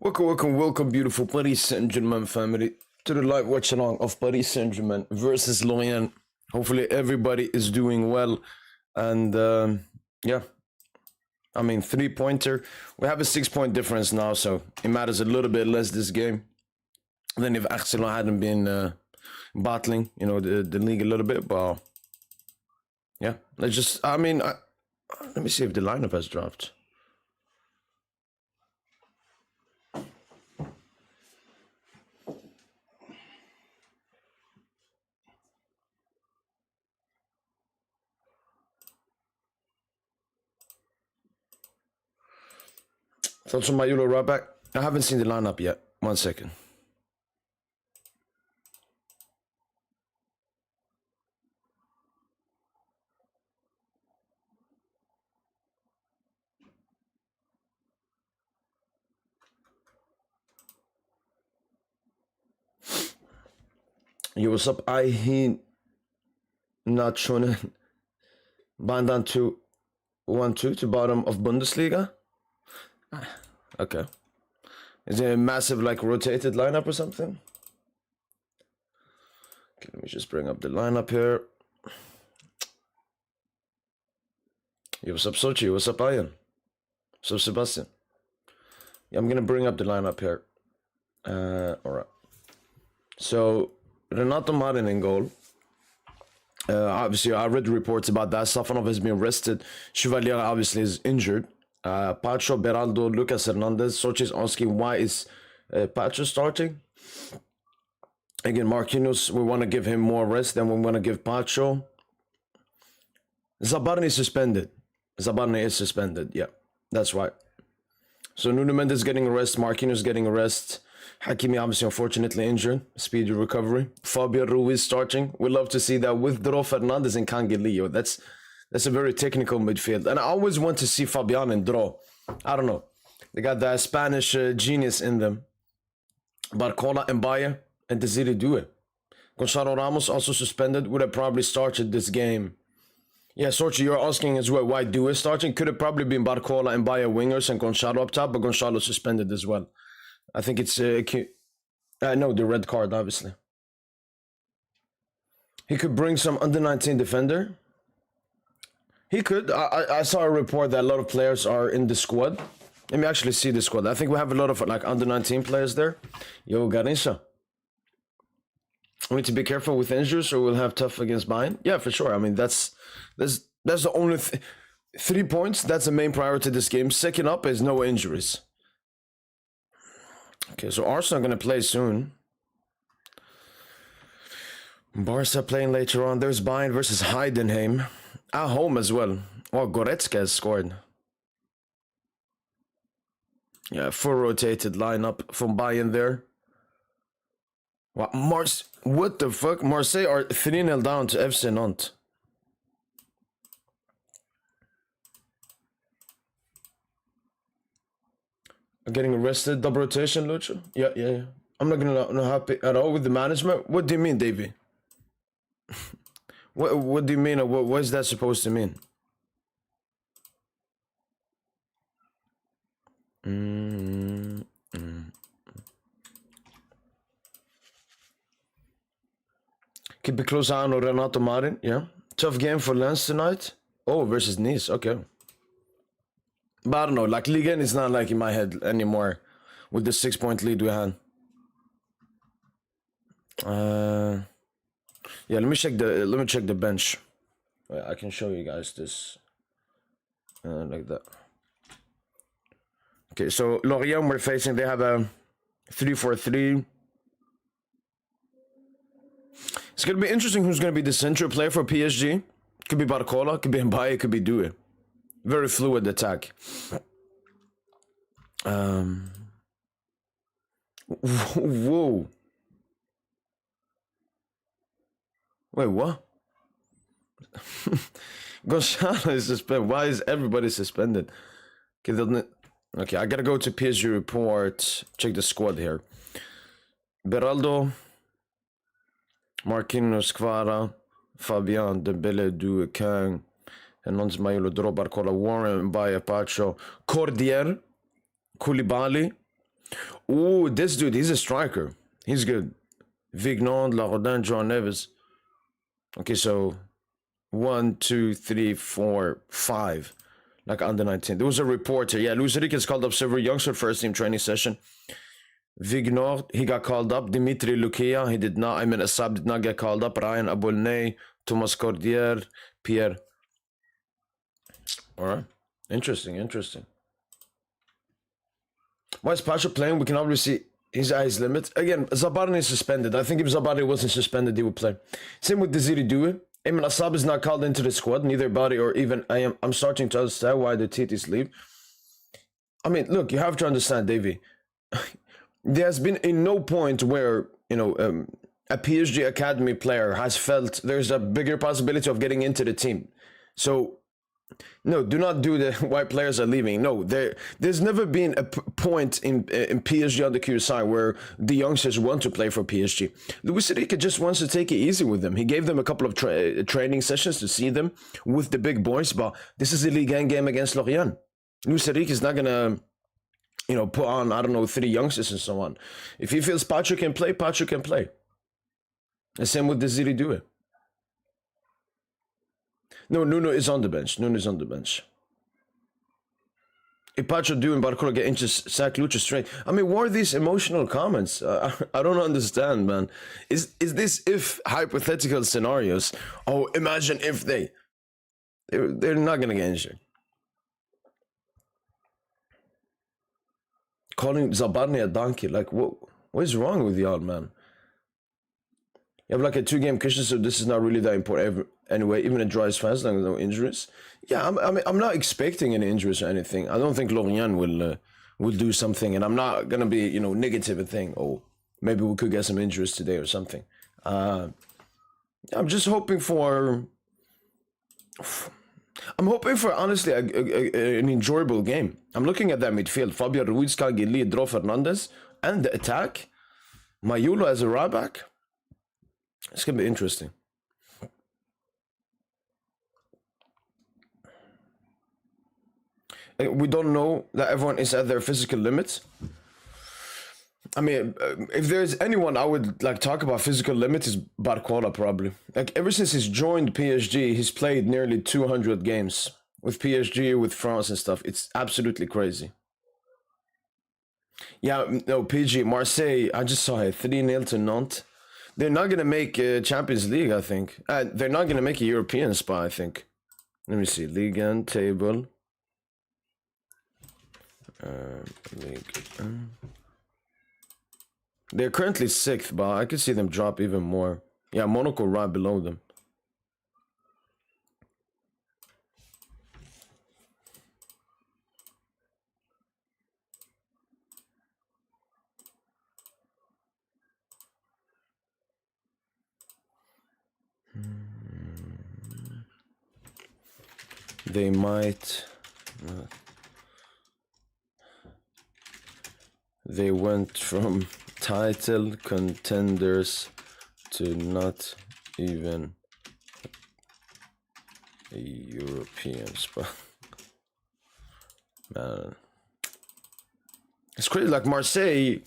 Welcome, beautiful Paris Saint-Germain family, to the live watch along of Paris Saint-Germain versus Lorient. Hopefully, everybody is doing well. And yeah, I mean, 3-pointer. We have a 6-point difference now, so it matters a little bit less this game than if Arsenal hadn't been battling, the league a little bit. But yeah, let me see if the lineup has dropped. Thoughts on my Euro right back? I haven't seen the lineup yet. 1 second. Yo, what's up? I not shown Bandan to 1-2 to bottom of Bundesliga. Okay. Is it a massive rotated lineup or something? Okay, let me just bring up the lineup here. Yo, what's up, Sochi? What's up, Bayern? What's up, Sebastian? Yeah, I'm gonna bring up the lineup here. Alright. So Renato Marin in goal. Obviously, I read reports about that. Safanov has been arrested. Chevalier obviously is injured. Pacho, Beraldo, Lucas Hernandez. Sochi is asking why is Pacho starting? Again, Marquinhos, we want to give him more rest than we want to give Pacho. Zabarni is suspended. Zabarni is suspended. Yeah, that's right. So Nuno Mendes getting a rest. Marquinhos getting a rest. Hakimi obviously unfortunately injured. Speedy recovery. Fabio Ruiz starting. We love to see that with Dro Fernandez and Canguilillo. That's a very technical midfield. And I always want to see Fabian and Dro. I don't know. They got that Spanish genius in them. Barcola and Bayern and Desiree do it. Gonzalo Ramos also suspended. Would have probably started this game. Yeah, Sorchi, you're asking as well why Due is starting. Could have probably been Barcola and Bayern wingers and Gonzalo up top, but Gonzalo suspended as well. I think it's no, the red card, obviously. He could bring some under-19 defender. He could. I saw a report that a lot of players are in the squad. Let me actually see the squad. I think we have a lot of under-19 players there. Yo, Garinsa. We need to be careful with injuries or we'll have tough against Bayern. Yeah, for sure. I mean, that's the only 3 points. That's the main priority this game. Second up is no injuries. Okay, so Arsenal going to play soon. Barca playing later on. There's Bayern versus Heidenheim. At home as well. Oh, Goretzka has scored. Yeah, full rotated lineup from Bayern there. Wow, what the fuck? Marseille are 3-0 down to FC Nantes. Getting arrested, double rotation, Lucho? Yeah. I'm not gonna happy at all with the management. What do you mean, Davey? What do you mean? What is that supposed to mean? Keep a close eye on Renato Marin. Yeah, tough game for Lens tonight. Oh, versus Nice. Okay. But I don't know, Ligue is not in my head anymore with the 6-point lead we had. Yeah, let me check the bench. I can show you guys this. Like that. Okay, so Lorient we're facing, they have a 3-4-3. It's gonna be interesting who's gonna be the central player for PSG. Could be Barcola, could be Mbaye, could be Due. Very fluid attack. Whoa. Wait, what? Gonzalo is suspended. Why is everybody suspended? Okay, I gotta go to PSG report. Check the squad here. Beraldo, Marquinhos, Kvara, Fabian, Dembele, Due, Kang, Hernandez, Mayolo, Dro, Barcola, Warren, Mbaye, Pacho, Cordier, Koulibaly. Ooh, this dude, he's a striker. He's good. Vignon, Larodin, John Neves. Okay, so 1, 2, 3, 4, 5. Like under 19. There was a reporter. Yeah, Luis Enrique has called up several youngsters for first team training session. Vignor, he got called up. Dimitri Lukia, he did not. I mean, Asab did not get called up. Ryan Abulney, Thomas Cordier, Pierre. All right. Interesting. Why is Pacha playing? We can obviously see his eyes limit. Again, Zabarni is suspended. I think if Zabarni wasn't suspended, he would play. Same with Desiri Due. I mean, Asab is not called into the squad. Neither Body or even I'm starting to understand why the Titis leave. I mean, look, you have to understand, Davey. There has been in no point where, a PSG academy player has felt there's a bigger possibility of getting into the team. So, no, do not do the why players are leaving. No, there's never been a point in PSG on the QSI where the youngsters want to play for PSG. Luis Enrique just wants to take it easy with them. He gave them a couple of training sessions to see them with the big boys, but this is a Ligue game against Lorient. Luis Enrique is not going to put on, 3 youngsters and so on. If he feels Pacho can play, Pacho can play. The same with Desiri Due. No, Nuno is on the bench. If Pacho Due and Barcola get into sack Lucha straight. I mean, what are these emotional comments? I don't understand, man. Is this if hypothetical scenarios? Oh, imagine if they're not going to get injured. Calling Zabarni a donkey, like what is wrong with y'all, man? You have like a 2-game cushion, so this is not really that important anyway. Even it dries fast, like no injuries. Yeah, I'm not expecting any injuries or anything. I don't think Lorient will do something, and I'm not gonna be negative and think, oh, maybe we could get some injuries today or something. I'm just hoping for. I'm hoping for, honestly, an enjoyable game. I'm looking at that midfield. Fabio Ruiz, Kagili, Dro Fernandez, and the attack. Mayulo as a right back. It's going to be interesting. We don't know that everyone is at their physical limits. I mean, if there's anyone I would talk about physical limits is Barcola probably. Ever since he's joined PSG, he's played nearly 200 games with PSG, with France and stuff. It's absolutely crazy. Yeah, no, PSG, Marseille, I just saw it, 3-0 to Nantes. They're not going to make Champions League, I think. They're not going to make a European spot, I think. Let me see, Ligue 1 table. Ligue 1. They're currently 6th, but I could see them drop even more. Yeah, Monaco right below them. They might. They went from title contenders to not even a European spot. Man, it's crazy. Like Marseille,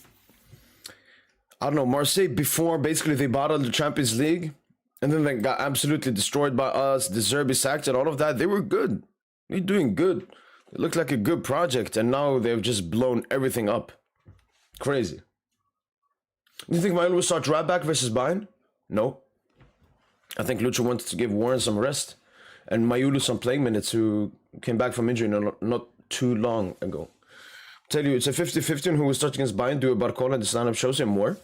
I don't know, Marseille before basically they battled the Champions League and then they got absolutely destroyed by us, De Zerbi sacked and all of that. They were good. They're doing good. It looked like a good project and now they've just blown everything up. Crazy. Do you think Mael will start right back versus Bayern? No. I think Lucha wanted to give Warren some rest and Mayulu some playing minutes, who came back from injury not too long ago. Tell you, it's a 50-50 who will start against Bayern. Due Barcola, this lineup shows him more.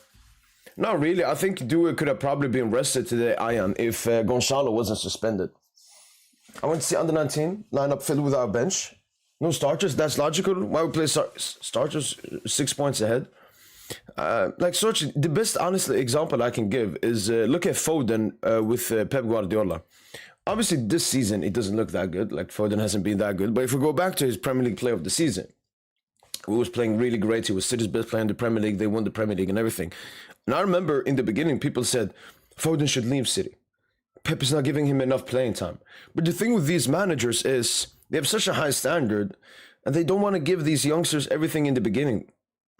Not really. I think Due could have probably been rested today, Ayan, if Gonçalo wasn't suspended. I want to see under 19 lineup filled with our bench. No starters. That's logical. Why we play starters 6 points ahead? Like Sochi, the best honestly example I can give is look at Foden with Pep Guardiola. Obviously this season it doesn't look that good, like Foden hasn't been that good, but if we go back to his Premier League play of the season, he was playing really great. He was City's best player in the Premier League. They won the Premier League and everything. And I remember in the beginning people said Foden should leave City. Pep is not giving him enough playing time. But the thing with these managers is they have such a high standard and they don't want to give these youngsters everything in the beginning.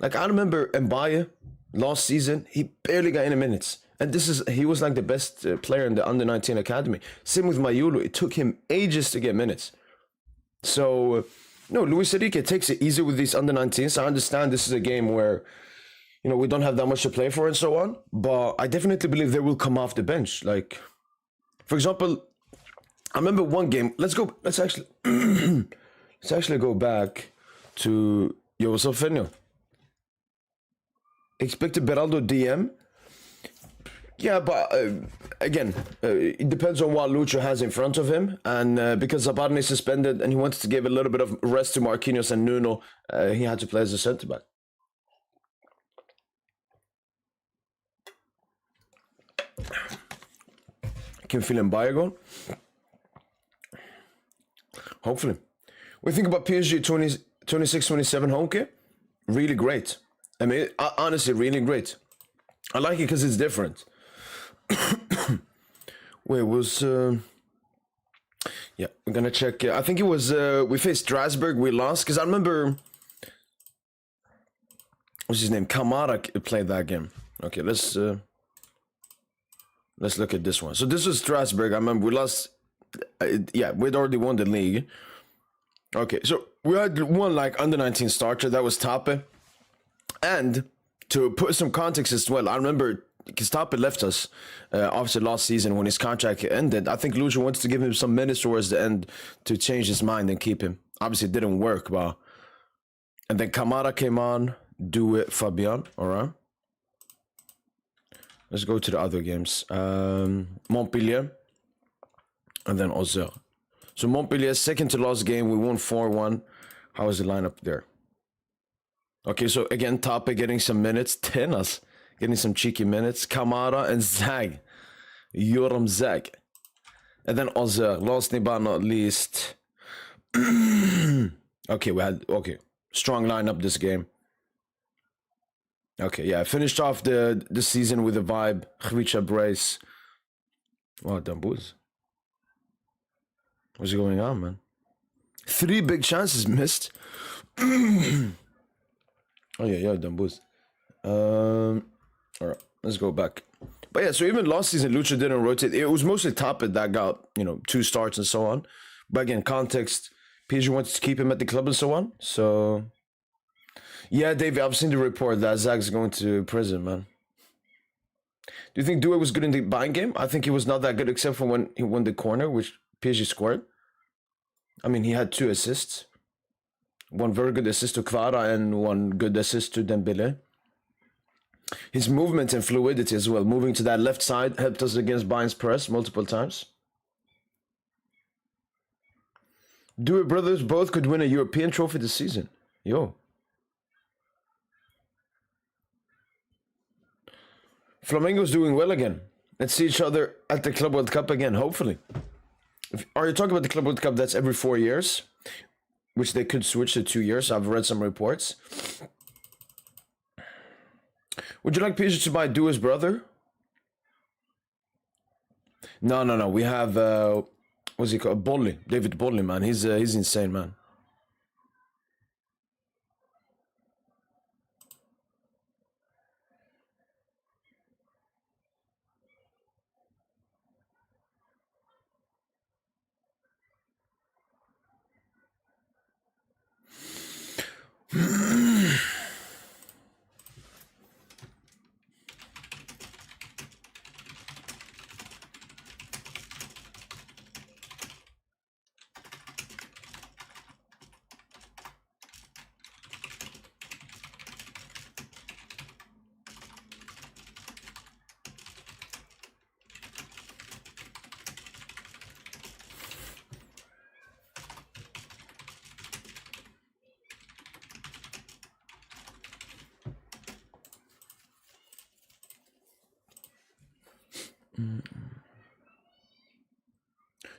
Like, I remember Mbaye last season, he barely got any minutes. And he was like the best player in the under-19 academy. Same with Mayulu. It took him ages to get minutes. So, no, Luis Enrique takes it easy with these under-19s. I understand this is a game where, we don't have that much to play for and so on. But I definitely believe they will come off the bench. Like, for example, I remember one game. Let's actually go back to Fenio. Expected Beraldo DM. Yeah, but again, it depends on what Lucho has in front of him. And because Zabarni is suspended and he wanted to give a little bit of rest to Marquinhos and Nuno, he had to play as a centre-back. Can feel him buy a goal? Hopefully. We think about PSG 26-27 home kit. Really great. I mean, honestly, really great. I like it because it's different. Wait, was yeah, we're gonna check. I think it was we faced Strasbourg. We lost because I remember what's his name? Kamara played that game. Okay, let's look at this one. So this was Strasbourg. I remember we lost. Yeah, we'd already won the league. Okay, so we had one like under-19 starter that was Tape, and to put some context as well, I remember. Because Tape left us after last season when his contract ended. I think Lucho wants to give him some minutes towards the end to change his mind and keep him. Obviously, it didn't work, but... And then Kamara came on. Do it, Fabian. All right. Let's go to the other games. Montpellier. And then Auxerre. So Montpellier, second to last game. We won 4-1. How was the lineup there? Okay, so again, Tape getting some minutes. Tenas. Getting some cheeky minutes. Kamara and Zag. Yoram Zag. And then Auxerre. Last but not least. Okay, strong lineup this game. Okay, yeah. Finished off the season with a vibe. Khvicha brace. Wow, Dambuz. What's going on, man? 3 big chances missed. Oh, yeah, Dambuz. All right, let's go back. But yeah, so even last season, Lucho didn't rotate. It was mostly Tape that got, 2 starts and so on. But again, context, PSG wants to keep him at the club and so on. So, yeah, David, I've seen the report that Zag's going to prison, man. Do you think Doué was good in the Bayern game? I think he was not that good except for when he won the corner, which PSG scored. I mean, he had 2 assists. One very good assist to Kvara and one good assist to Dembele. His movement and fluidity as well, moving to that left side, helped us against Bayern's press multiple times. Doué brothers both could win a European trophy this season. Yo. Flamengo's doing well again. Let's see each other at the Club World Cup again, hopefully. Are you talking about the Club World Cup that's every 4 years? Which they could switch to 2 years. I've read some reports. Would you like PSG to buy Doué's brother? No. We have, what's he called? Bolly. David Bolly, man. He's insane, man.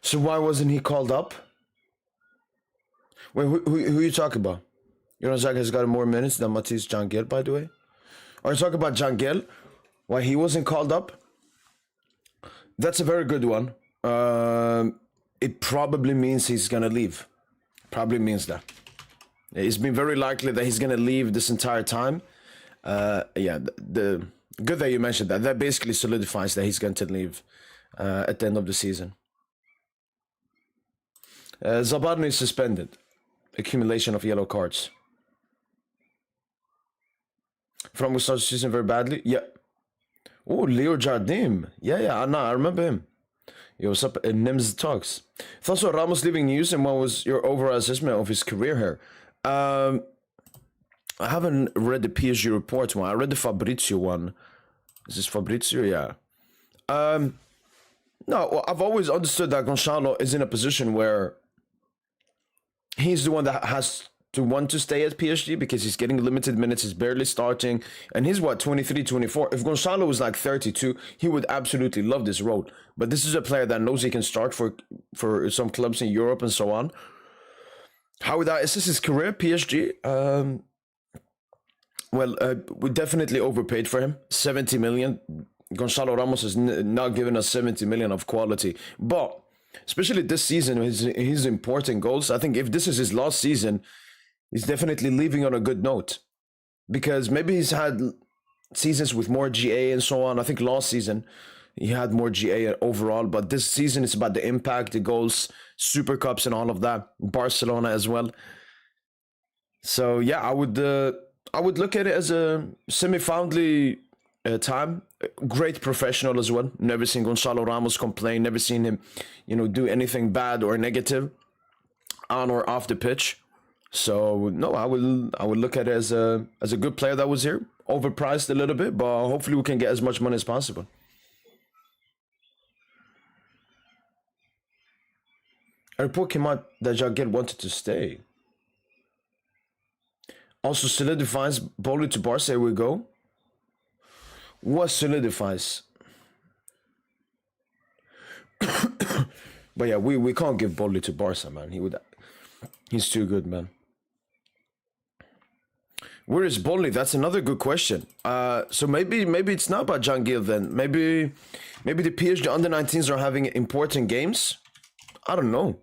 So why wasn't he called up? Wait, who you talking about? Zach has got more minutes than Matisse Jangel, by the way. Are you talking about Jangel? Why he wasn't called up? That's a very good one. It probably means he's gonna leave. Probably means that. It's been very likely that he's gonna leave this entire time. Yeah, the good that you mentioned that. That basically solidifies that he's going to leave at the end of the season. Zabarny is suspended. Accumulation of yellow cards. From who starts the season very badly? Yeah. Oh, Leo Jardim. Yeah, I remember him. Yo, what's up? Nims Talks. Thoughts on Ramos leaving news, and what was your overall assessment of his career here? I haven't read the PSG report one. I read the Fabrizio one. Is this Fabrizio? Yeah. No, well, I've always understood that Gonçalo is in a position where he's the one that has to want to stay at PSG because he's getting limited minutes, he's barely starting, and he's what, 23, 24. If Gonçalo was like 32, he would absolutely love this role. But this is a player that knows he can start for some clubs in Europe and so on. How would that assist his career, PSG? Well, we definitely overpaid for him. 70 million. Gonçalo Ramos has not given us 70 million of quality. But especially this season, his important goals. I think if this is his last season, he's definitely leaving on a good note. Because maybe he's had seasons with more GA and so on. I think last season he had more GA overall. But this season it's about the impact, the goals, Super Cups and all of that. Barcelona as well. So yeah, I would look at it as a semi-foundly time. Great professional as well. Never seen Gonçalo Ramos complain. Never seen him, do anything bad or negative on or off the pitch. So no, I would look at it as a good player that was here. Overpriced a little bit, but hopefully we can get as much money as possible. A report came out that Jaguar wanted to stay. Also solidifies Boli to Barca. Here we go. What solidifies? But yeah, we can't give Boli to Barca, man. He's too good, man. Where is Boli? That's another good question. So maybe it's not about John Gill then. Maybe the PSG under-19s are having important games. I don't know.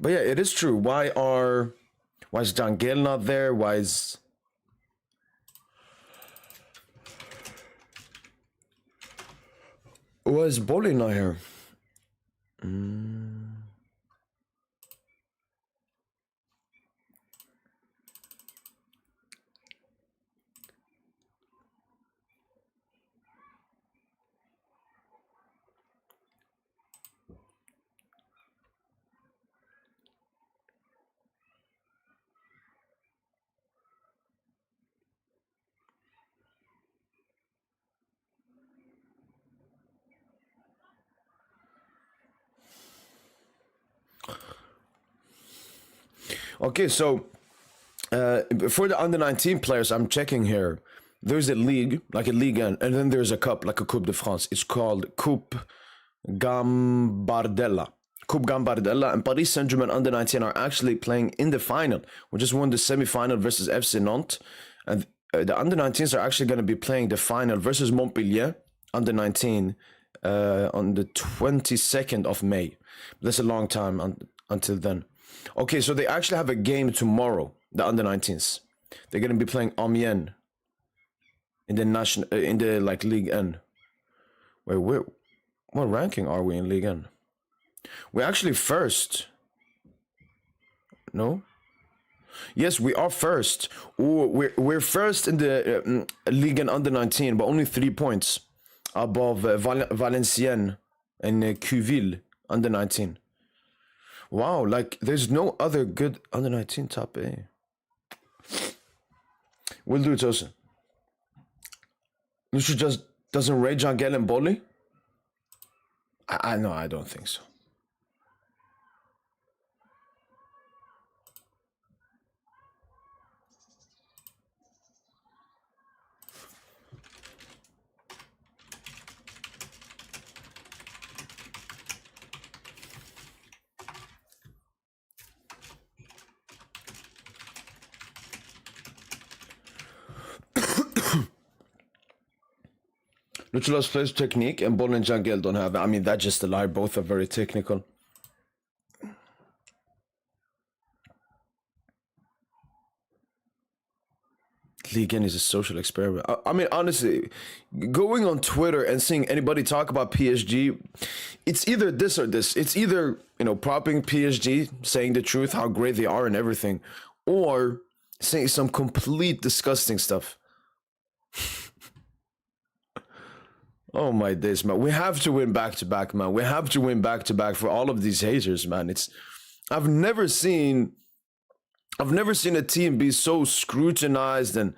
But yeah, it is true. Why is John Gill not there? Why is Boli not here? Okay, so for the under-19 players, I'm checking here. There's a league, like a Ligue 1, and then there's a cup, like a Coupe de France. It's called Coupe Gambardella. Coupe Gambardella, and Paris Saint-Germain under-19 are actually playing in the final. We just won the semi-final versus FC Nantes, and the under-19s are actually going to be playing the final versus Montpellier under-19 on the 22nd of May. That's a long time until then. Okay, so they actually have a game tomorrow, the under-19s. They're going to be playing Amiens in the like Ligue 1. Wait, what ranking are we in Ligue 1? We're actually first. No? Yes, we are first. Ooh, we're first in the Ligue 1 under-19, but only 3 points above Valenciennes and Cuville under-19. Wow, like there's no other good under-19 top A. We'll do it, Tosen. You should just doesn't rate Jean Gell and Boli? I know, I don't think so. Luchulas plays technique and Bol and Jangel don't have it. I mean, that's just a lie. Both are very technical. Ligue is a social experiment. I mean, honestly, going on Twitter and seeing anybody talk about PSG, it's either this or this. It's either, propping PSG, saying the truth, how great they are and everything, or saying some complete disgusting stuff. Oh my days, man. We have to win back to back, man. We have to win back to back for all of these haters, man. I've never seen a team be so scrutinized and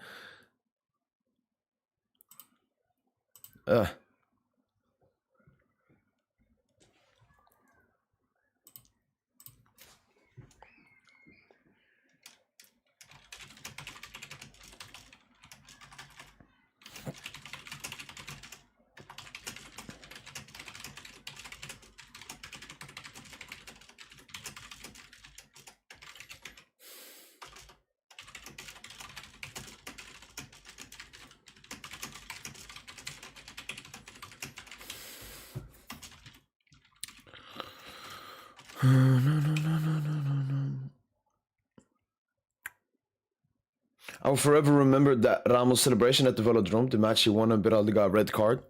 I'll forever remember that Ramos celebration at the Velodrome, the match he won and Beraldi got a red card.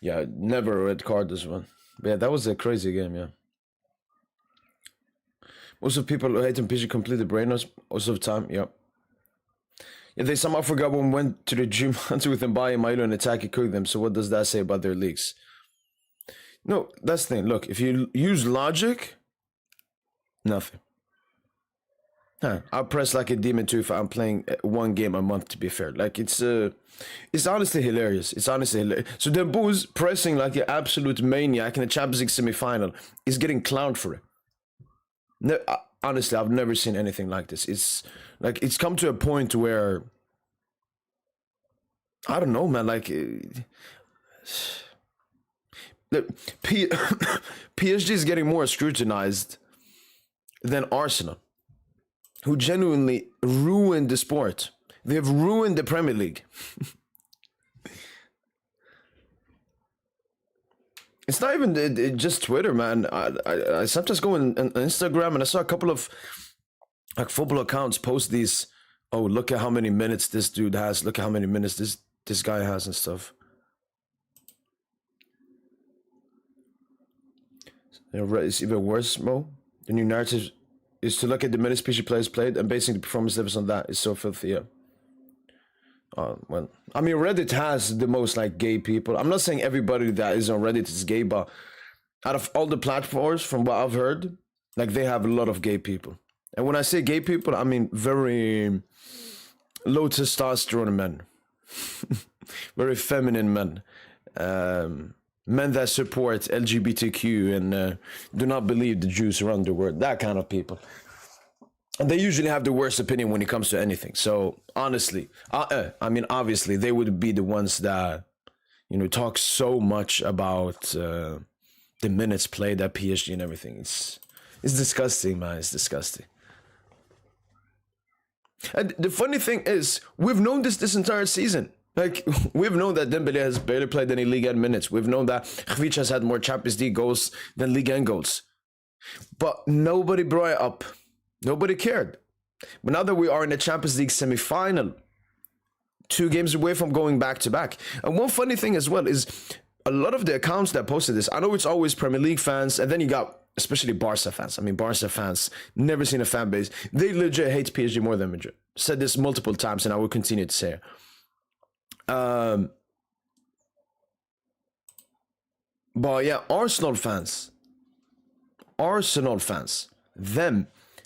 Yeah, never a red card this one. But yeah, that was a crazy game, yeah. Most of people who hate him PSG completely brainless most of the time, yeah. Yeah, they somehow forgot when we went to the gym hunter with Mbaye, Milo, and Attack, cooked them. So what does that say about their leagues? No, that's the thing. Look, if you use logic, nothing. I'll press like a demon too if I'm playing one game a month, to be fair. Like, it's honestly hilarious. It's honestly hilarious. So Dembouz pressing like an absolute maniac in the Champions League semi-final is getting clowned for it. Honestly, I've never seen anything like this. It's like, it's come to a point where, I don't know, man, like, PSG is getting more scrutinized than Arsenal, who genuinely ruined the sport. They have ruined the Premier League. It's not even just Twitter, man. I sometimes go on Instagram and I saw a couple of like football accounts post these. Oh, look at how many minutes this dude has. Look at how many minutes this guy has and stuff. It's even worse, Mo. The new narrative is to look at the minutes PSG players played and basing the performance levels on that is so filthy, yeah. Well, I mean, Reddit has the most like gay people. I'm not saying everybody that is on Reddit is gay, but out of all the platforms, from what I've heard, like they have a lot of gay people. And when I say gay people, I mean very low testosterone men, very feminine men, men that support LGBTQ and do not believe the Jews around the world, that kind of people. And they usually have the worst opinion when it comes to anything. So honestly, I mean, obviously, they would be the ones that, talk so much about the minutes played at PSG and everything. It's disgusting, man. It's disgusting. And the funny thing is, we've known this entire season. Like, we've known that Dembele has barely played any Ligue 1 minutes. We've known that Khvicha has had more Champions League goals than Ligue 1 goals. But nobody brought it up. Nobody cared. But now that we are in the Champions League semi-final, 2 games away from going back to back. And one funny thing as well is a lot of the accounts that posted this, I know it's always Premier League fans, and then you got especially Barca fans. I mean, Barca fans, never seen a fan base. They legit hate PSG more than Madrid. Said this multiple times, and I will continue to say it. But yeah, Arsenal fans,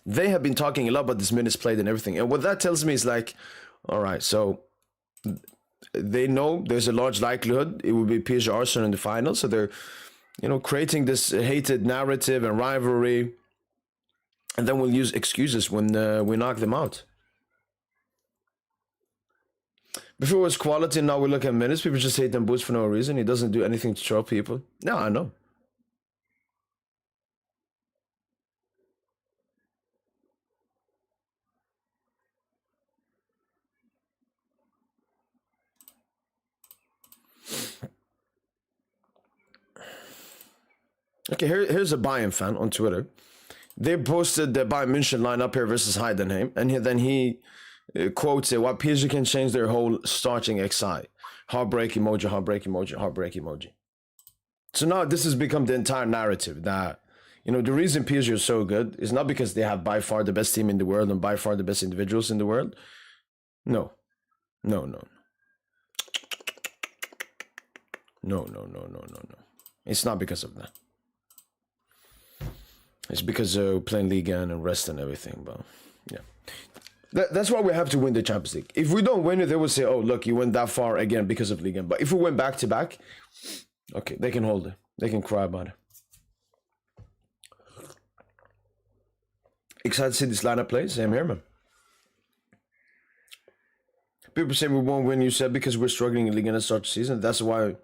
they have been talking a lot about this minutes played and everything. And what that tells me is like, all right, so they know there's a large likelihood it will be PSG Arsenal in the final. So they're, creating this hated narrative and rivalry. And then we'll use excuses when we knock them out. Before it was quality, now we look at minutes. People just hate them boots for no reason. He doesn't do anything to show people. No, I know. Okay, here's a Bayern fan on Twitter. They posted the Bayern München lineup here versus Heidenheim, and then he quotes it, what PSG can change their whole starting XI. Heartbreak emoji, heartbreak emoji, heartbreak emoji. So now this has become the entire narrative that, you know, the reason PSG is so good is not because they have by far the best team in the world and by far the best individuals in the world. No. No. It's not because of that. It's because of playing Ligue and rest and everything, but yeah. That's why we have to win the Champions League. If we don't win it, they will say, oh, look, you went that far again because of Ligue. But if we went back to back, okay, they can hold it. They can cry about it. Excited to see this lineup play? Same here, man. People say we won't win, you said, because we're struggling in Ligue and start the season. That's why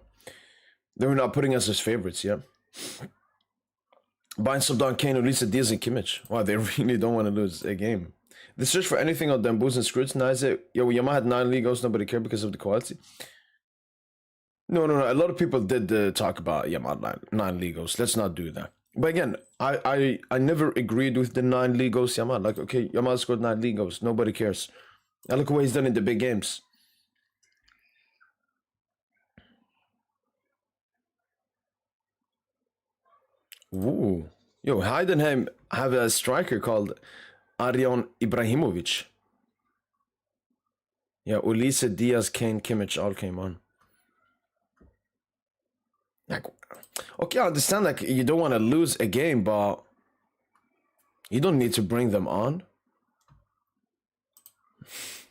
they were not putting us as favorites, yeah. Buying some Don Kane, at least a Diaz and Kimmich. Wow, they really don't want to lose a game. They search for anything on them booze and scrutinize it. Yo, Yama had 9 Ligos, nobody cared because of the quality. No. A lot of people did talk about Yama 9 Ligos. Let's not do that. But again, I never agreed with the 9 Ligos Yama. Like, okay, Yama scored 9 Ligos. Nobody cares. And look what he's done in the big games. Ooh. Yo, Heidenheim have a striker called Arjan Ibrahimovic. Yeah, Ulisse, Diaz, Kane, Kimmich all came on. Like, okay, I understand, like, you don't want to lose a game, but you don't need to bring them on.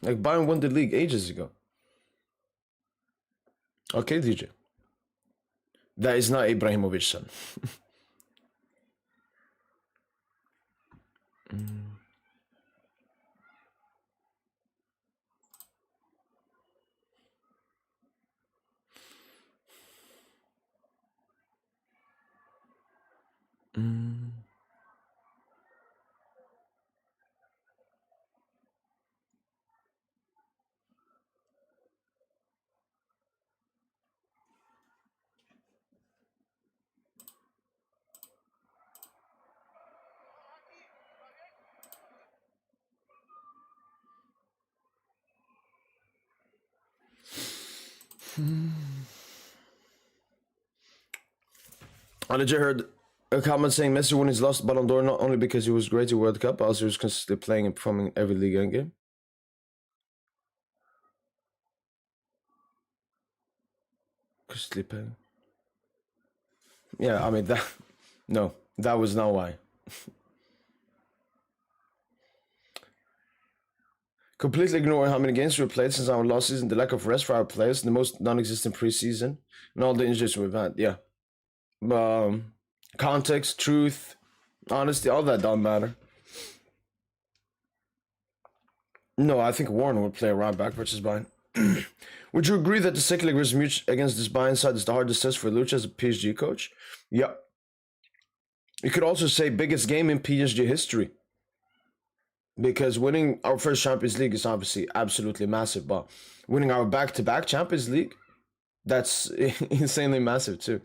Like, Bayern won the league ages ago. Okay, DJ. That is not Ibrahimovic's son. I legit heard a comment saying Messi won his last Ballon d'Or not only because he was great at World Cup, but also he was consistently playing and performing in every league game. Consistently playing. Yeah, I mean that. No, that was not why. Completely ignore how many games we played since our last season, the lack of rest for our players, the most non-existent preseason, and all the injuries we've had. Yeah. Context, truth, honesty, all that don't matter. No, I think Warren would play a right back versus Bayern. Would you agree that the second leg versus Munich against this Bayern side is the hardest test for Lucha as a PSG coach? Yeah. You could also say biggest game in PSG history. Because winning our first Champions League is obviously absolutely massive, but winning our back-to-back Champions League, that's insanely massive too.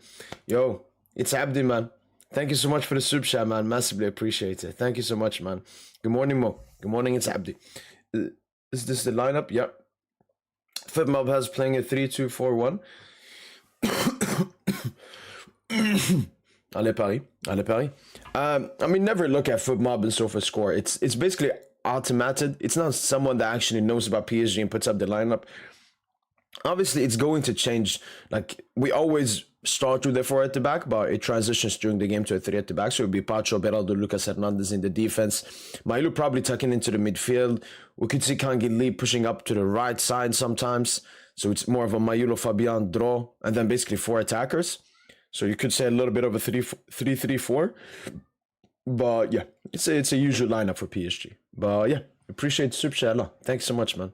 Yo, it's Abdi, man. Thank you so much for the sub chat, man. Massively appreciate it. Thank you so much, man. Good morning, Mo. Good morning, it's Abdi. Is this the lineup? Yep. FitMob has playing a 3-2-4-1. Allez Paris. Allez Paris. I mean, never look at FitMob and SofaScore. It's basically automated. It's not someone that actually knows about PSG and puts up the lineup. Obviously, it's going to change. Like, we always start with a 4 at the back, but it transitions during the game to a 3 at the back. So it would be Pacho, Beraldo, Lucas Hernandez in the defense. Mailu probably tucking into the midfield. We could see Kangin Lee pushing up to the right side sometimes. So it's more of a Maiulo, Fabian, draw, and then basically 4 attackers. So you could say a little bit of a 3-3-4. But yeah, it's a usual lineup for PSG. But yeah, appreciate the super chat. Thanks so much, man.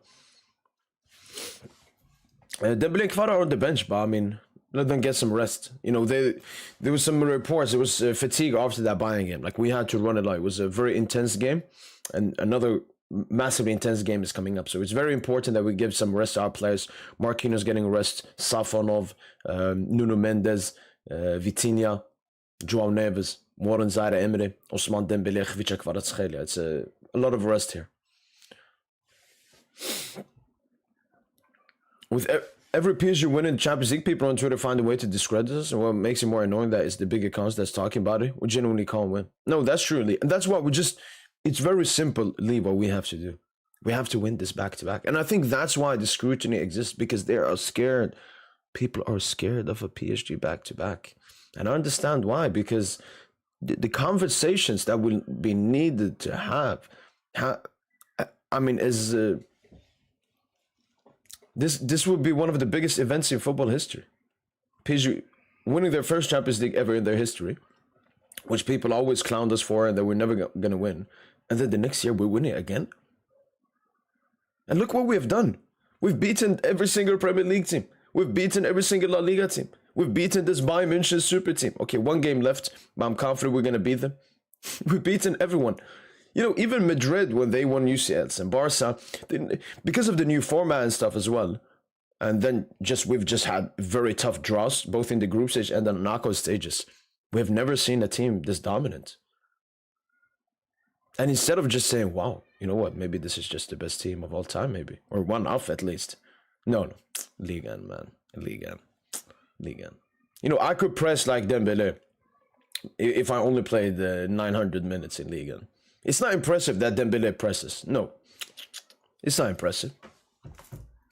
Dembele and Kvara are on the bench, but I mean, let them get some rest. You know, there was some reports. It was fatigue after that Bayern game. Like, we had to run it out. It was a very intense game, and another massively intense game is coming up. So it's very important that we give some rest to our players. Marquinhos getting rest, Safonov, Nuno Mendes, Vitinha, João Neves, Warren Zaire Emery, Osman Dembele, Khvicha Kvaratskhelia. It's a lot of rest here. with every PSG winning the Champions League, people on Twitter find a way to discredit us. And what makes it more annoying that it's the big accounts that's talking about it. We genuinely can't win. No, that's true, Lee. And that's what it's very simple, Lee, what we have to do. We have to win this back to back. And I think that's why the scrutiny exists, because they are scared. People are scared of a PSG back to back. And I understand why, because the conversations that will be needed to have I mean, this would be one of the biggest events in football history. PSG winning their first Champions League ever in their history, which people always clowned us for and that we're never going to win. And then the next year we win it again. And look what we have done. We've beaten every single Premier League team. We've beaten every single La Liga team. We've beaten this Bayern München super team. Okay, one game left, but I'm confident we're going to beat them. We've beaten everyone. You know, even Madrid, when they won UCLs, and Barca, because of the new format and stuff as well. And then we've just had very tough draws, both in the group stage and the knockout stages. We have never seen a team this dominant. And instead of just saying, wow, you know what, maybe this is just the best team of all time, maybe. Or one of at least. No. Ligue 1, man. Ligue 1. You know, I could press like Dembele if I only played 900 minutes in Ligue 1. It's not impressive that Dembele presses. No. It's not impressive.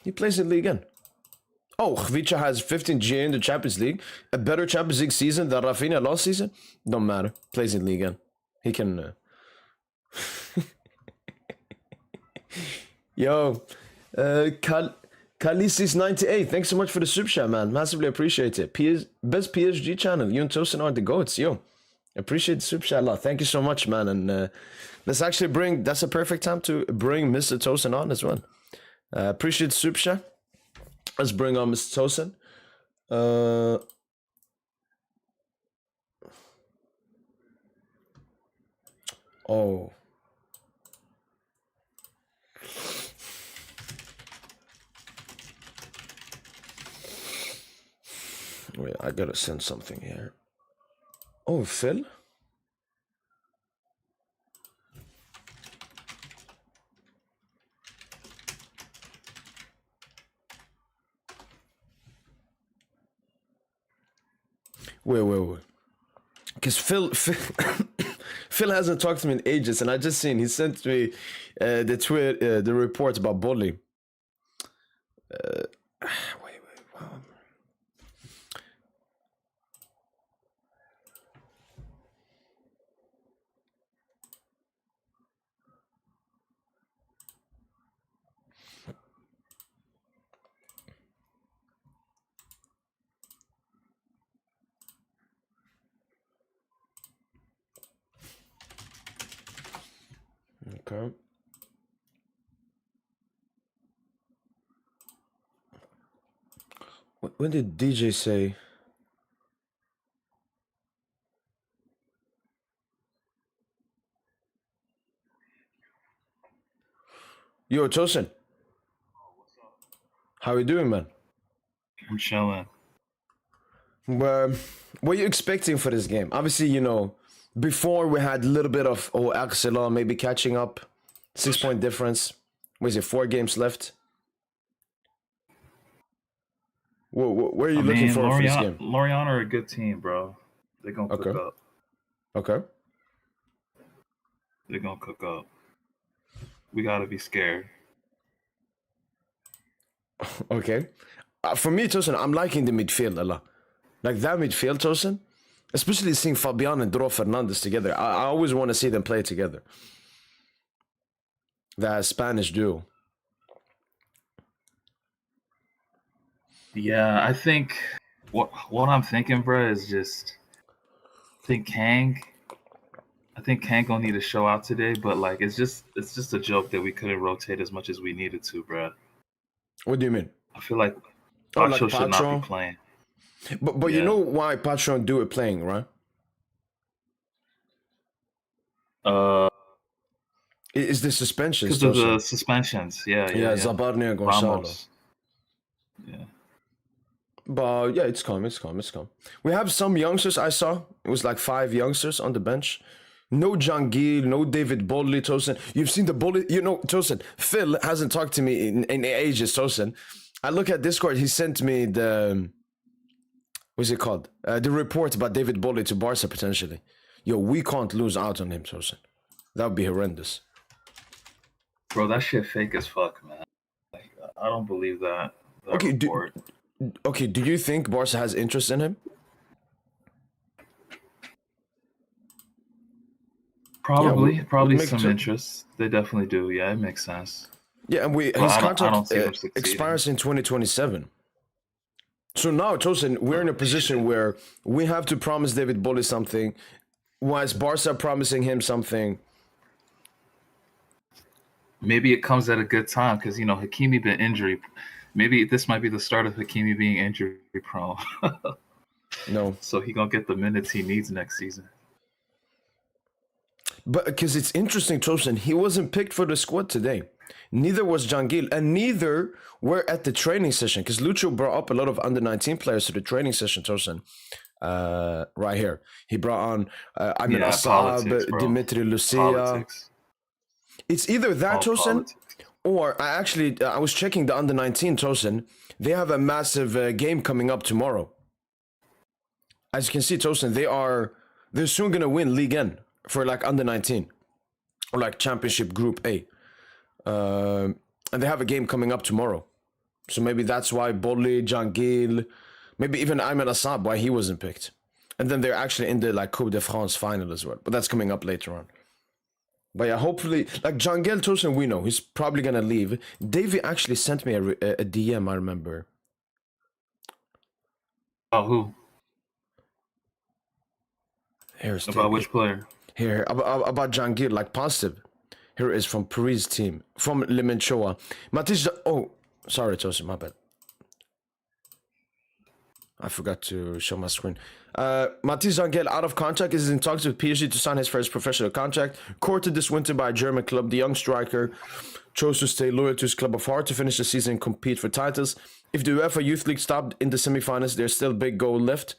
He plays in Ligue 1. Oh, Khvicha has 15 GA in the Champions League. A better Champions League season than Rafinha last season? Don't matter. Plays in Ligue 1. He can... Yo. Kalisis98. Thanks so much for the super chat, man. Massively appreciate it. Best PSG channel. You and Tosen are the goats. Yo. Appreciate the super chat a lot. Thank you so much, man. And let's actually that's a perfect time to bring Mr. Tosen on as well. Appreciate the super chat. Let's bring on Mr. Tosen. Oh. Wait, I gotta send something here. Oh, Phil? Wait. Because Phil Phil hasn't talked to me in ages, and I just seen he sent me the report about bullying. Wait. Wow. Okay. When did DJ say? Yo, Tosen. How you doing, man? I'm chilling. What are you expecting for this game? Obviously, you know, before we had a little bit of Arsenal maybe catching up. 6-point difference. Was it 4 games left? Where are you looking for this game? Lorient are a good team, bro. They're going to cook up. Okay. They're going to cook up. We got to be scared. Okay. For me, Tosen, I'm liking the midfield a lot. Like that midfield, Tosen. Especially seeing Fabian and Dro Fernandez together. I always want to see them play together. That Spanish duo. Yeah, I think what I'm thinking, bro, is just I think Kang gonna need to show out today, but like it's just a joke that we couldn't rotate as much as we needed to, bro. What do you mean? I feel like Pacho should not be playing. But yeah. You know why Patron do it playing, right? Is the suspensions? Because of the suspensions, yeah. Zabarnia and Gonzalo. Ramos. Yeah. But yeah, it's calm. We have some youngsters I saw. It was like 5 youngsters on the bench. No Jangil, no David Bolley, Tosen. You've seen the Bolley, you know, Tosen. Phil hasn't talked to me in ages, Tosen. I look at Discord. He sent me the what's it called? The report about David Bolle to Barca potentially. Yo, we can't lose out on him, Tosen. That would be horrendous. Bro, that shit fake as fuck, man. Like, I don't believe that Okay, report. Do you think Barca has interest in him? Probably some interest. They definitely do. Yeah, it makes sense. Yeah, and his contract expires in 2027. So now, Tosen, we're in a position where we have to promise David Bolle something, whilst Barca promising him something. Maybe it comes at a good time because, you know, Hakimi been injury. Maybe this might be the start of Hakimi being injury prone. No. So he gonna get the minutes he needs next season. But because it's interesting, Tosen, he wasn't picked for the squad today. Neither was Jangil, and neither were at the training session. Because Lucho brought up a lot of under-19 players to the training session, Tosen. Right here. He brought on Ayman Assab, Dimitri Lucia. Politics. It's either that, Tosen, or I was checking the under-19, Tosen. They have a massive game coming up tomorrow. As you can see, Tosen, they're soon going to win Ligue 1 for like under-19 or like Championship Group A. And they have a game coming up tomorrow. So maybe that's why Bolle, Jangil, maybe even Ayman Assab, why he wasn't picked. And then they're actually in the like Coupe de France final as well. But that's coming up later on. But yeah, hopefully, like Jangel Tosen, we know he's probably gonna leave. Davey actually sent me a DM, I remember. Oh, who? Here's about which player? Here, about Jangil, like positive. Here it is from Paris team, from Limenchoa. Matisse, oh, sorry, Tosen, my bad. I forgot to show my screen. Matisse Jangel out of contract, is in talks with PSG to sign his first professional contract. Courted this winter by a German club, the young striker chose to stay loyal to his club of heart to finish the season and compete for titles. If the UEFA Youth League stopped in the semi-finals, there's still a big goal left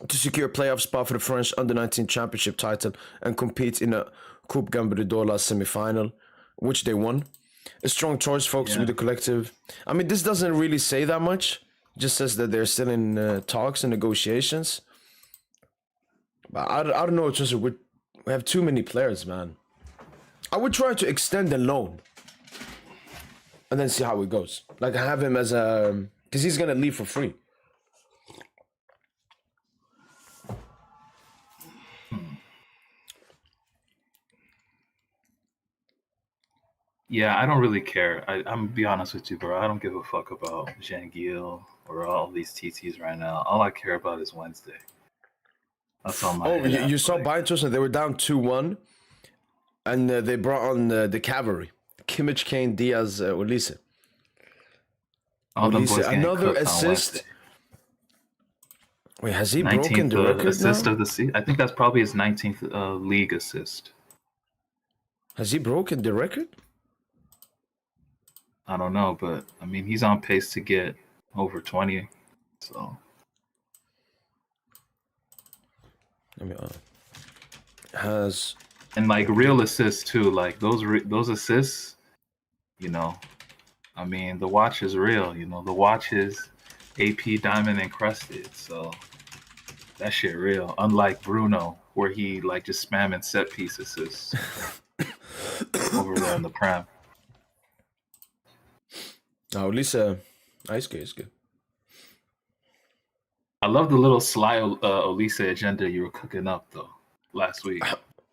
to secure a playoff spot for the French under-19 championship title and compete in a Coupe Gambardella semi-final, which they won. A strong choice, folks, with the collective. I mean, this doesn't really say that much. Just says that they're still in talks and negotiations. But I don't know. It's just we have too many players, man. I would try to extend the loan and then see how it goes. Like have him as a, because he's gonna leave for free. Yeah, I don't really care. I'm gonna be honest with you, bro. I don't give a fuck about Jangil or all these TTs right now. All I care about is Wednesday. That's all my. Oh, you saw Bayern Tosen, they were down 2-1, and they brought on the cavalry, Kimmich, Kane, Diaz, Olise. Another assist. Wait, has he broken the record assist now? of the season? I think that's probably his 19th league assist. Has he broken the record? I don't know, but I mean, he's on pace to get over 20. So. Has and like real assists too, like those assists, you know, I mean the watch is real, you know, the watch is AP diamond encrusted, so that shit real. Unlike Bruno, where he like just spamming set piece assists over there in the Prem. Oh, Lisa, ice skate is good. I love the little sly Olise agenda you were cooking up though last week.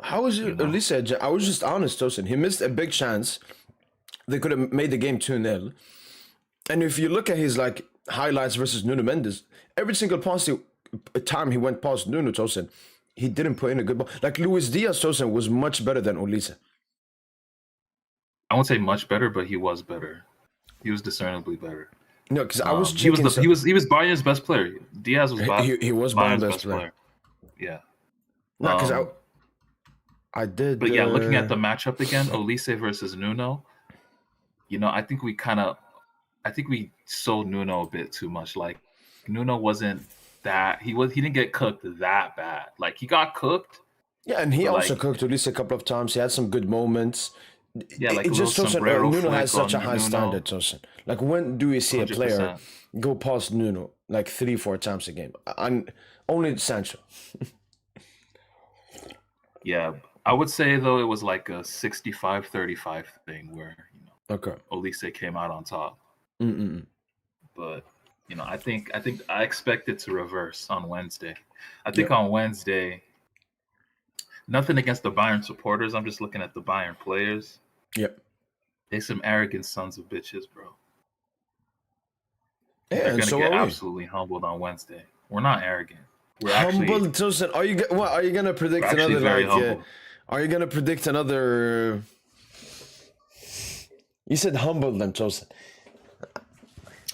How was it, Olise? I was just honest, Tosen. He missed a big chance. They could have made the game 2-0. And if you look at his like highlights versus Nuno Mendes, every single time he went past Nuno, Tosen, he didn't put in a good ball. Like Luis Diaz, Tosen was much better than Olise. I won't say much better, but he was better. He was discernibly better. No, because I was checking. He was Bayern's best player. Diaz was he was Bayern's best player. Yeah. No, because I did. But yeah, looking at the matchup again, Olise versus Nuno. You know, I think we sold Nuno a bit too much. Like Nuno wasn't that he didn't get cooked that bad. Like he got cooked. Yeah, and he also cooked Olise a couple of times. He had some good moments. Yeah, like It a little just Tosin, sombrero Nuno has flick such a on high Nuno. standard, Tosin. Like when do we see a player 100%. go past Nuno like 3-4 times a game? And only Sancho. Yeah, I would say though it was like a 65-35 thing where Okay. Olise came out on top. Mm-mm. But I think I expect it to reverse on Wednesday. I Yeah. think on Wednesday, nothing against the Bayern supporters. I'm just looking at the Bayern players. Yep. They some arrogant sons of bitches, bro. And Yeah, they're and gonna so get are we. absolutely humbled on Wednesday. We're not arrogant. Humble Tosin. Are you gonna We're predict actually another very like? humble. Are you gonna predict another? You said humble them, Tosin.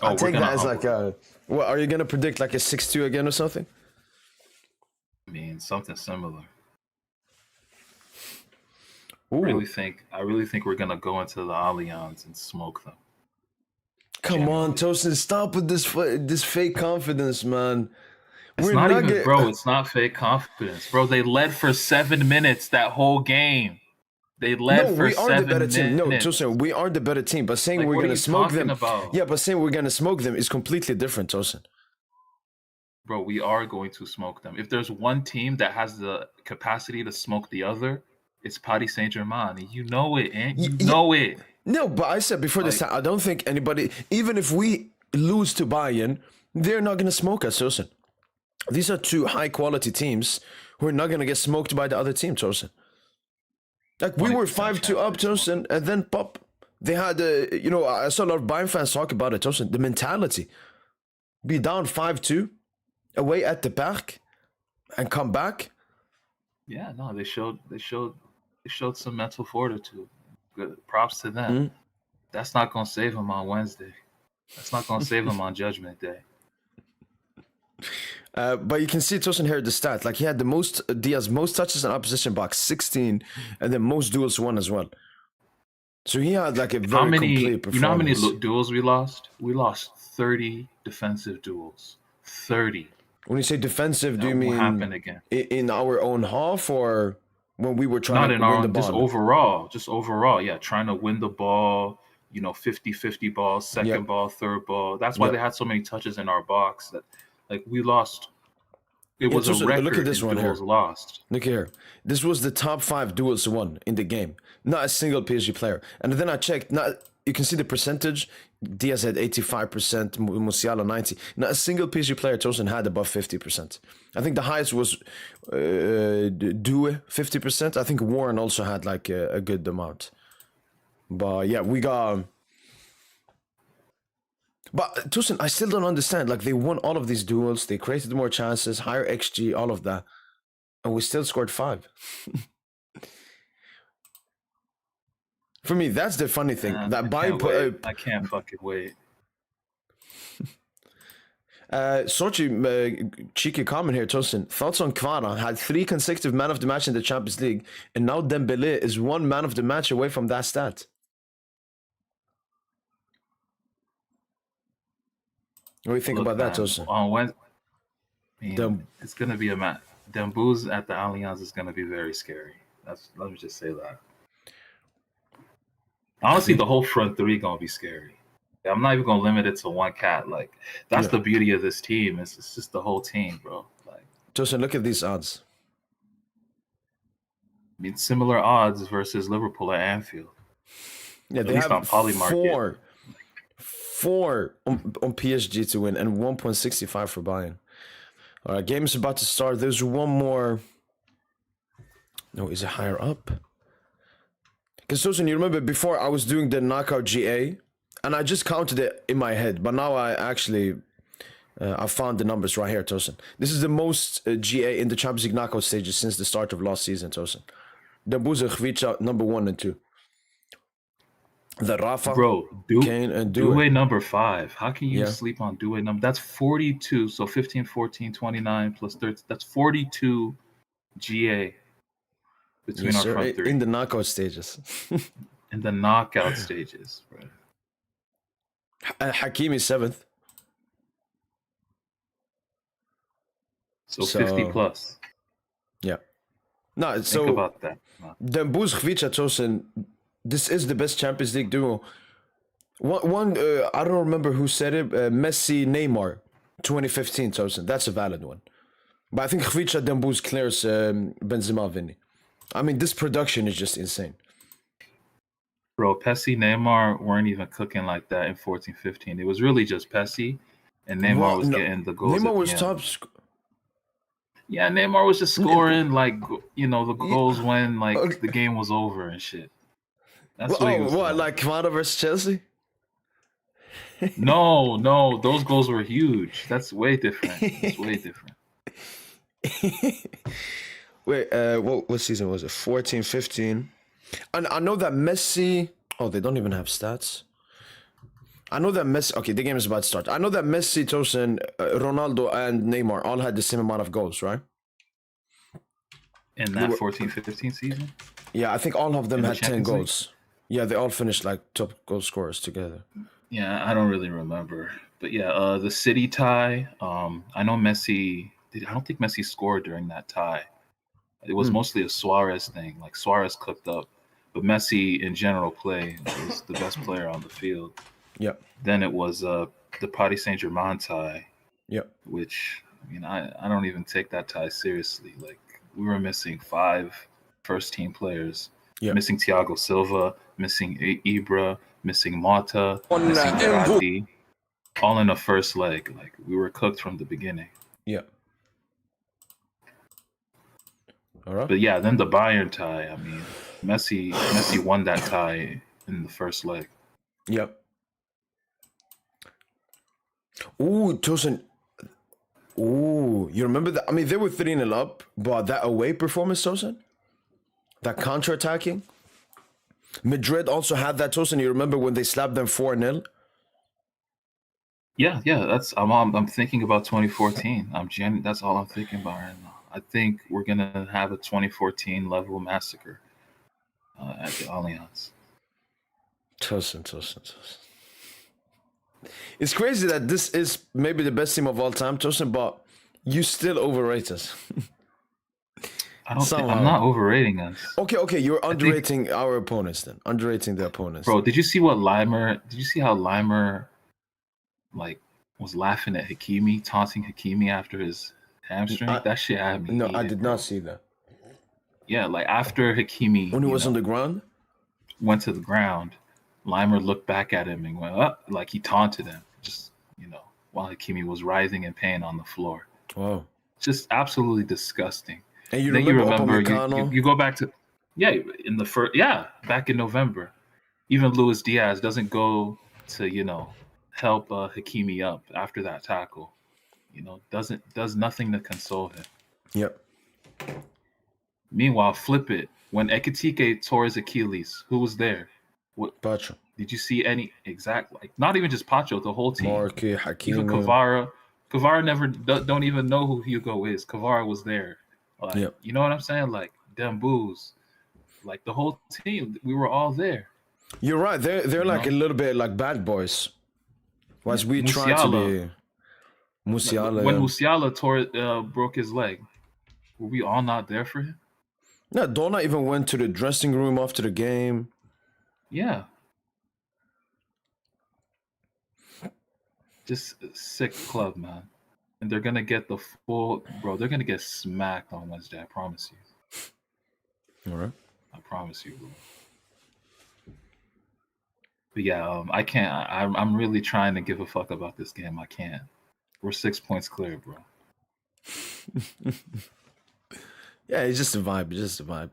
I Oh, we're take gonna that as humble. like a. What are you gonna predict like a 6-2 again or something? I mean, something similar. Ooh, I really think we're gonna go into the Allianz and smoke them. come on, Genuinely. Tosin. Stop with this fake confidence, man. It's We're not not even, get. bro. It's not fake confidence, bro. They led for 7 minutes that whole game. They led No, for we are the better 7 team. No, minutes. Tosin, we are the better team. But saying Like, we're what are gonna you smoke talking them, about? yeah, but saying we're gonna smoke them is completely different, Tosin. Bro, we are going to smoke them. If there's one team that has the capacity to smoke the other, it's Paris Saint-Germain. You know it, and you Yeah, know it. no, but I said before this Like, time, I don't think anybody, even if we lose to Bayern, they're not gonna smoke us, Tosin. These are two high quality teams who are not gonna get smoked by the other team, Tosin. Like we were 20% 5-2 chance up, they smoke Tosin, and then pop. They had, I saw a lot of Bayern fans talk about it, Tosin. The mentality, be down 5-2 away at the Park, and come back. Yeah, no, they showed some mental fortitude. Good props to them. Mm. That's not gonna save them on Wednesday. That's not gonna save them on Judgment Day. But you can see Tosin here the stat. Like he had the most Diaz most touches in opposition box, 16, and then most duels won as well. So he had like a How very many? complete You know how many performance. duels we lost? We lost 30 defensive duels. 30. When you say defensive, do That you won't happen mean again. in our own half or when we were trying Not to in win our the just ball? overall. Just overall. Yeah, trying to win the ball. 50-50 balls, second Yep, ball, third ball. That's why they yep. had so many touches in our box. That like we lost. It Yeah, was a Tosin, look at record this in one duels here. lost. Look here. This was the top 5 duels won in the game. Not a single PSG player. And then I checked. Not you can see the percentage. Diaz had 85%, Musiala 90%. Not a single PSG player Tosin had above 50%. I think the highest was Due 50%. I think Warren also had like a good amount. But yeah, we got. But Tosin, I still don't understand. Like they won all of these duels, they created more chances, higher XG, all of that, and we still scored 5. For me, that's the funny thing. Man, That I by can't wait. I can't fucking wait. Sochi, cheeky comment here, Tosin. Thoughts on Kvara? Had 3 consecutive man of the match in the Champions League, and now Dembele is 1 man of the match away from that stat. What do you think Look, about that, man, Tosin? on Wednesday, I mean, Dem- it's gonna be a match. Dembouz at the Allianz is gonna be very scary. Let me just say that. Honestly, the whole front three gonna be scary. I'm not even gonna limit it to one cat. Like that's Yeah. the beauty of this team. It's just the whole team, bro. Like Tosin, look at these odds. I mean, similar odds versus Liverpool at Anfield. Yeah, At they least have on Polymarket. four on PSG to win and 1.65 for Bayern. All right, game is about to start. There's one more. No, is it higher up? Because Tosin, you remember before I was doing the knockout GA, and I just counted it in my head, but now I actually I found the numbers right here, Tosin. This is the most GA in the Champions League knockout stages since the start of last season, Tosin. The Gvica number 1 and 2. The Rafa, Bro, Kane, and Due. Due number 5. How can you Yeah. sleep on Due number? That's 42. So 15, 14, 29 plus 30. That's 42 GA between Yes, our sir. front three In the knockout stages. in the knockout stages. Bro. Hakimi 7th. So 50 plus. Yeah. No, Think so about that. Dembouz, Gvica, Tosin, This is the best Champions League duo. One I don't remember who said it. Messi, Neymar, 2015, Tosen. That's a valid one. But I think Khvicha Dembouz clears Benzema, Vinny. I mean, this production is just insane. Bro, PSG, Neymar weren't even cooking like that in 14-15. It was really just PSG, and Neymar Well, was no, getting the goals. Neymar at the was end. top. Yeah, Neymar was just scoring like the Yeah, goals when like okay. the game was over and shit. That's Well, what he was doing. like Kvara versus Chelsea? No, those goals were huge. That's way different. That's way different. Wait, what season was it? 14, 15. And I know that Messi. Oh, they don't even have stats. I know that Messi. Okay, the game is about to start. I know that Messi, Tosen, Ronaldo, and Neymar all had the same amount of goals, right? In that 14-15 season? Yeah, I think all of them In the had 10 Champions League? goals. Yeah, they all finished like top goal scorers together. Yeah, I don't really remember. But yeah, the City tie. I know Messi. I don't think Messi scored during that tie. It was mostly a Suarez thing. Like Suarez cooked up, but Messi in general play was the best player on the field. Yeah. Then it was the Paris Saint-Germain tie. Yeah. Which I don't even take that tie seriously. Like we were missing 5 first team players. Yeah. Missing Thiago Silva, missing Ibra, missing Mata, missing Verratti, all in the first leg. Like we were cooked from the beginning. Yeah. All right. But yeah, then the Bayern tie. I mean, Messi won that tie in the first leg. Yep. Ooh, Tosen. Ooh, you remember that? I mean, they were 3-0 up, but that away performance, Tosen? That counter-attacking? Madrid also had that, Tosen. You remember when they slapped them 4-0? Yeah. That's I'm thinking about 2014. That's all I'm thinking about right now. I think we're gonna have a 2014 level massacre at the Allianz. Tosen. It's crazy that this is maybe the best team of all time, Tosen, but you still overrate us. I'm not overrating us. Okay, you're underrating our opponents then. Underrating the opponents. Bro, did you see how Limer like was laughing at Hakimi, taunting Hakimi after his hamstring? That shit had me. No, heated, I did not see that. Yeah, like after Hakimi When he was on the ground? Went to the ground, Limer looked back at him and went up, like he taunted him, just while Hakimi was writhing in pain on the floor. Wow. Just absolutely disgusting. And then you remember you go back to back in November. Even Luis Diaz doesn't go to help Hakimi up after that tackle. Does nothing to console him. Yep. Meanwhile, flip it. When Ekitike tore his Achilles, who was there? What Pacho. Did you see any not even just Pacho, the whole team. Marky, Hakimi. Even Kvara never don't even know who Hugo is. Kvara was there. Like, yep. You know what I'm saying? Like Dembouz, like the whole team, we were all there. You're right. They're like a little bit like bad boys. Whilst we try to be Musiala. When Musiala broke his leg, were we all not there for him? No, Donna even went to the dressing room after the game. Yeah. Just a sick club, man. And they're gonna get they're gonna get smacked on Wednesday, I promise you. All right. I promise you, bro. But yeah, I can't. I'm really trying to give a fuck about this game. I can't. We're 6 points clear, bro. Yeah, it's just a vibe. It's just a vibe.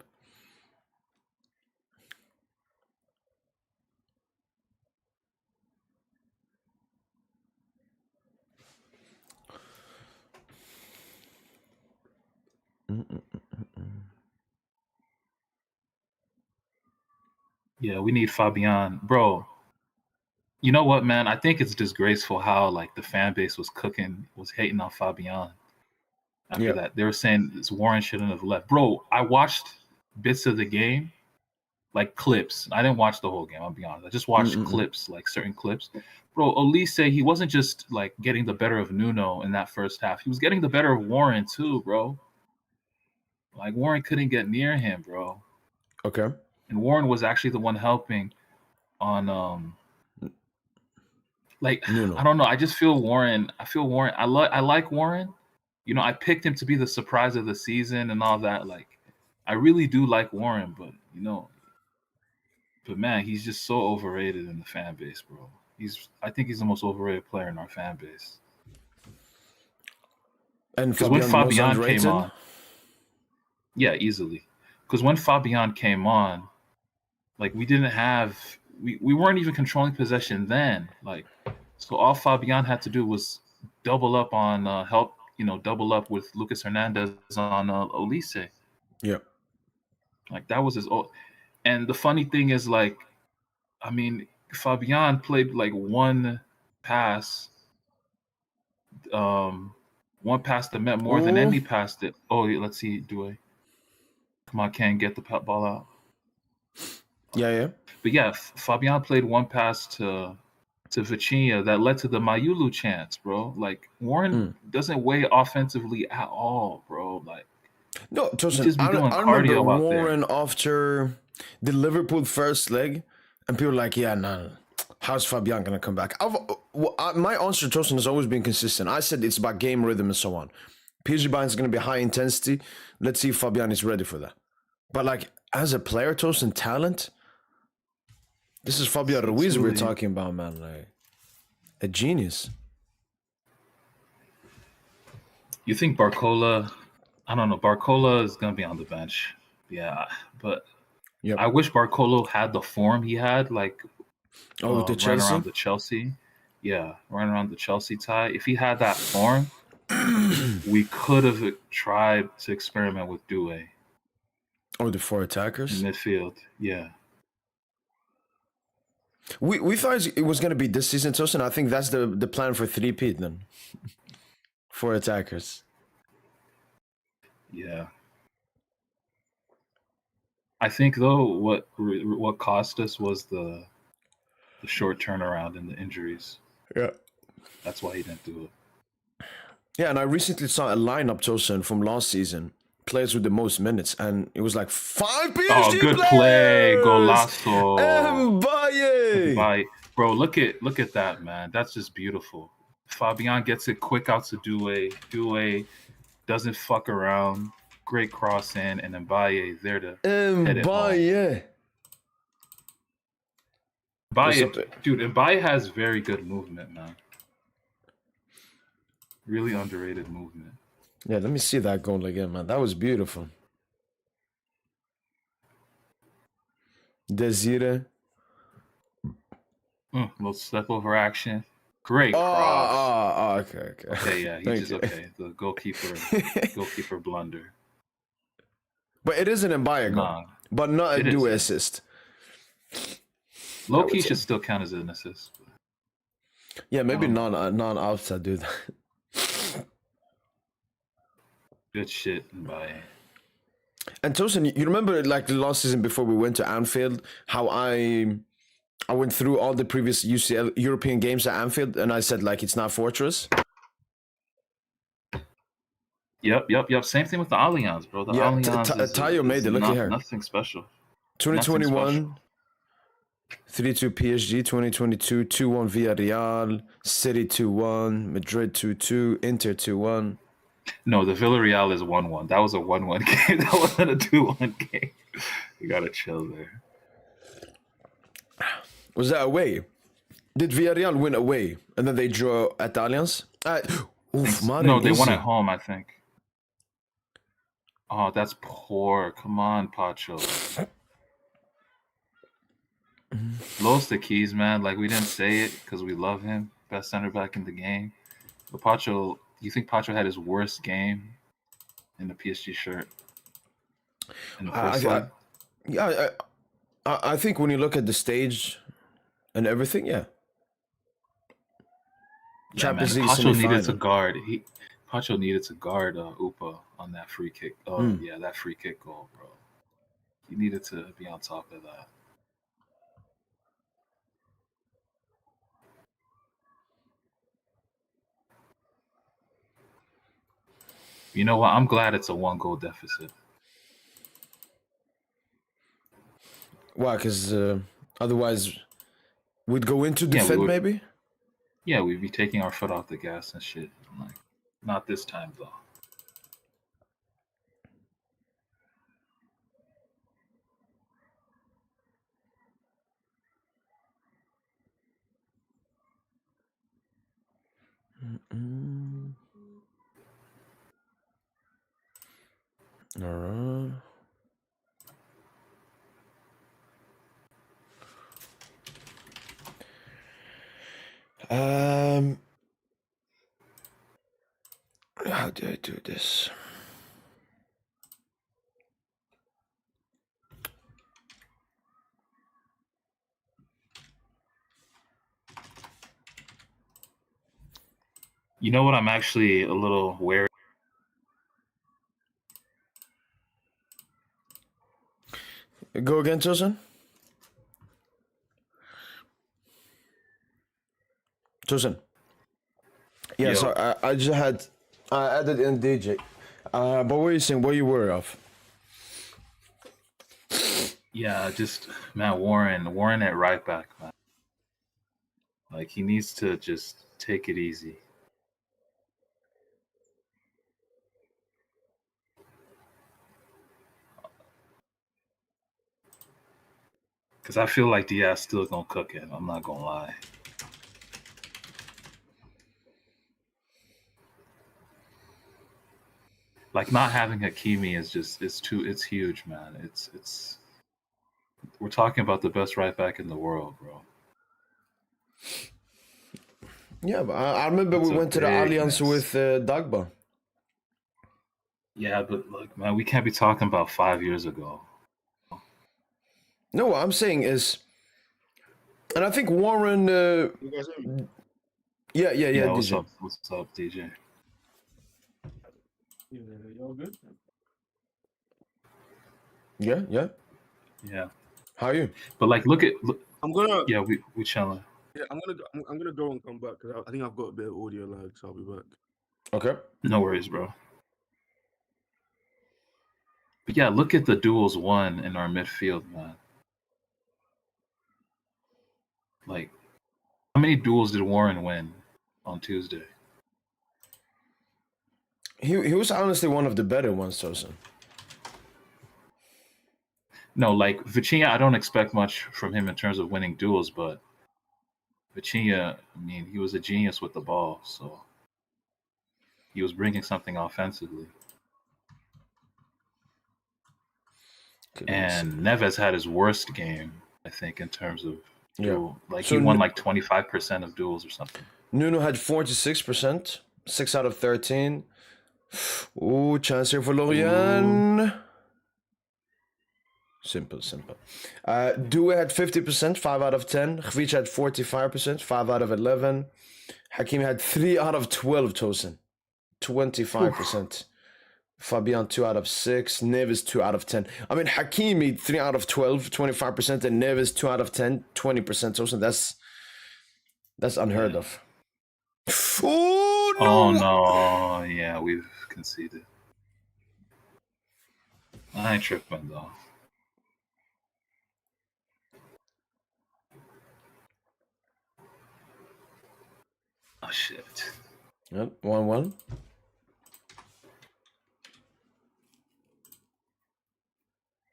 Yeah, we need Fabian, bro. You know what, man? I think it's disgraceful how like the fan base was hating on Fabian. After that, they were saying this Warren shouldn't have left. Bro, I watched bits of the game, like clips. I didn't watch the whole game, I'll be honest. I just watched clips, like certain clips. Bro, Elise, he wasn't just like getting the better of Nuno in that first half. He was getting the better of Warren too, bro. Like Warren couldn't get near him, bro. Okay. and Warren was actually the one helping on like I Nuno. don't know. I just feel Warren. I feel Warren. I like Warren. You know, I picked him to be the surprise of the season and all that. Like, I really do like Warren, but man, he's just so overrated in the fan base, bro. I think he's the most overrated player in our fan base. And Because when Fabian the most Fabian came underrated? on, yeah, easily. Because when Fabian came on, like we weren't even controlling possession then. Like, so all Fabian had to do was double up on double up with Lucas Hernandez on Olise. Yeah. Like that was his. And the funny thing is, like, I mean, Fabian played like pass, one pass that meant more than Ooh. any pass that. Oh, let's see, do I? Come on, can't get the ball out. Yeah. But yeah, Fabian played one pass to Vitinha that led to the Mayulu chance, bro. Like Warren doesn't weigh offensively at all, bro. Like No, he Tosen, just be doing I remember cardio out there. Warren after the Liverpool first leg, and people were like, yeah, no. How's Fabian going to come back? My answer, Tosen, has always been consistent. I said it's about game rhythm and so on. PSG Bayern is going to be high intensity. Let's see if Fabian is ready for that. But like, as a player, Tosen, talent, this is Fabian Ruiz we're talking about, man. Like, a genius. You think Barcola? I don't know. Barcola is going to be on the bench. Yeah, but Yep. I wish Barcola had the form he had, like with the right Chelsea? around the Chelsea. Yeah, right around the Chelsea tie. If he had that form, we could have tried to experiment with Doué. Or the four attackers? In midfield, yeah. We thought it was going to be this season, Tosin. I think that's the plan for 3-peat then. Four attackers. Yeah. I think though what cost us was the short turnaround and the injuries. Yeah. That's why he didn't do it. Yeah, and I recently saw a lineup, Tosin, from last season. Players with the most minutes, and it was like 5 PSG Oh, good players! play, golazo. Mbaye! Bro, look at that, man. That's just beautiful. Fabian gets it quick out to Doué. Doué doesn't fuck around. Great cross in, and Mbaye there to hit it home. Mbaye has very good movement, man. Really underrated movement. Yeah, let me see that goal again, man. That was beautiful. Desire. Little step over action. Great cross. Okay. Okay, yeah, he's just okay. The goalkeeper blunder. But it is an Mbaye goal, but not a Doué assist. Low-key should still count as an assist. Yeah, maybe non-outside do that. Good shit, Mbaye. And Tosin, you remember like the last season before we went to Anfield, how I went through all the previous UCL European games at Anfield, and I said like it's not Fortress. Yep. Same thing with the Allianz, bro. The Allianz Tayo made it. Look at her. Nothing special. 2021, 3-2 PSG. 2022, 2-1 Villarreal. City 2-1. Madrid 2-2. Inter 2-1. No, the Villarreal is 1-1. That was a 1-1 game. That wasn't a 2-1 game. You gotta chill there. Was that away? Did Villarreal win away and then they draw at Allianz? No, they won at home, I think. Oh, that's poor. Come on, Pacho. Los the keys, man. Like, we didn't say it because we love him. Best center back in the game. But Pacho, you think Pacho had his worst game in the PSG shirt? In the first leg? I think when you look at the stage and everything, yeah. Champions League Pacho needed to guard. Pacho needed to guard Upa on that free kick. Yeah, that free kick goal, bro. He needed to be on top of that. You know what? I'm glad it's a 1-goal deficit. Why? Because otherwise we'd go into Yeah, we defend would. maybe. Yeah, we'd be taking our foot off the gas and shit. Like, not this time though. Mm-mm. All right. How do I do this? You know what? I'm actually a little wary. Go again, Tosen. Tosen. Yeah, Yo, so I just had I added in DJ. But what were you saying? What you were of? yeah, just man, Warren at right back, man. Like he needs to just take it easy. Cause I feel like Diaz still gonna cook it. I'm not gonna lie. Like not having Hakimi is just it's huge, man. It's we're talking about the best right back in the world, bro. Yeah, but I remember It's we a went to the big Alliance miss. with Dagba. Yeah, but look, man, we can't be talking about 5 years ago. No, what I'm saying is, and I think Warren. You guys hear me? Yeah, Yeah, what's DJ. up? What's up, DJ? Yeah, y'all good? Yeah. Yeah, How are you? but like, look, I'm gonna. yeah, we chilling. Yeah, I'm gonna go and come back because I think I've got a bit of audio lag, so I'll be back. Okay. No worries, bro. But yeah, look at the duels won in our midfield, man. Like, how many duels did Warren win on Tuesday? He was honestly one of the better ones, Tosin. No, like Vitinha, I don't expect much from him in terms of winning duels, but Vitinha, I mean, he was a genius with the ball, so he was bringing something offensively. Okay, let me see. And Neves had his worst game, I think, in terms of Yeah. duel. Like So he won like 25% of duels or something. Nuno had 46%, 6 out of 13. Ooh, chance here for Lorient. Simple. Due had 50%, 5 out of 10. Khvic had 45%, 5 out of 11. Hakim had 3 out of 12, Tosin. 25%. Fabian 2 out of 6. Neves 2 out of 10. I mean, Hakimi 3 out of 12, 25%, and Neves 2 out of 10, 20%. Tosin, that's unheard of. Oh no! Oh no, yeah, we've conceded. I ain't tripping though. Oh shit. Yep, 1-1.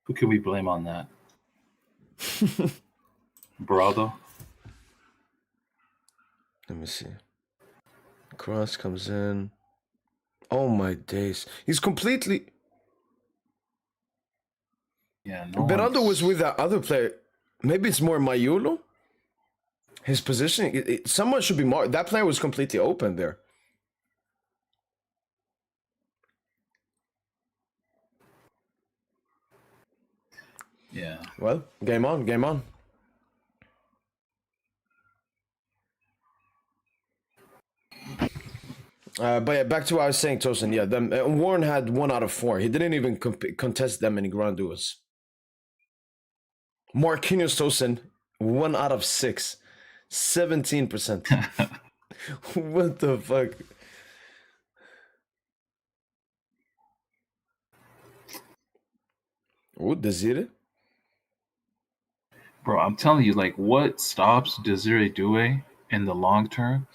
Who can we blame on that? Brado? Let me see. Cross comes in. Oh my days. He's completely. Yeah, no Beraldo one's... was with that other player. Maybe it's more Mayulo? His positioning. Someone should be more. That player was completely open there. Yeah. Well, game on. But yeah, back to what I was saying, Tosin. Yeah, Warren had 1 out of 4. He didn't even contest that many ground duels. Marquinhos Tosin, 1 out of 6. 17%. What the fuck? Desire? Bro, I'm telling you, like, what stops Desiree Doué in the long term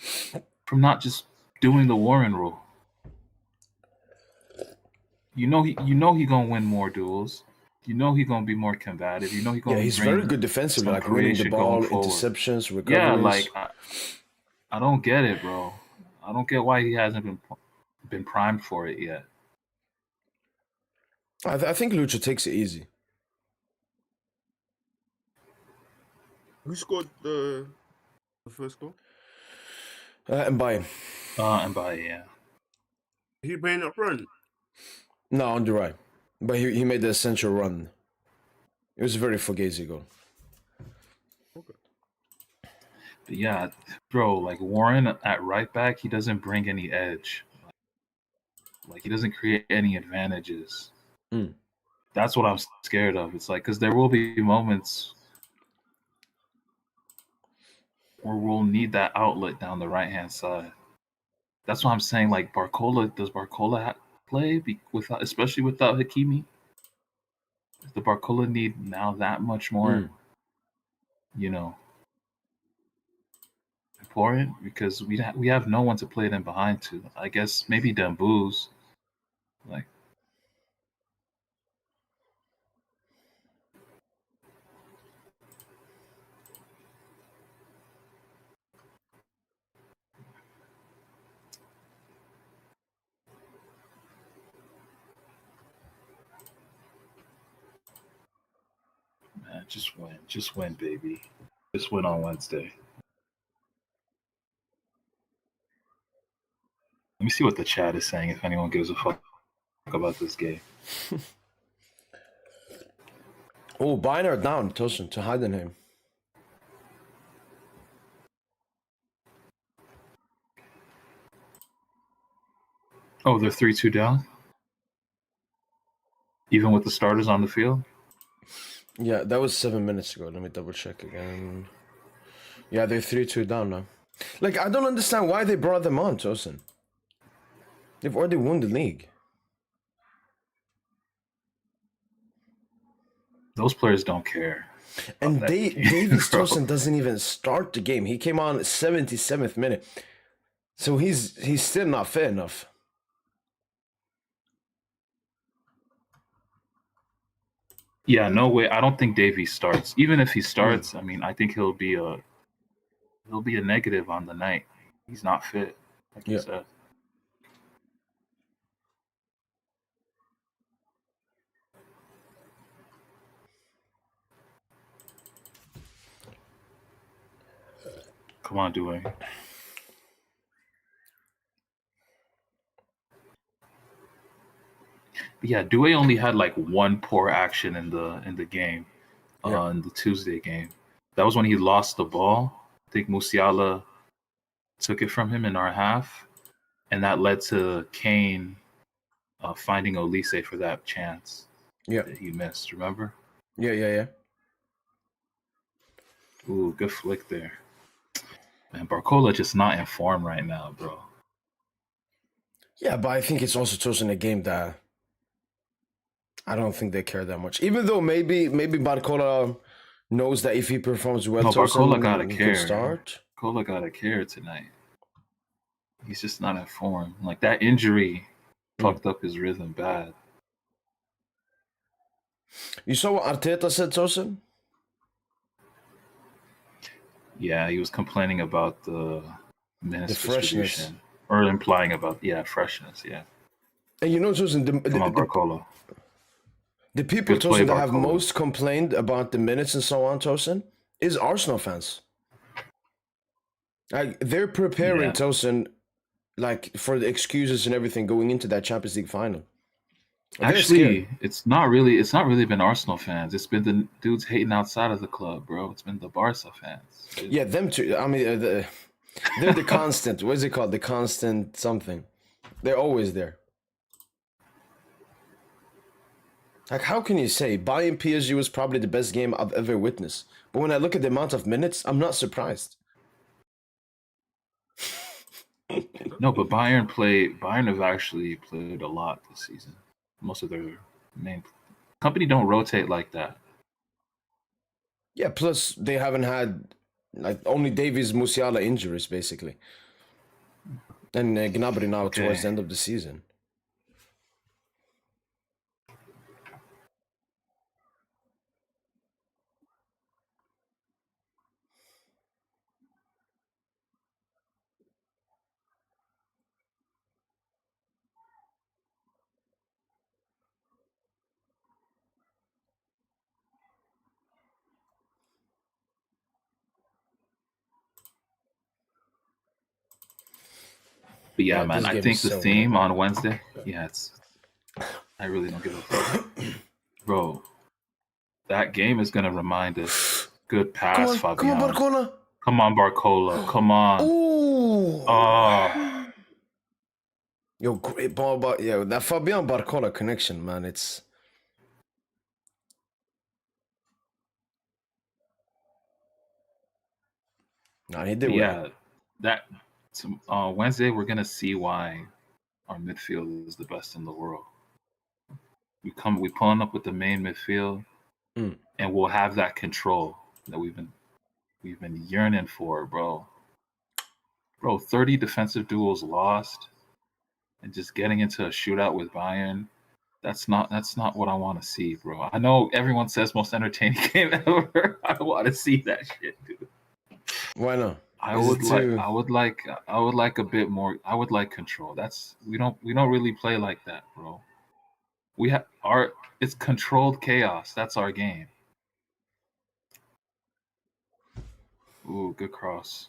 from not just doing the Warren rule? You know he gonna win more duels. You know he gonna be more combative. You know he Yeah, gonna he's very bring good defensively, some like winning the creation going ball, forward. interceptions, Yeah, recoveries. like I don't get it, bro. I don't get why he hasn't been primed for it yet. I think Lucha takes it easy. Who scored the first goal? And Bayern. And by yeah. He playing up front. No, on the right. But he made the essential run. It was a very fugazi goal. Okay. But yeah, bro, like Warren at right back, he doesn't bring any edge. Like he doesn't create any advantages. Mm. That's what I'm scared of. It's like because there will be moments where we'll need that outlet down the right hand side. That's why I'm saying like does Barcola play without, especially without Hakimi? Does the Barcola need now that much more, you know, important? Because we have no one to play them behind to. I guess maybe Dembouz. Like man, just win, baby, just win on Wednesday. Let me see what the chat is saying. If anyone gives a fuck about this game. Oh, Bayern are down, Tosen, to Heidenheim. Oh, they're 3-2 down? Even with the starters on the field? Yeah, that was 7 minutes ago. Let me double check again. Yeah, they're 3-2 down now. Like, I don't understand why they brought them on, Tosen. They've already won the league. Those players don't care. And Davies bro. Tosen doesn't even start the game. He came on 77th minute. So he's still not fit enough. Yeah, no way. I don't think Davies starts. Even if he starts, I mean, I think he'll be a negative on the night. He's not fit, like you said. Come on, Doué. But yeah, Doué only had like one poor action in the game, in the Tuesday game. That was when he lost the ball. I think Musiala took it from him in our half, and that led to Kane finding Olise for that chance that he missed. Remember? Yeah. Ooh, good flick there. Man, Barcola just not in form right now, bro. Yeah, but I think it's also chosen a game that I don't think they care that much. Even though maybe Barcola knows that if he performs well, No, Barcola gotta he care. could start. Barcola gotta care tonight. He's just not in form. Like that injury fucked up his rhythm bad. You saw what Arteta said, Tosen? Yeah, he was complaining about the minutes freshness. distribution. Or implying about, freshness, yeah. And you know, Tosen, Come on, Barcola. The people, Good play, Tosen, that have Barcola. most complained about the minutes and so on, Tosen, is Arsenal fans. Like, they're preparing Tosen, like, for the excuses and everything going into that Champions League final. Actually, it's not really been Arsenal fans. It's been the dudes hating outside of the club, bro. It's been the Barca fans. Yeah, them too. I mean, they're the constant. What is it called? The constant something. They're always there. Like, how can you say Bayern PSG was probably the best game I've ever witnessed? But when I look at the amount of minutes, I'm not surprised. No, but Bayern have actually played a lot this season. Most of their main company don't rotate like that. Yeah, plus they haven't had like only Davies Musiala injuries basically. And Gnabry now towards Okay. the end of the season. But yeah, Yeah, man, this I game is think the so good. theme on Wednesday, yeah, I really don't give a fuck. Bro, that game is going to remind us. Good pass, Come on, Fabian. Barcola. Come on, Barcola. Come on. Ooh. Oh, Yo, great ball, but yeah, that Fabian Barcola connection, man. It's nah, he did but well. yeah, that Wednesday we're going to see why our midfield is the best in the world. We pulling up with the main midfield, Mm. and we'll have that control that we've been yearning for, bro. Bro, 30 defensive duels lost, and just getting into a shootout with Bayern. That's not what I want to see, bro. I know everyone says most entertaining game ever. I want to see that shit, dude. Why not? I Is would it like too? I would like I would like a bit more. I would like control. We don't really play like that, bro. We have our It's controlled chaos. That's our game. Ooh, good cross.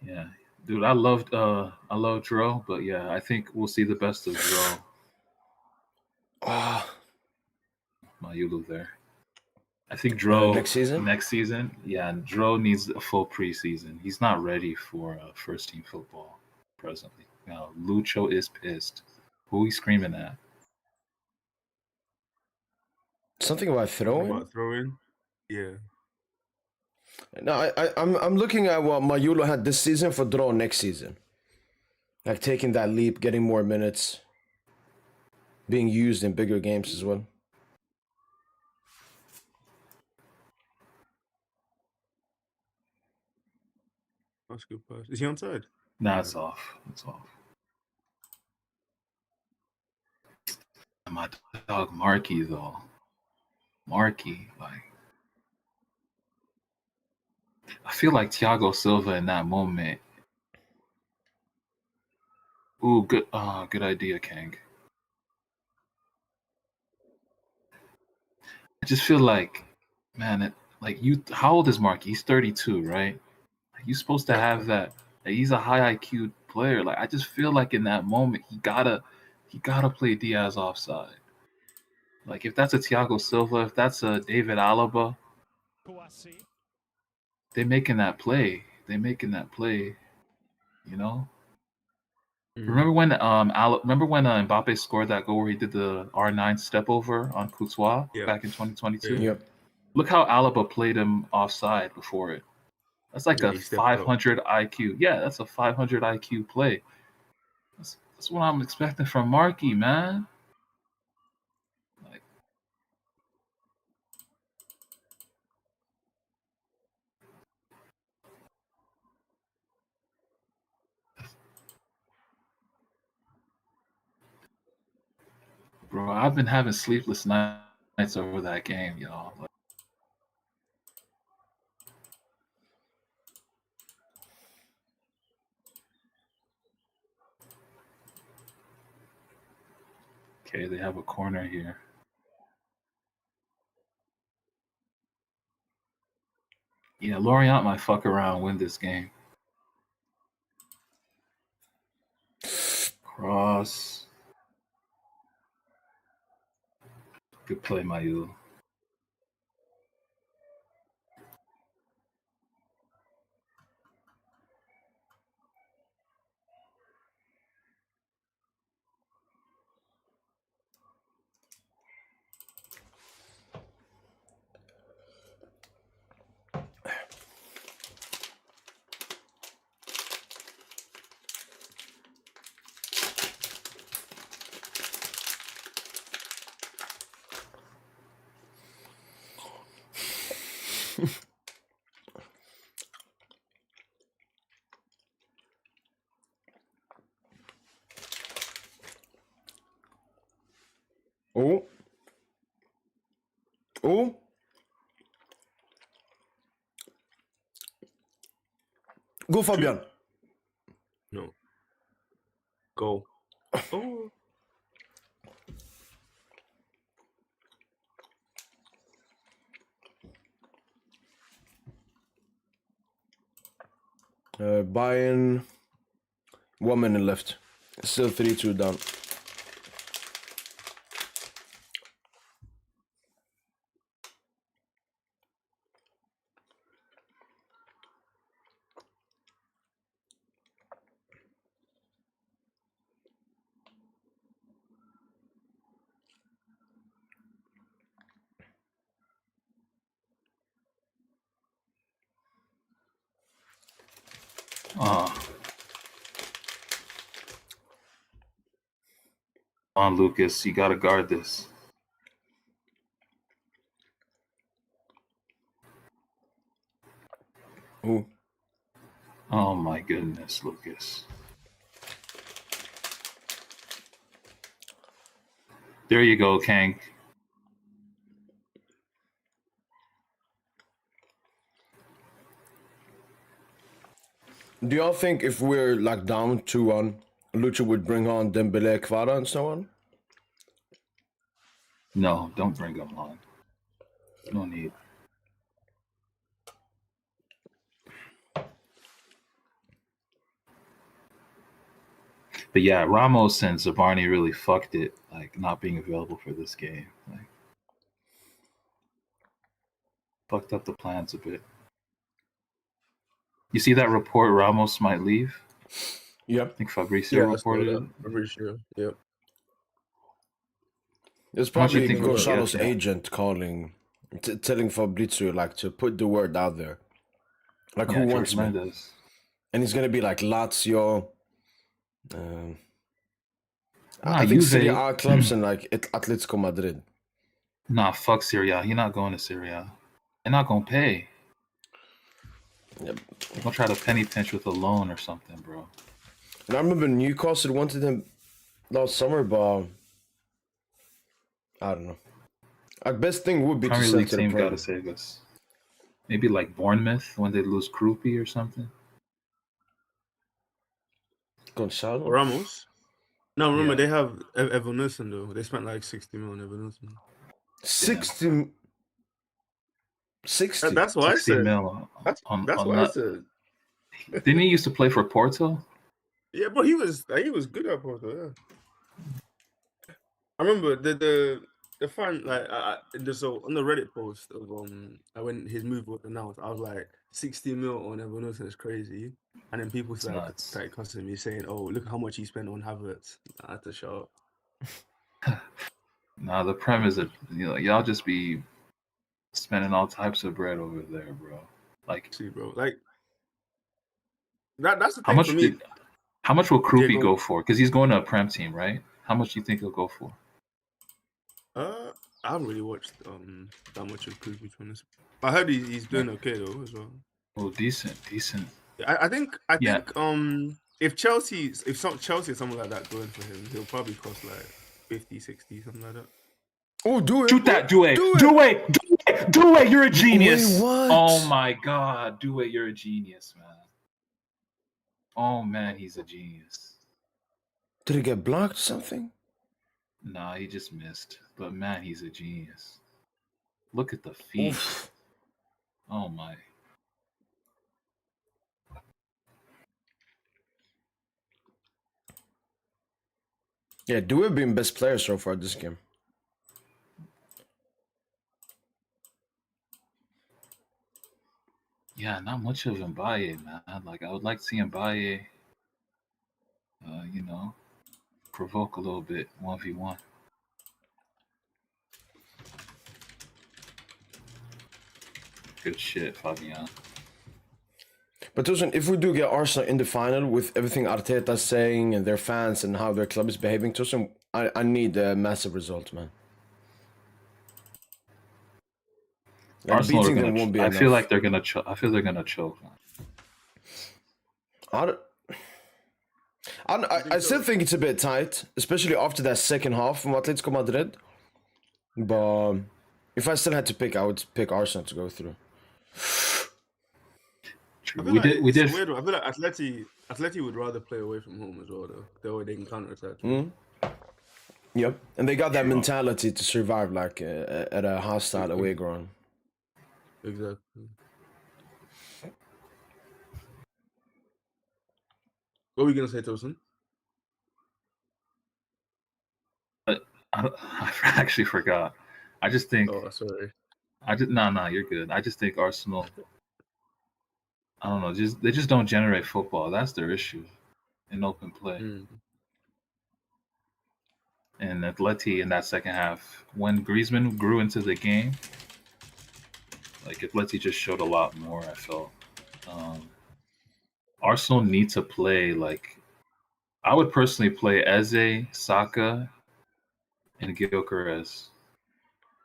Yeah. Dude, I love Dro, but yeah, I think we'll see the best of Dro. Ah, Mayulu there. I think Dro next season. next season, yeah, and Dro needs a full preseason. He's not ready for first team football presently. Now, Lucho is pissed. Who he screaming at? Something about Something throwing. about throwing. Yeah. No, I'm looking at what Mayulo had this season for draw next season. Like taking that leap, getting more minutes, being used in bigger games as well. That's a good pass. Is he onside? Nah, it's off. It's off. And my dog Marky though. Marky, like I feel like Thiago Silva in that moment. Ooh, good idea, Kang. I just feel like, man, like you. How old is Marky? He's 32, right? He's supposed to Yeah. have that. Like, he's a high IQ player. Like I just feel like in that moment he gotta play Diaz offside. Like if that's a Thiago Silva, if that's a David Alaba, they're making that play. They're making that play. You know. Remember when Mbappe scored that goal where he did the R9 step over on Courtois Yeah. back in 2022? Yeah. Yep. Look how Alaba played him offside before it. That's like Yeah, a he stepped up. 500 IQ. Yeah, that's a 500 IQ play. That's what I'm expecting from Marky, man. Like, bro, I've been having sleepless nights over that game, y'all. Like, okay, they have a corner here. Yeah, Lorient might fuck around, win this game. Cross. Good play, Mayu. Oh. Oh. Go, Fabian. No. Go. Oh. Bayern. 1 minute left. Still 3-2 down. On Lucas, you gotta guard this. Ooh. Oh my goodness, Lucas. There you go, Kang. Do y'all think if we're like down 2-1, Lucha would bring on Dembele, Kvara, and so on? No, don't bring him on. No need. But yeah, Ramos and Zabarni really fucked it, like not being available for this game. Like fucked up the plans a bit. You see that report Ramos might leave? Yep. I think Fabrizio reported it. Fabrizio. Yep. It's How much you probably think we'll Gonzalo's get, yeah? agent calling, telling Fabrizio like to put the word out there. Like Yeah, who George wants me? Mendes. And he's gonna be like Lazio. Nah, I think Juve- Serie A clubs and like Atletico Madrid. Nah, fuck Syria. He's not going to Syria. They're not gonna pay. Yep. They're gonna try to penny pinch with a loan or something, bro. And I remember Newcastle wanted him last summer, but I don't know. Our best thing would be to Premier send League to the team Prem. gotta save us. Maybe like Bournemouth when they lose Krupi or something. Gonzalo? Ramos. No, remember Yeah. they have Evan Nilsson though. They spent like 60 million on Evan Nilsson. 60. 60. That's why I 60 said. mil That's on why I that. said. Didn't he used to play for Porto? Yeah, but he was good at Porto. Yeah. I remember the fan like so on the Reddit post of when his move was announced, I was like 60 mil on Evan Nilsson is crazy, and then people Nuts. started cussing me saying, "Oh, look how much he spent on Havertz." I had to shut up. Nah, the Prem is y'all just be spending all types of bread over there, bro. Like See, bro, like that's the how thing much for me. how much will Krupi Diego- go for? Because he's going to a Prem team, right? How much do you think he'll go for? I haven't really watched that much of Cruz, to be honest. I heard he's doing okay though as well. Oh, decent. I think Yeah. if Chelsea or someone like that going for him, he'll probably cost like 50, 60, something like that. Oh, do it. Shoot that, Due. Do it. Due, you're a genius. Wait, what? Oh my God, Due, you're a genius, man. Oh man, he's a genius. Did it get blocked or something? Nah, he just missed. But man, he's a genius. Look at the feet. Oof. Oh my. Yeah, do it being best player so far this game. Yeah, not much of Mbaye, man. Like I would like to see Mbaye, provoke a little bit 1v1. Good shit, Fabian. But Tosen, if we do get Arsenal in the final with everything Arteta's saying and their fans and how their club is behaving, Tosen, I need a massive result, man. Like Arsenal are beating them gonna. won't be I enough. feel like they're gonna. I feel they're gonna choke. I still think it's a bit tight, especially after that second half from Atletico Madrid. But if I still had to pick, I would pick Arsenal to go through. I feel We like did. We it's a did. weird one. I feel like Atleti would rather play away from home as well, though. That way they can counter attack. Yep, and they got that True. mentality to survive like at a hostile away ground. Exactly. What were you gonna say, Tosen? I actually forgot. I just think. Oh, sorry. No, you're good. I just think Arsenal. I don't know. They just don't generate football. That's their issue in open play. And Atleti in that second half, when Griezmann grew into the game, like Atleti just showed a lot more. I felt Arsenal need to play like I would personally play Eze, Saka, and Gyökeres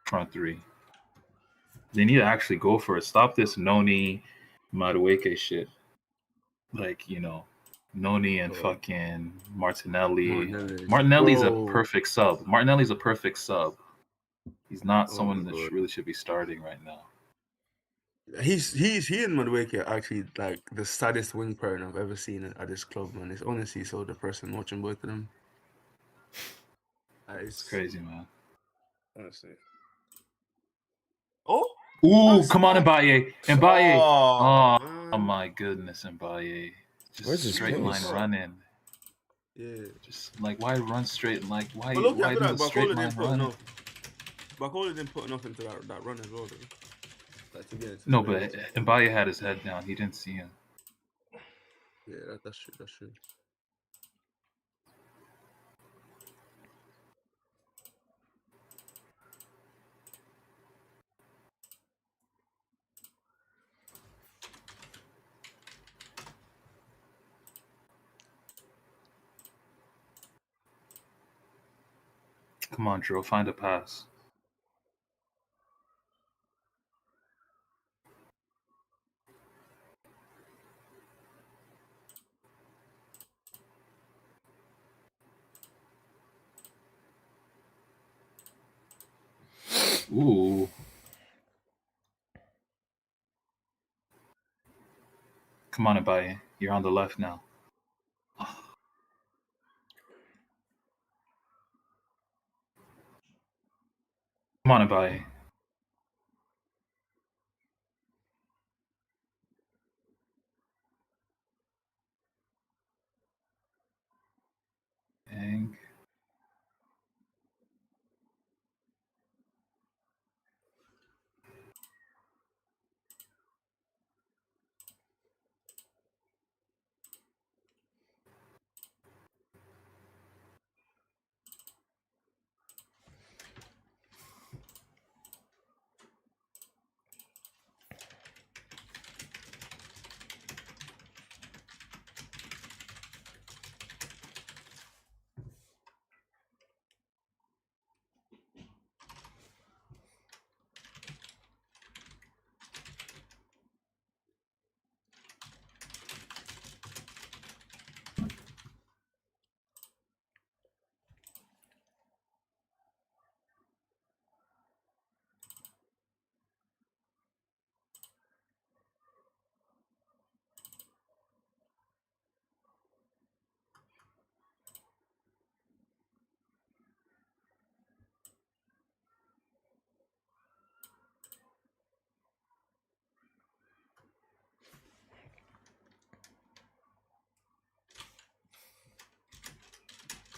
front three. They need to actually go for it. Stop this Noni, Madueke shit. Like Noni and fucking Martinelli. Martinelli's a perfect sub. Martinelli's a perfect sub. He's not someone that really should be starting right now. He and Madueke are actually like the saddest wing pairing I've ever seen at this club, man. It's honestly so depressing watching both of them. It's crazy, man. Honestly. Ooh, come on, Mbaye. Mbaye. Oh man. my goodness, Mbaye. Where's Just his straight line pace? running. Yeah. Just like why run straight? Like why But look, I do feel the like straight Barcola line didn't put running? enough. Barcola didn't put enough into that run as well, though. Like to get into No, but Mbaye had his head down. He didn't see him. Yeah, that's true. That's true. Come on, Drew, find a pass. Ooh. Come on, Mbaye. You're on the left now. Come on, Mbaye. Dang.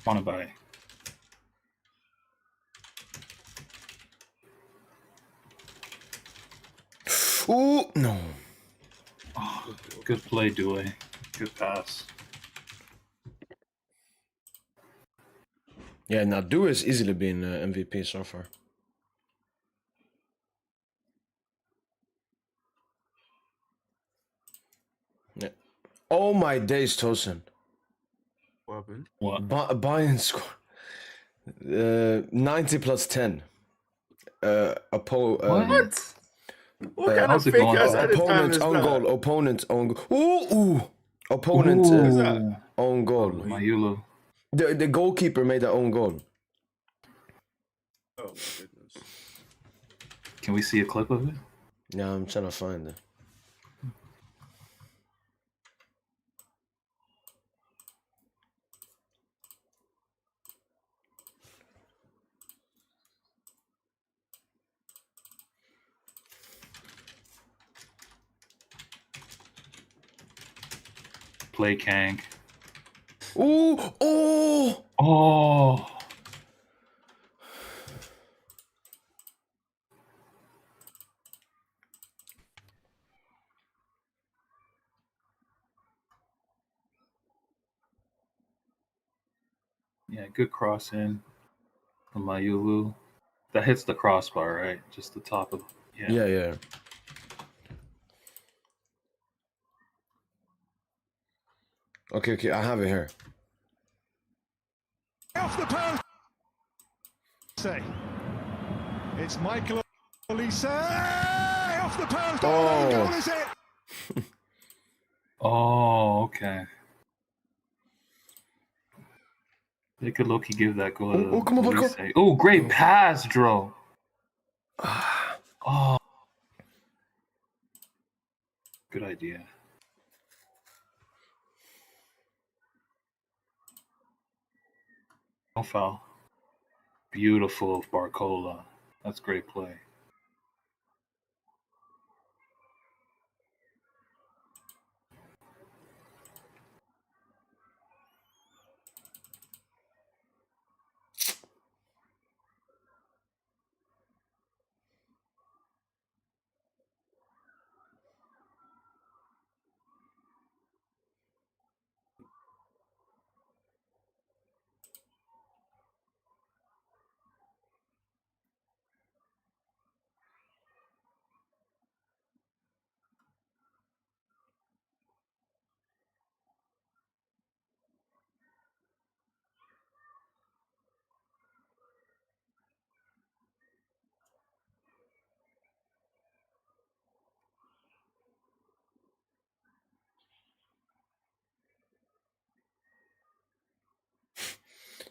Come on, Mbaye. Ooh, no. Oh, good play, Due. Good pass. Yeah, now Due has easily been MVP so far. Yeah. Oh my days, Tosen. What happened? What? Bayern score 90 plus 10. What? What kind how's of it fake going ass for- edit time Opponent is own that? goal. Opponent own goal. Ooh. Opponent What is that? own goal. Mayulu. The goalkeeper made their own goal. Oh my goodness. Can we see a clip of it? Yeah, I'm trying to find it. Play Kang. Ooh. Oh. Oh. Yeah, good cross in from Mayulu. That hits the crossbar, right? Just the top of. Yeah. Okay, I have it here. Off the post. Say, it's Michael Olise off the post. Oh, no goal is it? Oh, okay. They could low-key give that goal to Oh, come on, Marco. Olise. Oh, great pass, Dro. Oh. Good idea. No foul. Beautiful Barcola. That's great play.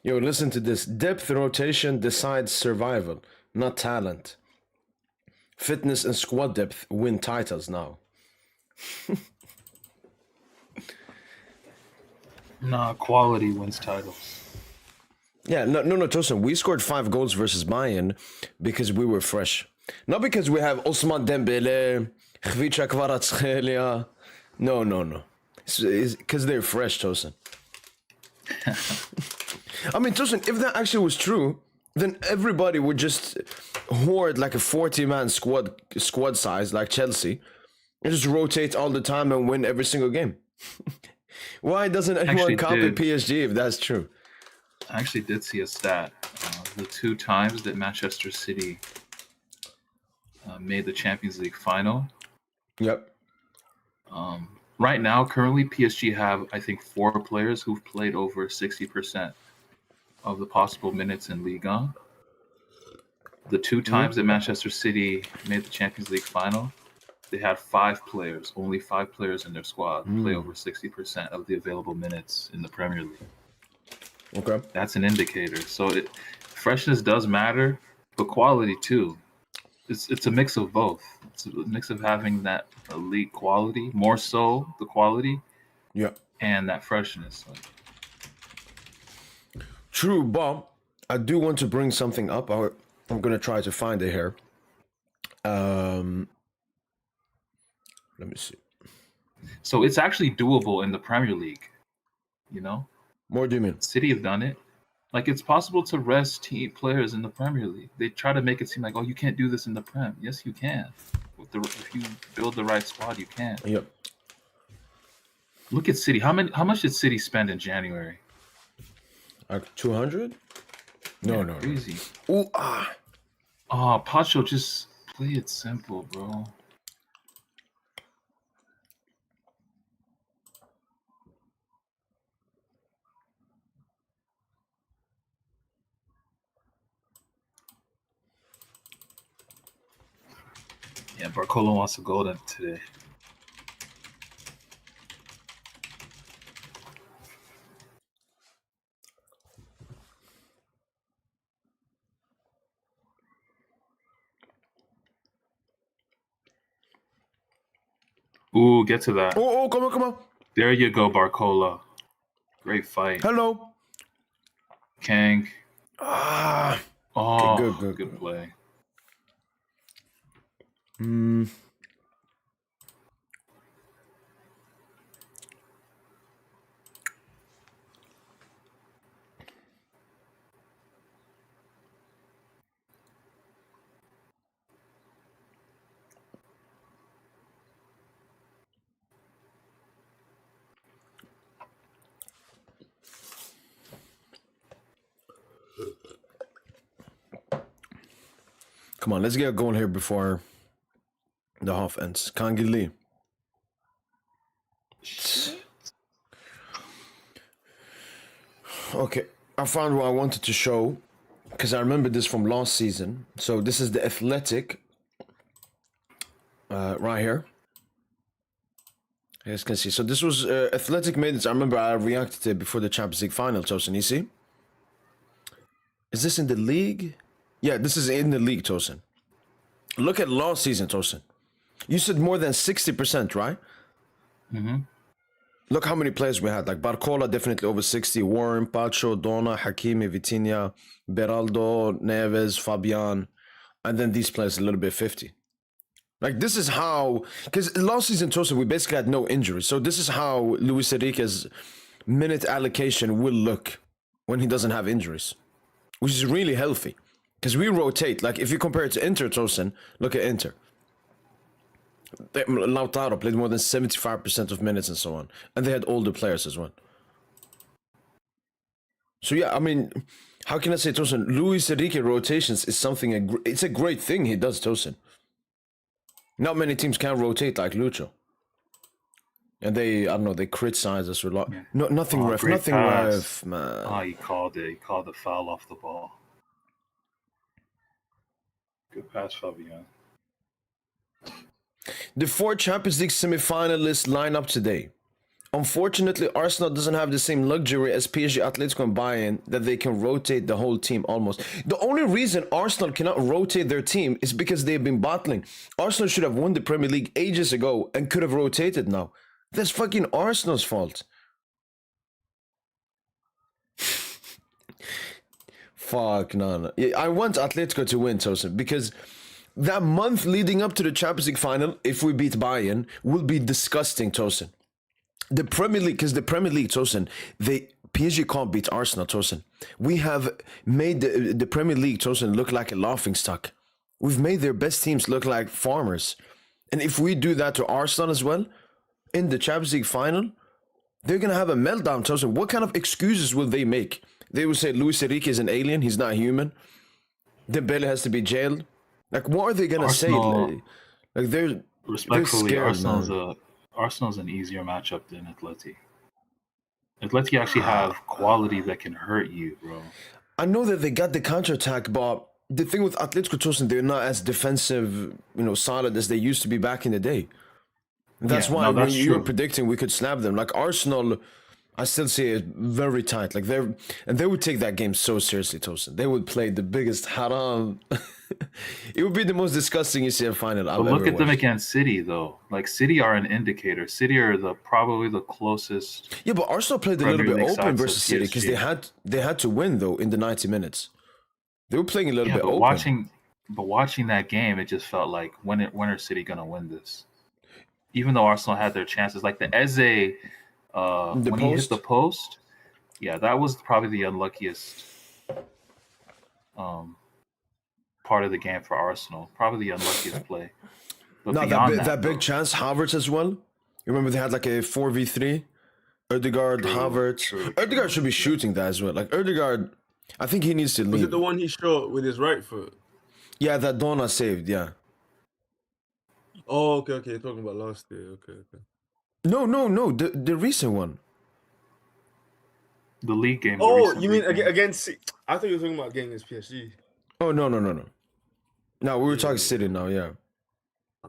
Yo, listen to this. Depth rotation decides survival, not talent. Fitness and squad depth win titles now. Nah, quality wins titles. Yeah, no, Tosen. We scored 5 goals versus Bayern because we were fresh. Not because we have Osman Dembele, Khvicha Kvaratskhelia. No. It's because they're fresh, Tosen. I mean, Tosen, if that actually was true, then everybody would just hoard like a 40-man squad size like Chelsea and just rotate all the time and win every single game. Why doesn't anyone Actually copy did. PSG if that's true? I actually did see a stat. The 2 times that Manchester City made the Champions League final. Yep. Right now, currently, PSG have, I think, 4 players who've played over 60% of the possible minutes in Ligue 1. The 2 times that Manchester City made the Champions League final, they had 5 players, only 5 players in their squad play over 60% of the available minutes in the Premier League. Okay. That's an indicator. So freshness does matter, but quality too. It's a mix of both. It's a mix of having that elite quality, more so the quality, Yeah. and that freshness. True, but I do want to bring something up. I'm gonna try to find it here. Let me see. So it's actually doable in the Premier League. You know, More do you mean? City have done it. Like it's possible to rest team players in the Premier League. They try to make it seem like, oh, you can't do this in the Prem. Yes, you can. If you build the right squad, you can. Yep. Look at City. How much did City spend in January? Like 200? No. Crazy. Ooh, Oh, Pacho, just play it simple, bro. Yeah, Barcola wants a goal today. Ooh, get to that. Oh, come on, come on. There you go, Barcola. Great fight. Hello. Kang. Ah. Oh, Okay, good play. Come on, let's get going here before the half ends. Kangi Lee. Okay, I found what I wanted to show because I remember this from last season. So this is the Athletic right here. You guys can see. So this was Athletic made it. I remember I reacted to it before the Champions League final, Tosen. You see? Is this in the league? Yeah, this is in the league, Tosen. Look at last season, Tosen. You said more than 60%, right? Mm-hmm. Look how many players we had. Like Barcola, definitely over 60. Warren, Pacho, Donna, Hakimi, Vitinha, Beraldo, Neves, Fabian. And then these players a little bit 50. Like this is how... Because last season, Tosen, we basically had no injuries. So this is how Luis Enrique's minute allocation will look when he doesn't have injuries. Which is really healthy. Because we rotate. Like if you compare it to Inter, Tosen, look at Inter. Lautaro played more than 75% of minutes and so on. And they had older players as well. So yeah, I mean, how can I say, Tosen? Luis Enrique rotations is something, it's a great thing he does, Tosen. Not many teams can rotate like Lucho. And they, I don't know, they criticize us a lot. Yeah. No, nothing ref, nothing pass. ref, man. Oh, he called it. He called the foul off the ball. Good pass, Fabian. The 4 Champions League semi-finalists line up today. Unfortunately, Arsenal doesn't have the same luxury as PSG, Atletico and Bayern that they can rotate the whole team almost. The only reason Arsenal cannot rotate their team is because they've been battling. Arsenal should have won the Premier League ages ago and could have rotated now. That's fucking Arsenal's fault. Fuck, no. Yeah, I want Atletico to win, Tosen, because that month leading up to the Champions League final, if we beat Bayern, will be disgusting, Tosen. The Premier League, because the Premier League, Tosen, PSG can't beat Arsenal, Tosen. We have made the Premier League, Tosen, look like a laughingstock. We've made their best teams look like farmers. And if we do that to Arsenal as well, in the Champions League final, they're going to have a meltdown, Tosen. What kind of excuses will they make? They will say Luis Enrique is an alien, he's not human. Dembele has to be jailed. Like, what are they going to say? Like, they're Respectfully, they're scared, Arsenal's an easier matchup than Atleti. Atleti actually have quality that can hurt you, bro. I know that they got the counterattack, but the thing with Atletico, Tosen, they're not as defensive, solid as they used to be back in the day. That's why when you were predicting we could slap them. Like Arsenal, I still see it very tight. Like they would take that game so seriously, Tosen. They would play the biggest haram. It would be the most disgusting UCL final I've ever But look at them watched. against City, though. Like City are an indicator. City are probably the closest. Yeah, but Arsenal played a little Premier bit League open sides versus of City because PSG. they had to win though in the 90 minutes. They were playing a little bit but open. watching that game, it just felt like when are City gonna win this? Even though Arsenal had their chances, like the Eze, when he hit the post, yeah, that was probably the unluckiest part of the game for Arsenal. Probably the unluckiest play. But No, beyond that big chance, Havertz as well. You remember they had like a 4v3? Odegaard, Havertz. True. Odegaard should be shooting that as well. Like Odegaard, I think he needs to leave. Was it the one he shot with his right foot? Yeah, that Donna saved, yeah. Oh, okay. You're talking about last year. Okay. No, the recent one. The league game. Oh, you mean against? I thought you were talking about game against PSG. Oh, no. No, we were talking City now, yeah.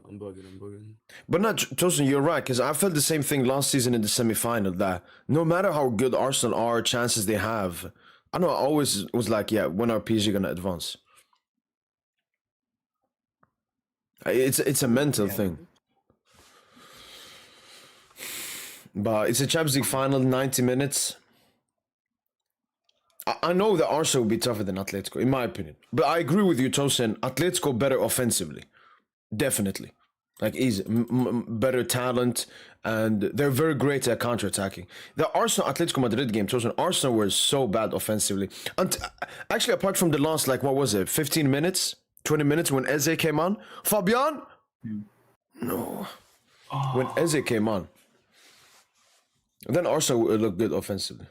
I'm bugging. But not Tosen, you're right, because I felt the same thing last season in the semi-final, that no matter how good Arsenal are, chances they have, I know I always was like, yeah, when are PSG gonna advance? It's a mental thing. But it's a Champions League final, 90 minutes. I know that Arsenal will be tougher than Atletico, in my opinion. But I agree with you, Tosen. Atletico better offensively. Definitely. Like, easy. Better talent. And they're very great at counter-attacking. The Arsenal-Atletico Madrid game, Tosen, Arsenal were so bad offensively. And actually, apart from the last, like, what was it, 15 minutes? 20 minutes when Eze came on? Fabian? No. When Eze came on. And then Arsenal looked good offensively.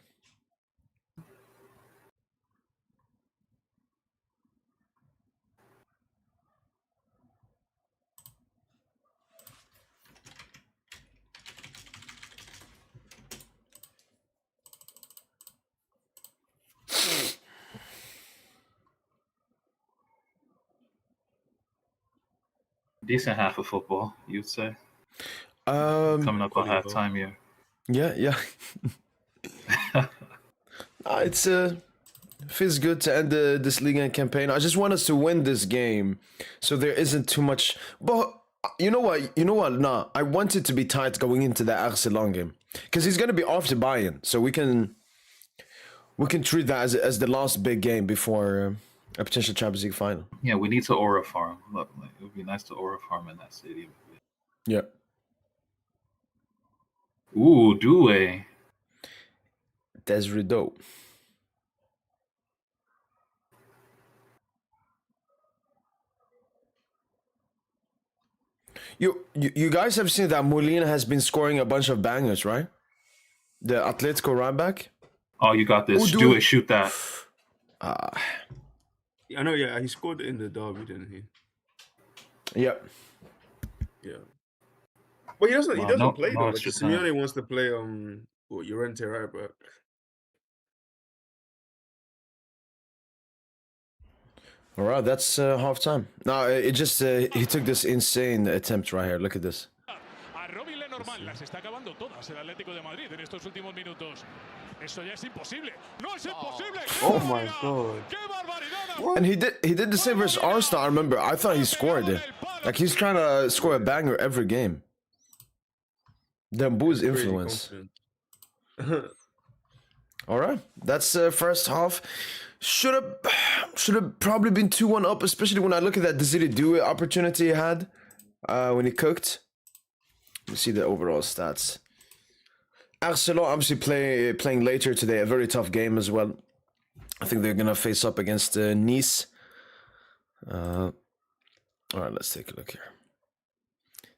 Decent half of football, you'd say. Coming up on halftime here. Yeah. It's feels good to end this Ligue campaign. I just want us to win this game, so there isn't too much. But you know what? Nah, I want it to be tight going into the Watchalong game, because he's gonna be off to Bayern, so we can treat that as the last big game before a potential Champions League final. Yeah, we need to aura farm. Look, like, it would be nice to aura farm in that stadium. Yeah. Ooh, Due. Desrido. You guys have seen that Molina has been scoring a bunch of bangers, right? The Atletico right back. Oh, you got this. Ooh, Do it. Shoot that. I know, yeah, he scored in the derby, didn't he? Yep. Yeah. But he doesn't play though. extra Like, time. Simeone wants to play Llorente right back. All right, that's half time. No, it just he took this insane attempt right here. Look at this. A Robin Lenormand las está acabando todas el Atlético de Madrid en estos últimos minutos. Eso ya es imposible. No es imposible. Oh my God. ¡Qué barbaridad! And he did the same versus Arsenal. I remember. I thought he scored it. Like, he's trying to score a banger every game. Dembu's Crazy influence. confident. All right, that's first half. Should have probably been 2-1 up, especially when I look at that Desiri Due opportunity he had when he cooked. Let me see the overall stats. Arsenal obviously playing later today, a very tough game as well. I think they're gonna face up against Nice. All right, let's take a look here.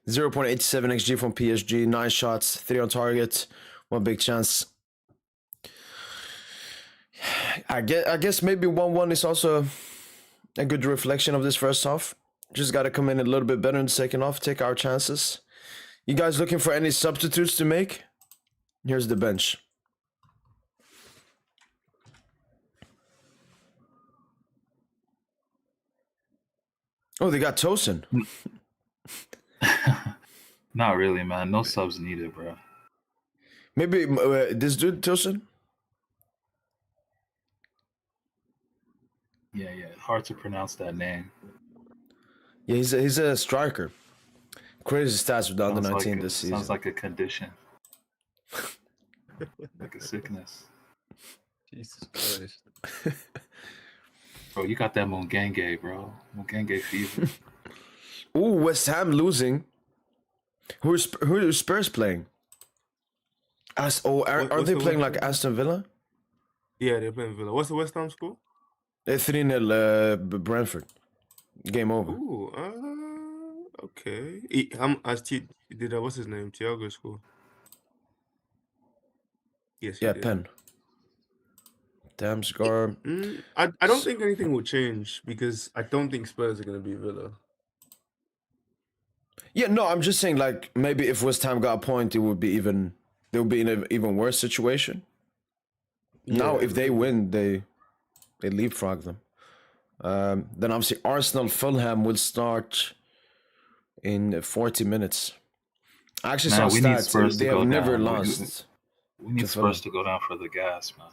0.87 XG from PSG, 9 shots, 3 on target, 1 big chance. I guess maybe 1-1 is also a good reflection of this first half. Just got to come in a little bit better in the second half, take our chances. You guys looking for any substitutes to make? Here's the bench. Oh, they got Tosen. Not really, man. No subs needed, bro. Maybe this dude, Tosen? Yeah. Hard to pronounce that name. Yeah, he's a striker. Crazy stats with the under 19 this season. Sounds like a condition. Like a sickness. Jesus Christ. Bro, you got that Mungenge, bro. Mungenge fever. Ooh, West Ham losing. Who are Spurs playing? Are they playing like Aston Villa? Yeah, they're playing Villa. What's the West Ham score? 3-0 Brentford. Game over. Ooh, okay. What's his name? Thiago score? Yes, he Yeah, did. Pen. Damn score. I don't think anything will change because I don't think Spurs are going to beat Villa. Yeah, no, I'm just saying, like, maybe if West Ham got a point, they would be in an even worse situation. Now, if they win, they leapfrog them. Then obviously Arsenal Fulham will start in 40 minutes. I actually Man, saw we need stats. Spurs They to have go never down. lost. We need to Fulham. Spurs to go down for the gas, man.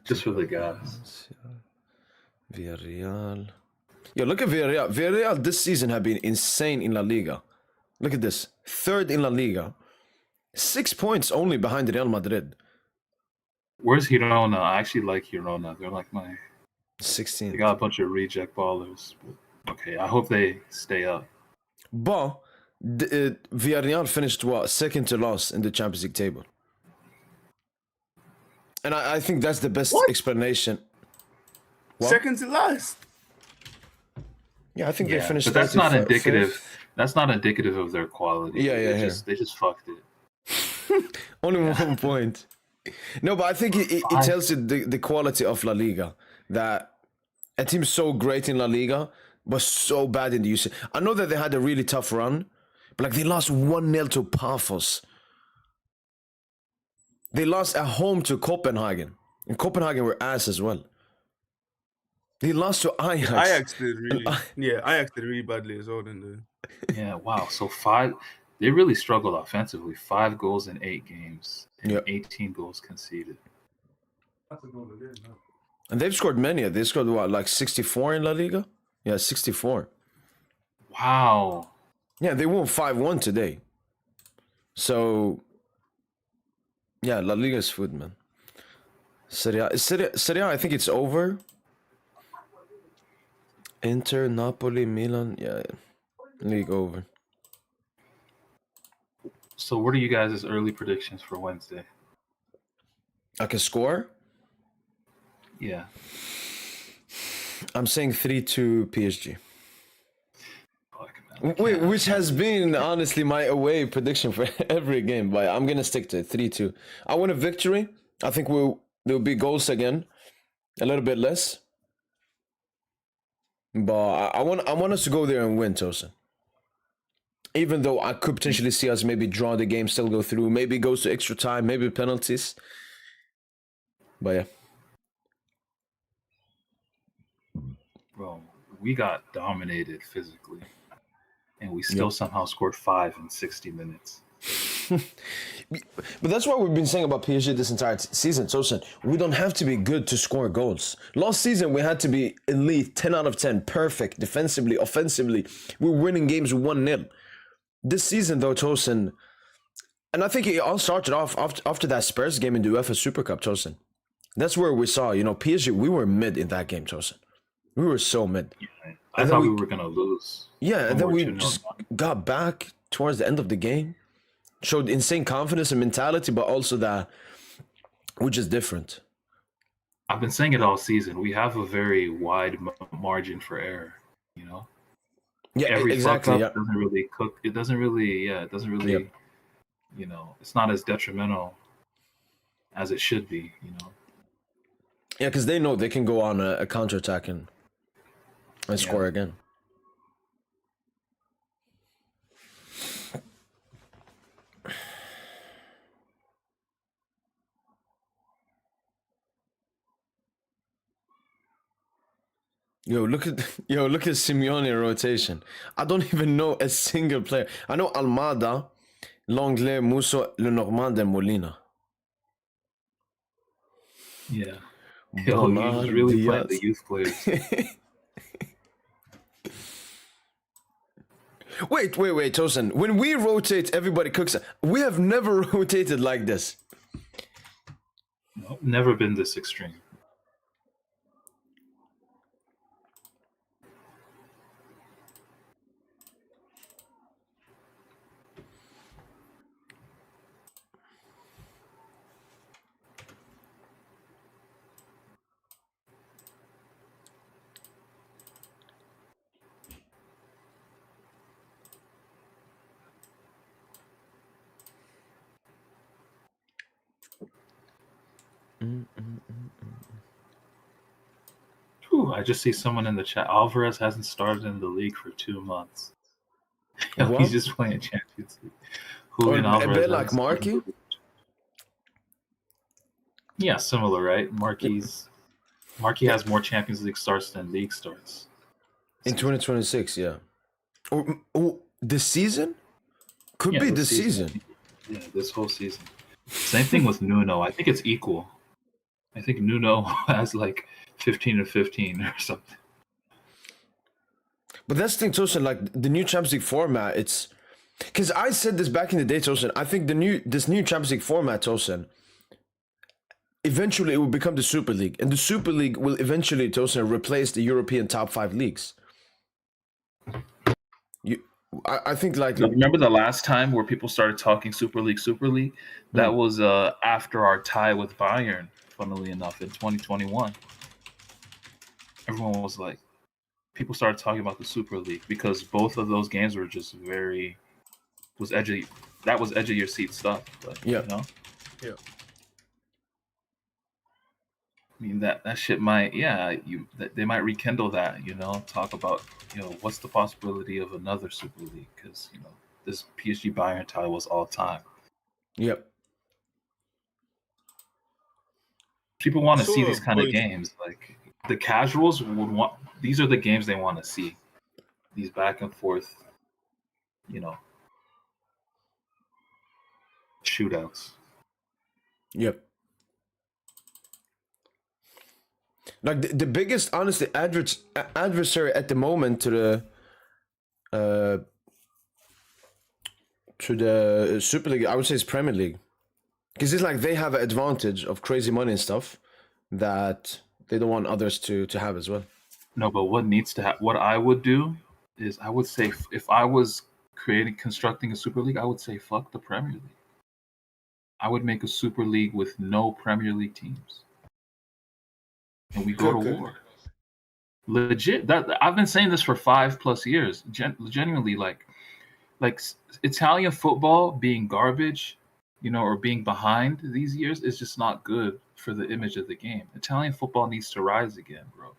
Just for the gas. Villarreal. Yo, look at Villarreal. Villarreal this season have been insane in La Liga. Look at this. 3rd in La Liga. 6 points only behind Real Madrid. Where's Girona? I actually like Girona. They're like my... 16. They got a bunch of reject ballers. Okay, I hope they stay up. But Villarreal finished what? 2nd to last in the Champions League table. And I think that's the best explanation. What? 2nd to last. Yeah, I think they finished. But that's not 35th. indicative. That's not indicative of their quality. Yeah, yeah, They just fucked it. Only 1 point. No, but I think it tells you the quality of La Liga. That a team so great in La Liga, but so bad in the UC. I know that they had a really tough run, but like they lost 1-0 to Pafos. They lost at home to Copenhagen. And Copenhagen were ass as well. They lost to Ajax. Ajax did really, Ajax did really badly as well, didn't they? Yeah, wow. So they really struggled offensively. 5 goals in 8 games. And 18 goals conceded. That's a goal again, no? And they've scored many. They scored what, like 64 in La Liga? Yeah, 64. Wow. Yeah, they won 5-1 today. So, yeah, La Liga's food, man. Serie A, I think it's over. Inter, Napoli, Milan, yeah. League over. So what are you guys' early predictions for Wednesday? Like a score? Yeah. I'm saying 3-2 PSG. Fuck, man. Which has been, honestly, my away prediction for every game. But I'm going to stick to it, 3-2. I want a victory. I think there'll be goals again. A little bit less. But I want us to go there and win, Tosen. Even though I could potentially see us maybe draw the game, still go through. Maybe it goes to extra time, maybe penalties. But yeah. Bro, we got dominated physically. And we still somehow scored 5 in 60 minutes. But that's what we've been saying about PSG this entire season, Tosen. We don't have to be good to score goals. Last season, we had to be elite, 10 out of 10, perfect, defensively, offensively. We're winning games 1-0. This season, though, Tosen, and I think it all started off after that Spurs game in the UEFA Super Cup, Tosen. That's where we saw, PSG, we were mid in that game, Tosen. We were so mid. Yeah, I thought we were going to lose. Yeah, and then we just got back towards the end of the game. Showed insane confidence and mentality, but also that we're just different. I've been saying it all season. We have a very wide margin for error, Yeah, every exactly. fuck up doesn't really cook. It doesn't really, it's not as detrimental as it should be, Yeah, because they know they can go on a counterattack and score again. Yo, look at Simeone rotation. I don't even know a single player. I know Almada, Longley, Musso, Lenormand, and Molina. Yeah. Yo, he was really playing the youth players. Wait, Tosen. When we rotate, everybody cooks. We have never rotated like this. No, never been this extreme. Ooh, I just see someone in the chat. Alvarez hasn't started in the league for 2 months. He's just playing Champions League. Julian Alvarez. A bit like Marky? Yeah, similar, right? Marky has more Champions League starts than league starts. In 2026, yeah. Or this season? Could be this season. Yeah, this whole season. Same thing with Nuno. I think it's equal. I think Nuno has like 15 or 15 or something. But that's the thing, Tosen, like the new Champions League format, it's because I said this back in the day, Tosen. I think this new Champions League format, Tosen, eventually it will become the Super League. And the Super League will eventually, Tosen, replace the European top 5 leagues. I think like Remember the last time where people started talking Super League? That was after our tie with Bayern, funnily enough, in 2021. Everyone was like, people started talking about the Super League because both of those games were just was edgy. That was edge of your seat stuff. Like, Yeah. You know? Yeah. I mean that shit might they might rekindle that, talk about, what's the possibility of another Super League, because this PSG Bayern tie was all time. Yep. People want I to see saw these a kind of voice- games. Like the casuals would want, these are the games they want to see. These back and forth, shootouts. Yep. Like the biggest, honestly, adversary at the moment to the Super League, I would say, is Premier League, because it's like they have an advantage of crazy money and stuff that they don't want others to have as well. No, but what needs to happen? What I would do is I would say if I was constructing a Super League, I would say fuck the Premier League. I would make a Super League with no Premier League teams, and we go to Okay. war. Legit. That I've been saying this for 5+ years. Genuinely, like Italian football being garbage, or being behind these years is just not good for the image of the game. Italian football needs to rise again, bro.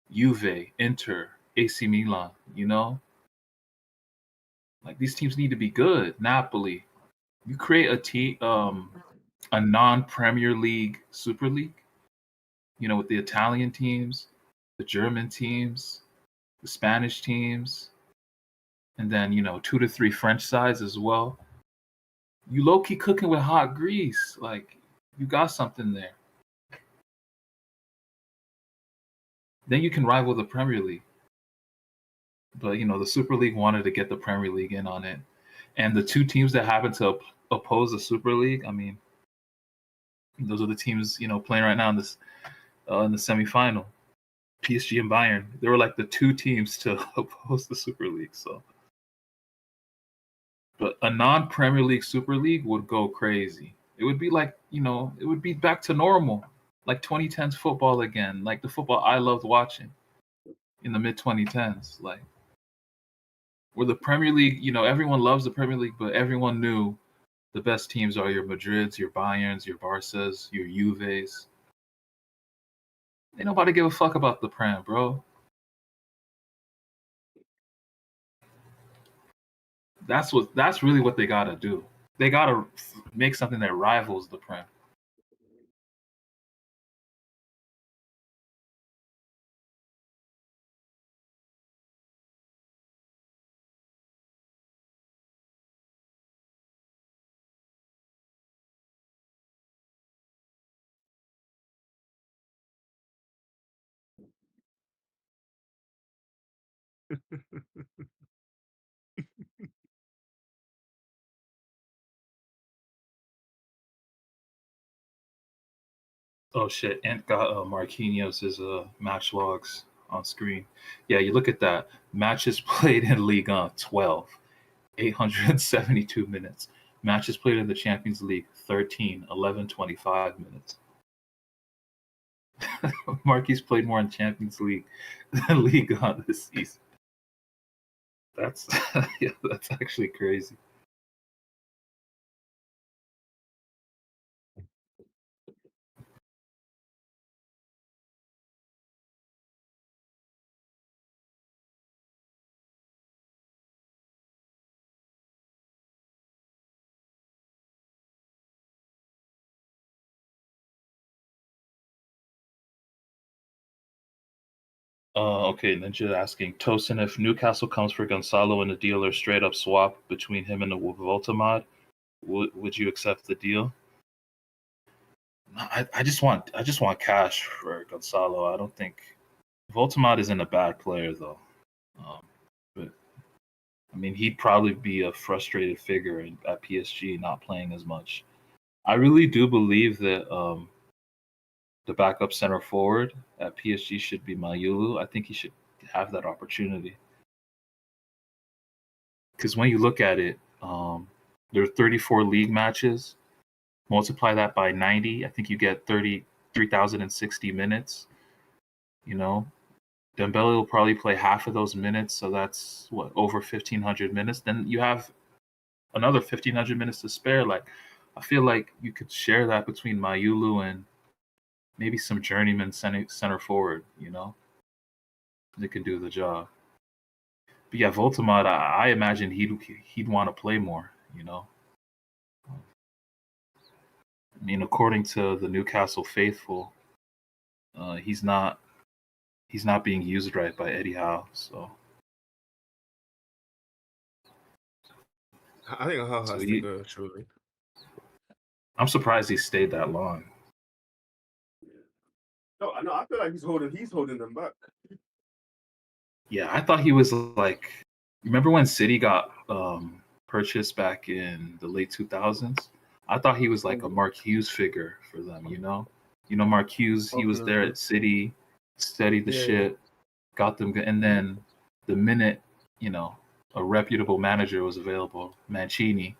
Juve, Inter, AC Milan, like these teams need to be good. Napoli. You create a team, a non-Premier League Super League, with the Italian teams, the German teams, the Spanish teams, and then 2 to 3 French sides as well. You low-key cooking with hot grease. Like, you got something there. Then you can rival the Premier League. But the Super League wanted to get the Premier League in on it, and the two teams that happen to oppose the Super League, I mean, those are the teams playing right now in this in the semifinal. PSG and Bayern. They were like the two teams to oppose the Super League. So, but a non-Premier League Super League would go crazy. It would be like it would be back to normal, like 2010s football again, like the football I loved watching in the mid 2010s, like where the Premier League, everyone loves the Premier League, but everyone knew the best teams are your Madrids, your Bayerns, your Barcas, your Juves. Ain't nobody give a fuck about the Prem, bro. That's really what they gotta do. They gotta make something that rivals the Prem. Oh shit! Ant got Marquinhos' match logs on screen. Yeah, you look at that. Matches played in Ligue 1, 12, 872 minutes. Matches played in the Champions League, 13, 11, 25 minutes. Marquis played more in Champions League than Ligue 1 this season. That's yeah, that's actually crazy. Okay, Ninja asking Tosen if Newcastle comes for Gonzalo in a deal or straight up swap between him and the Voltamod, would you accept the deal? I just want cash for Gonzalo. I don't think Voltamod isn't a bad player though. But I mean, he'd probably be a frustrated figure at PSG, not playing as much. I really do believe that the backup center forward at PSG should be Mayulu. I think he should have that opportunity. Because when you look at it, there are 34 league matches. Multiply that by 90. I think you get 3,060 minutes. You know, Dembele will probably play half of those minutes. So that's what, over 1,500 minutes. Then you have another 1,500 minutes to spare. Like, I feel like you could share that between Mayulu and maybe some journeyman center forward, you know, that can do the job. But yeah, Voltamod, I imagine he'd want to play more, you know. I mean, according to the Newcastle faithful, he's not being used right by Eddie Howe. So I think Howe has to go, surely. I'm surprised he stayed that long. No, I feel like he's holding them back. Yeah, I thought he was like, remember when City got purchased back in the late 2000s? I thought he was like a Mark Hughes figure for them, you know? You know, Mark Hughes, he was there at City, steadied the shit, got them good. And then the minute, you know, a reputable manager was available, Mancini,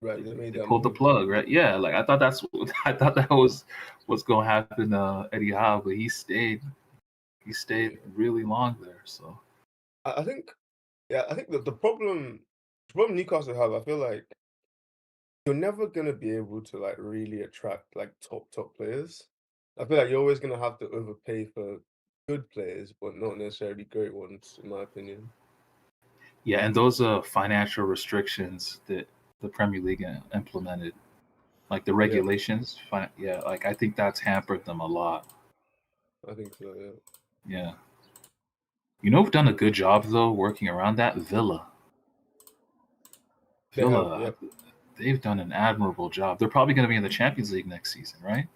Right, they pulled the plug, right? Yeah, like I thought that was what's going to happen Eddie Howe, but he stayed really long there. So I think that the problem Newcastle have, I feel like you're never gonna be able to like really attract like top players. I feel like you're always gonna have to overpay for good players, but not necessarily great ones, in my opinion. yeah, and those financial restrictions that the Premier League implemented, like the regulations, like I think that's hampered them a lot. I think so, yeah. Yeah. You know who've done a good job though working around that? Villa. They've done an admirable job. They're probably going to be in the Champions League next season, right?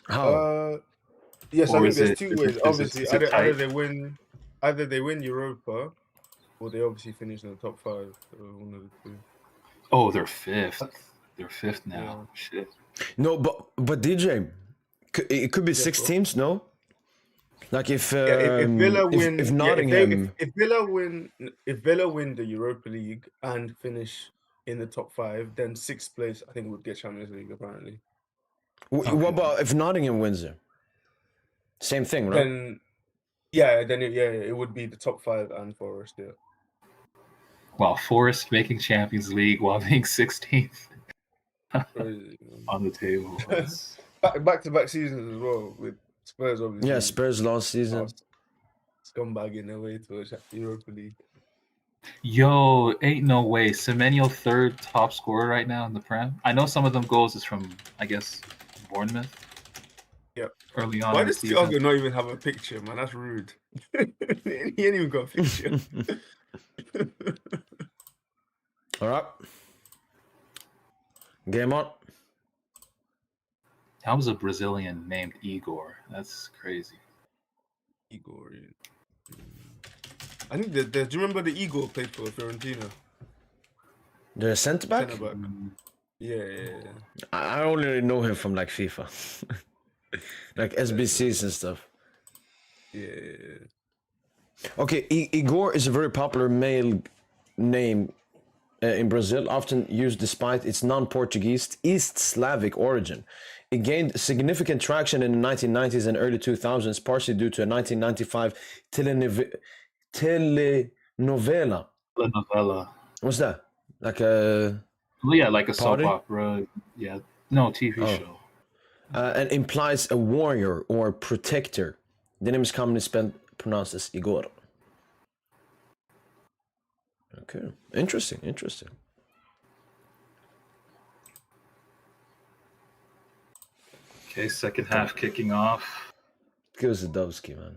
How? Yes, Or I think is there's it- two is ways. it- Obviously, is it either tight? they win Europa, or they obviously finish in the top 5. So one of the two. Oh, they're fifth. They're fifth now. Yeah. Shit. No, but DJ, it could be six bro. teams, no? Like if If Villa win, if Nottingham, if Villa win the Europa League and finish in the top 5, then 6th place I think would get Champions League apparently. what about if Nottingham wins it? Same thing, right? Then it would be the top 5 and Forest. Yeah. While Forest making Champions League while being 16th Crazy, on the table. Back-to-back seasons as well with Spurs, obviously. Yeah, Spurs last season. Scumbag in their way to a Europa League. Yo, ain't no way. Semenyo third top scorer right now in the Prem. I know some of them goals is from, I guess, Bournemouth. Yep. Early on. Why in the does season. Thiago not even have a picture, man? That's rude. He ain't even got a picture. All right. Game on. How was a Brazilian named Igor? That's crazy. Igor. I think that. Do you remember the Igor played for Fiorentina? The centre back? Centre back. Yeah. I only know him from like FIFA, like SBCs and stuff. Yeah. Okay, Igor is a very popular male name in Brazil, often used despite its non-Portuguese East Slavic origin. It gained significant traction in the 1990s and early 2000s, partially due to a 1995 telenovela. What's that? Like a... Well, yeah, like a Party? soap opera. Yeah. No, TV show. And implies a warrior or protector. The name is commonly pronounced as Igor. Okay, interesting. Okay, second half kicking off. Give us a Dovsky, man.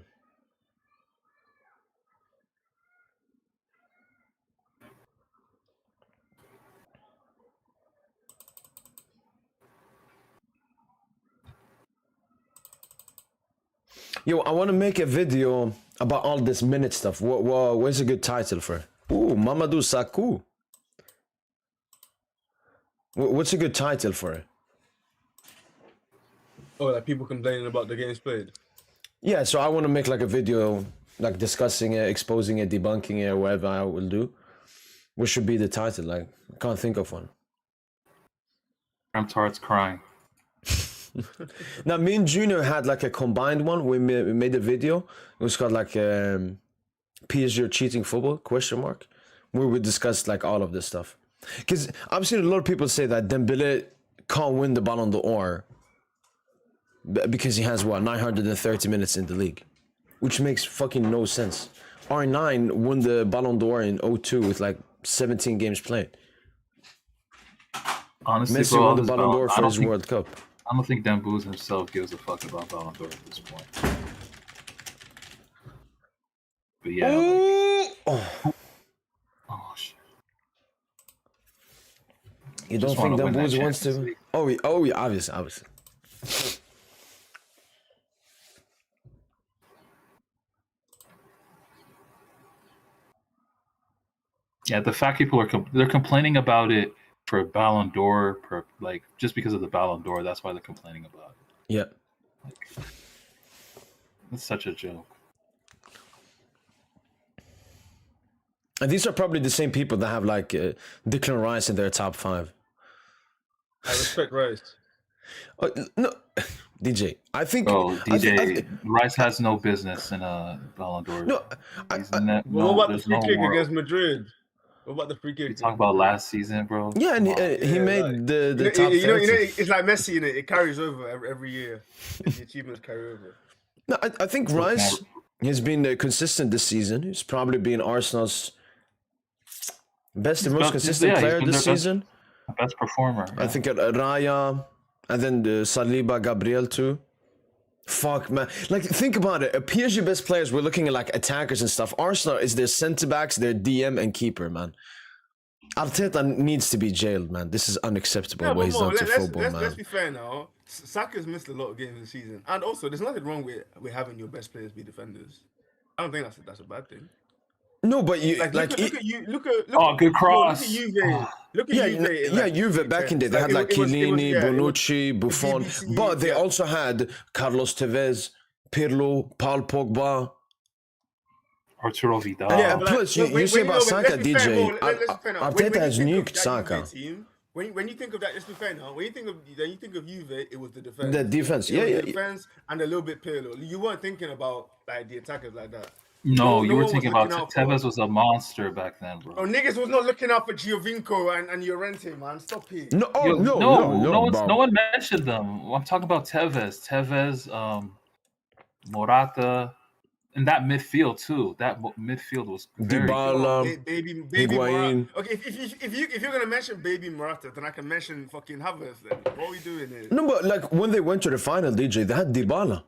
Yo, I want to make a video about all this minute stuff. Where's a good title for it? Ooh, Mamadou Sakho. What's a good title for it? Oh, like people complaining about the games played. Yeah, so I want to make like a video, like discussing it, exposing it, debunking it, or whatever I will do. What should be the title? Like, I can't think of one. I'm Tart's crying. Now, me and Junior had like a combined one. We made a video. It was called like PSG or cheating football, question mark, where we discussed like all of this stuff. Because I've seen a lot of people say that Dembele can't win the Ballon d'Or because he has, 930 minutes in the league, which makes fucking no sense. R9 won the Ballon d'Or in 2002 with like 17 games played. Honestly, Messi bro, won the Ballon d'Or for his World Cup. I don't think Dembooz himself gives a fuck about Ballon d'Or at this point. But yeah. Oh shit. You don't think Dembooz wants to? Oh, yeah, obviously. Yeah, the fact people they're complaining about it for Ballon d'Or, like just because of the Ballon d'Or. That's why they're complaining about it. Yeah. Like, it's such a joke. And these are probably the same people that have like Declan Rice in their top 5. I respect Rice. No, DJ. I think. Oh, DJ Rice has no business in a Ballon d'Or. No, what about the free kick against Madrid? What about the free kick? You talk about last season, bro. Yeah, and he made like, the top 30. It's like Messi in it. It carries over every year. The achievements carry over. No, I think Rice has been consistent this season. He's probably been Arsenal's best and most consistent player this season. Best performer. I think Raya, and then the Saliba, Gabriel too. Fuck, man. Like, think about it. PSG best players, we're looking at like attackers and stuff. Arsenal is their centre-backs, their DM and keeper, man. Arteta needs to be jailed, man. This is unacceptable what he's done to football, man. Let's be fair now. Saka's missed a lot of games this season. And also, there's nothing wrong with having your best players be defenders. I don't think that's a bad thing. No, but you look at good cross. Look at Juve. Juve back in the day. They had like Chiellini, Bonucci, Buffon, but they also had Carlos Tevez, Pirlo, Paul Pogba, Arturo Vidal. Yeah, plus you say about Saka, DJ. Arteta has nuked Saka. When you think of that, let's be fair now. When you think of Juve, it was the defense. The defense, the defense and a little bit Pirlo. You weren't thinking about like the attackers like that. No, you were thinking about Tevez was a monster back then, bro. Oh, niggas was not looking out for Giovinco and Llorente, man. Stop it. No, no one mentioned them. I'm talking about Tevez, Morata, and that midfield too. That midfield was very Dybala, baby Morata. Okay, if you're gonna mention baby Morata, then I can mention fucking Havertz. Then what are we doing here? No, but like when they went to the final, DJ, they had Dybala.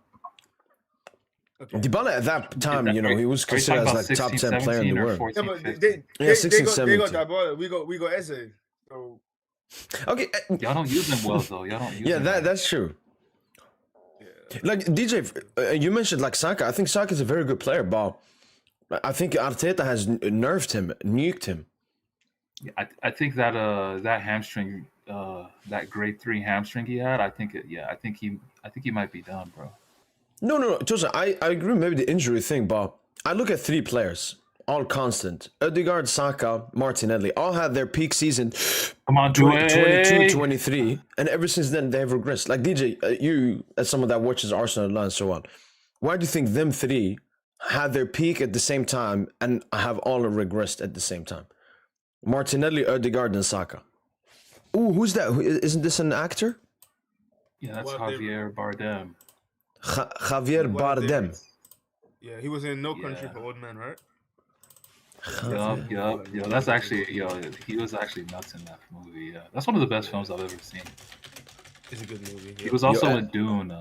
Okay. Dybala at that time, he was considered as like top 10 player in the world. 16, 17. They got Dybala. We got Eze. So. Okay. Y'all don't use them well though. Y'all don't use them. That's true. Yeah. Like DJ, you mentioned like Saka. I think Saka is a very good player, but I think Arteta has nerfed him, nuked him. Yeah, I think that that hamstring, that grade 3 hamstring he had, I think he might be done, bro. No, Tosen, I agree maybe the injury thing, but I look at 3 players, all constant. Ødegaard, Saka, Martinelli, all had their peak season 22, 23, and ever since then they have regressed. Like DJ, you as someone that watches Arsenal and so on, why do you think them 3 had their peak at the same time and have all regressed at the same time? Martinelli, Ødegaard, and Saka. Ooh, who's that? Isn't this an actor? Yeah, that's Javier Bardem. Javier Bardem. Yeah, he was in No Country for Old Men, right? Yup. That's actually, he was actually nuts in that movie. Yeah, that's one of the best films I've ever seen. It's a good movie. He was also in Dune.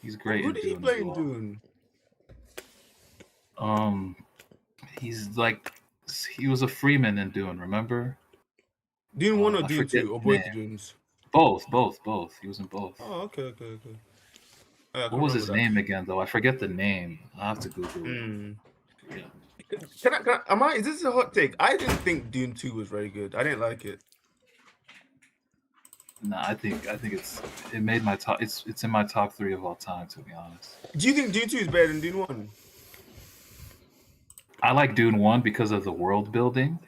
He's great. Who did he play in Dune? He was a Freeman in Dune. Remember? Dune 1 or Dune 2 or both Dunes? Both. He was in both. Oh, okay. I What can't was his remember name again, though? I forget the name. I have to Google that. it. Yeah. Is this a hot take? I didn't think Dune 2 was very good. I didn't like it. No, I think it made my top. It's in my top 3 of all time, to be honest. Do you think Dune 2 is better than Dune 1? I like Dune 1 because of the world building.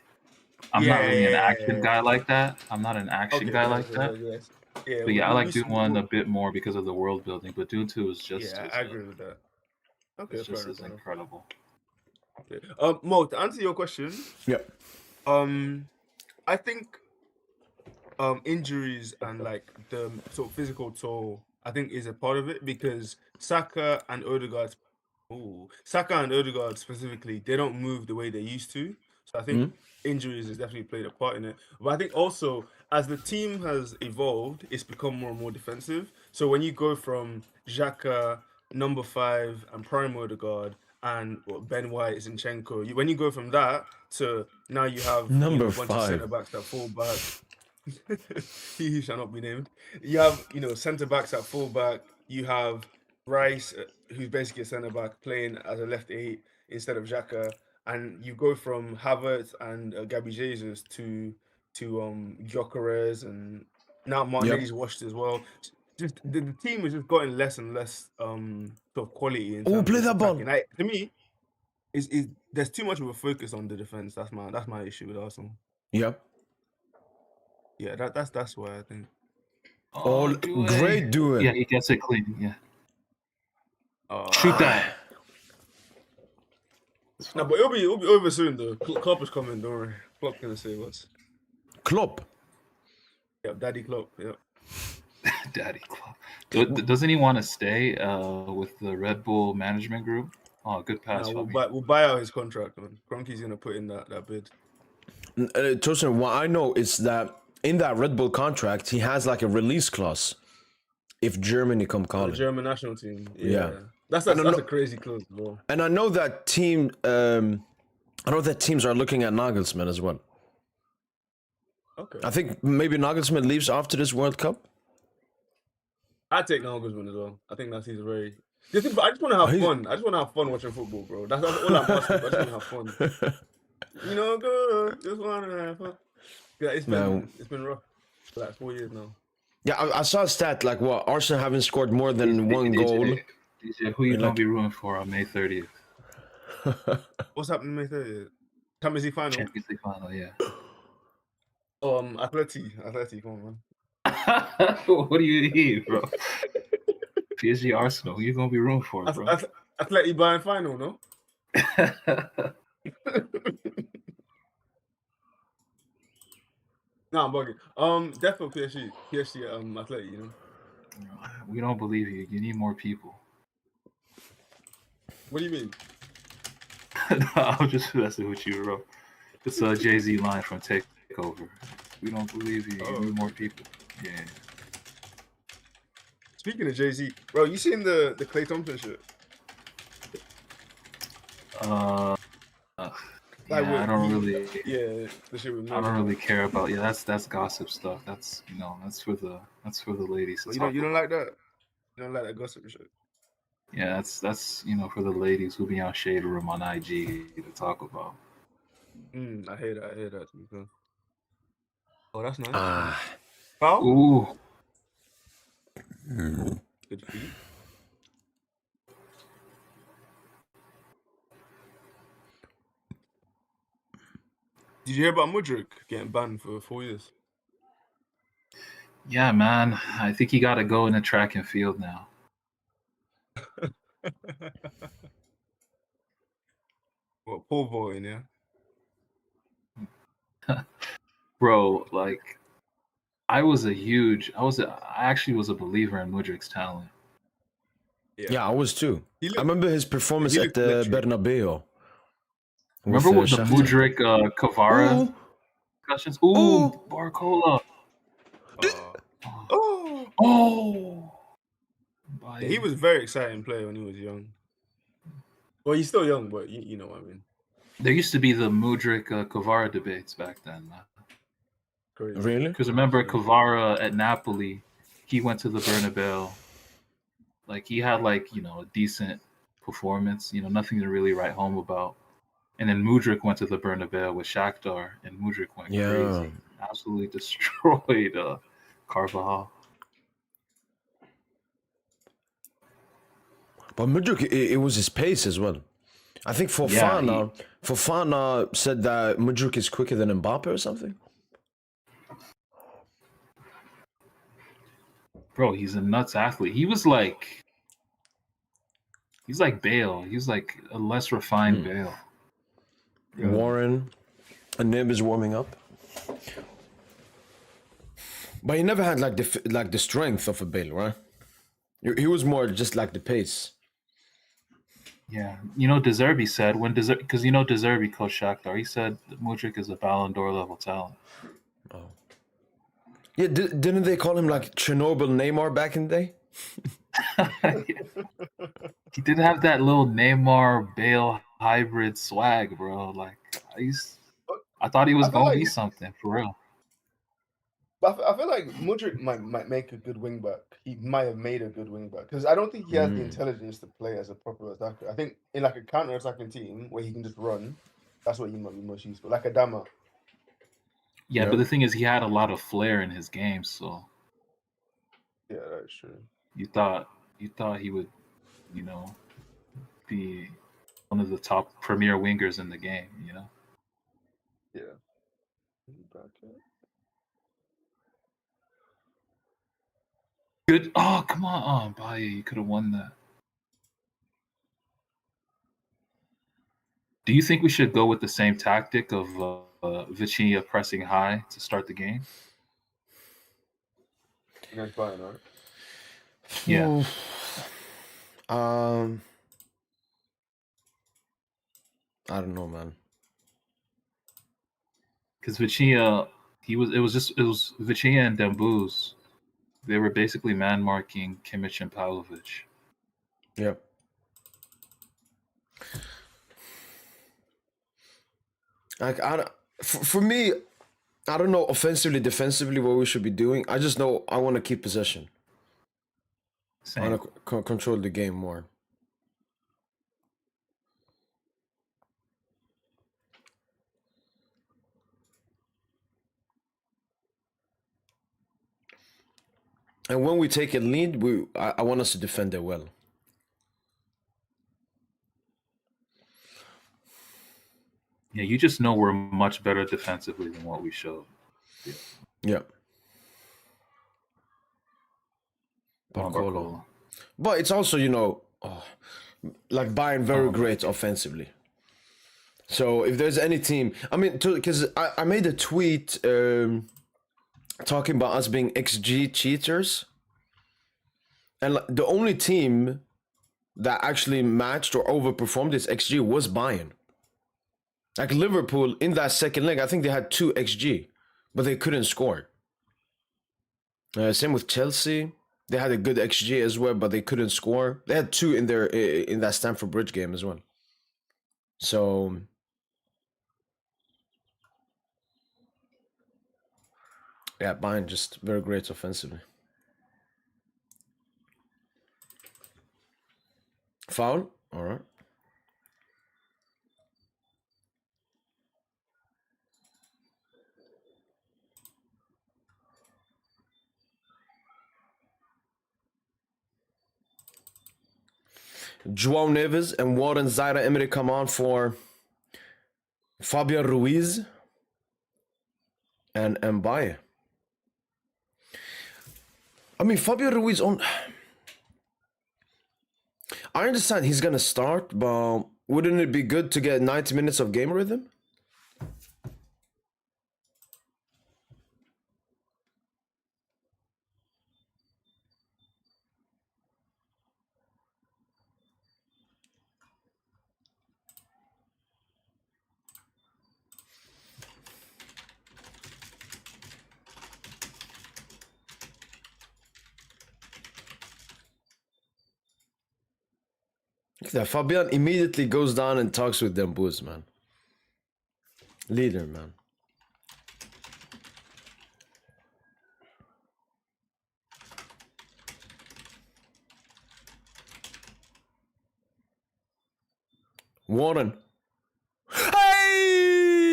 I'm not really an action guy like that. I'm not an action guy like that. Yes. Yeah, But yeah, I like Dune 1 a bit more because of the world building. But Dune 2 is just Yeah, I agree with that. Okay, it's just fair as enough. incredible. Okay. Mo, to answer your question, Yeah. I think injuries and like the sort of physical toll, I think is a part of it because Saka and Odegaard specifically, they don't move the way they used to. So I think injuries has definitely played a part in it. But I think also as the team has evolved, it's become more and more defensive. So when you go from Xhaka, number 5, and prime Odegaard, and Ben White, Zinchenko, when you go from that to now you have Number a bunch of 5. centre backs that fall back. He who shall not be named. You have, centre backs at fullback. You have Rice, who's basically a centre back, playing as a left 8 instead of Xhaka, and you go from Havertz and Gabby Jesus to Gyökeres, and now Martinelli's washed as well. Just the team has just gotten less and less sort of quality in terms play of that ball. attacking. To me, is there's too much of a focus on the defense. That's my issue with Arsenal. Yeah. Yeah, that's why I think. Oh, great doing. Yeah, he gets it clean. Yeah. Shoot that. No, but it'll be over soon though. Klopp is coming, don't worry. Klopp gonna save us. Klopp. Yep, Daddy Klopp. Yep. Daddy Klopp. Doesn't he want to stay with the Red Bull management group? Oh, good pass. No, we'll buy out his contract, man. Kroenke's gonna put in that bid. Tosen, what I know is that in that Red Bull contract, he has like a release clause if Germany come The calling. German national team. Yeah. That's a crazy clause, bro. And I know that teams are looking at Nagelsmann as well. Okay. I think maybe Nagelsmann leaves after this World Cup. I'd take Nagelsmann as well. I think he's very. I just want to have fun. I just want to have fun watching football, bro. That's all I'm asking. I just want to have fun. Just want to have fun. Yeah, it's been rough for like 4 years now. Yeah, I saw a stat like what Arsenal haven't scored more than one goal. DJ, who you gonna be rooting for on May 30th? What's happening May 30th? Champions League final. Champions League final, yeah. Atleti, come on, man. What do you need, bro? PSG Arsenal. Who you gonna be rooting for, bro? Atleti Bayern final, no? Nah, I'm bugging. Definitely PSG, Atleti, We don't believe you. You need more people. What do you mean? No, I'm just messing with you, bro. It's a Jay-Z line from Takeover. We don't believe you. You need more people. Yeah. Speaking of Jay-Z, bro, you seen the Klay Thompson shit? I don't really. Yeah, the shit with. I don't really care about. Yeah, that's gossip stuff. That's that's for the ladies. You don't like that. You don't like that gossip shit. Yeah, that's for the ladies who be on Shade Room on IG to talk about. I hear that. To be fair. Oh, that's nice. Foul? Ooh. Good for you. Did you hear about Mudryk getting banned for 4 years? Yeah, man. I think he got to go in the track and field now. What, pole vaulting, yeah? Bro, like, I actually was a believer in Mudryk's talent. Yeah, I was too. I remember his performance at the Bernabeu. Remember what the Mudryk Kvara discussions? Ooh, Barcola. Yeah, he was a very exciting player when he was young. Well, he's still young, but you know what I mean. There used to be the Mudryk Kvara debates back then, man. Crazy. Really? Because remember Kvara at Napoli, he went to the Bernabeu. Like he had like, a decent performance, nothing to really write home about. And then Mudryk went to the Bernabeu with Shakhtar, and Mudryk went Yeah. crazy, absolutely destroyed Carvajal. But Mudryk, it was his pace as well. I think Fofana said that Mudryk is quicker than Mbappe or something. Bro, he's a nuts athlete. He's like Bale. He's like a less refined Bale. Warren, and Nib is warming up. But he never had like the strength of a Bale, right? He was more just like the pace. Yeah, De Zerbi said because De Zerbi coached Shakhtar. He said that Mudryk is a Ballon d'Or level talent. Oh. Yeah, didn't they call him like Chernobyl Neymar back in the day? He did have that little Neymar Bale hybrid swag, bro. Like I thought he was gonna be something for real. But I feel like Mudryk might make a good wing back. He might have made a good wing back because I don't think he has the intelligence to play as a proper attacker. I think in like a counter-attacking team where he can just run, that's what he might be most useful. Like Adama. Yeah, but the thing is, he had a lot of flair in his game, so yeah, that's true. You thought he would, be one of the top premier wingers in the game, Yeah. Good. Oh, come on, Baye, you could have won that. Do you think we should go with the same tactic of Vitinha pressing high to start the game? Against Bayern, right? Yeah. I don't know, man. Because Vitinha, it was Vitinha and Dembouz. They were basically man marking Kimmich and Pavlovic. Yep. Like for me, I don't know offensively, defensively what we should be doing. I just know I want to keep possession. Same. I want to control the game more. And when we take a lead, I want us to defend it well. Yeah, you just know we're much better defensively than what we showed. Yeah. Barcola. But it's also, like Bayern very great offensively. So if there's any team, I mean, because I made a tweet talking about us being XG cheaters. And the only team that actually matched or overperformed its XG was Bayern. Like Liverpool in that second leg, I think they had 2 XG, but they couldn't score. Same with Chelsea. They had a good XG as well, but they couldn't score. They had 2 in that Stamford Bridge game as well. So yeah, Bayern just very great offensively. Foul? All right. João Neves and Warren Zaire-Emery come on for Fabian Ruiz and Mbaye. I mean, Fabian Ruiz I understand he's going to start, but wouldn't it be good to get 90 minutes of game rhythm? Look at that. Fabian immediately goes down and talks with Dembouz, man. Leader, man. Warren. Hey!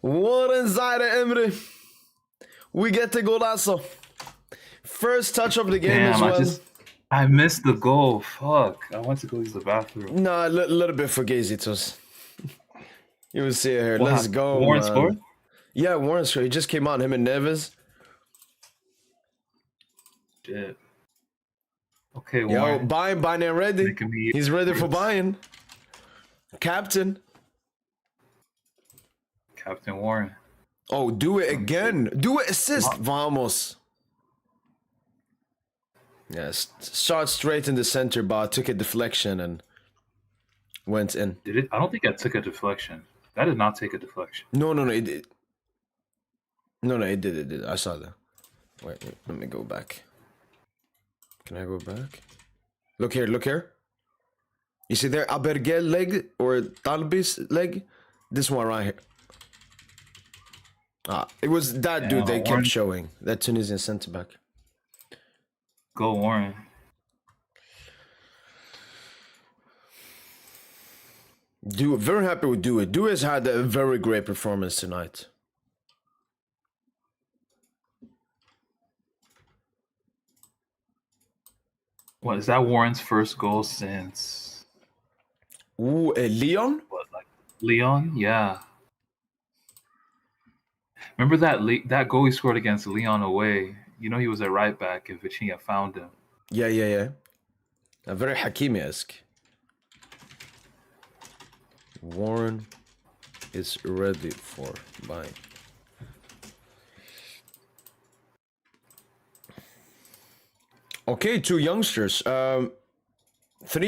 Warren Zaire Emre. We get the golazo. First touch of the game as well. I missed the goal. Fuck. I went to go use the bathroom. Nah, a little bit for Gazitos. You will see it here. Let's go, Warren man. scored? Yeah, Warren scored. He just came on, him and Neves. Shit. Okay, Yo, Warren. Bayern ready. He's ready for Bayern. Captain. Captain Warren. Oh, do it again. Do it assist. Vamos. Yes, shot straight in the center bar, took a deflection and went in. Did it? I don't think that took a deflection. That did not take a deflection. No, it did. No, it did. I saw that. Wait, let me go back. Can I go back? Look here. You see there, Abergel leg or Talbis leg? This one right here. It was that dude they kept showing. That Tunisian center back. Go Warren. Very happy with Dewey. Dewey has had a very great performance tonight. What is that? Warren's first goal since? Ooh, Leon? What, like Leon? Yeah. Remember that goal he scored against Leon away? You know he was at right back and Vitinha found him. Yeah. A very Hakimi-esque. Warren is ready for buying. Okay, 2 youngsters. 3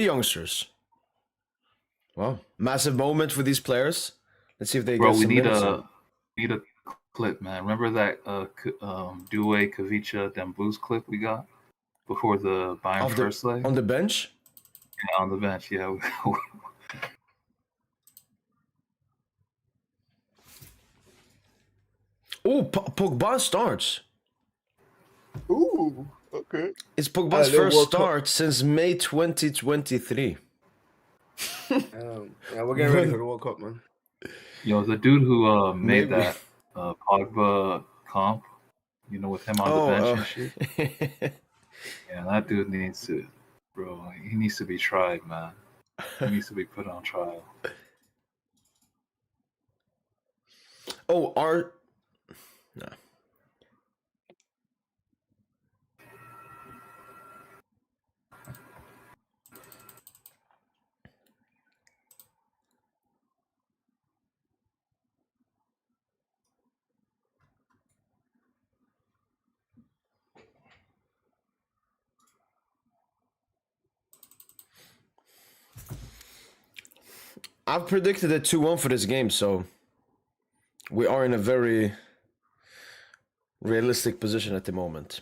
youngsters. Wow, massive moment for these players. Let's see if they get some minutes. We need a clip, man. Remember that Due, Kavicha, Demboo's clip we got before the Bayern first leg? On the bench? Yeah, on the bench, yeah. Oh, Pogba starts. Ooh, okay. It's Pogba's first start since May 2023. Yeah, we're getting ready for the World Cup, man. Yo, the dude who made that Pogba comp, you know, with him on the bench and shit. Yeah, that dude needs to, bro. He needs to be tried, man. He needs to be put on trial. Oh, no. I've predicted a 2-1 for this game, so we are in a very realistic position at the moment.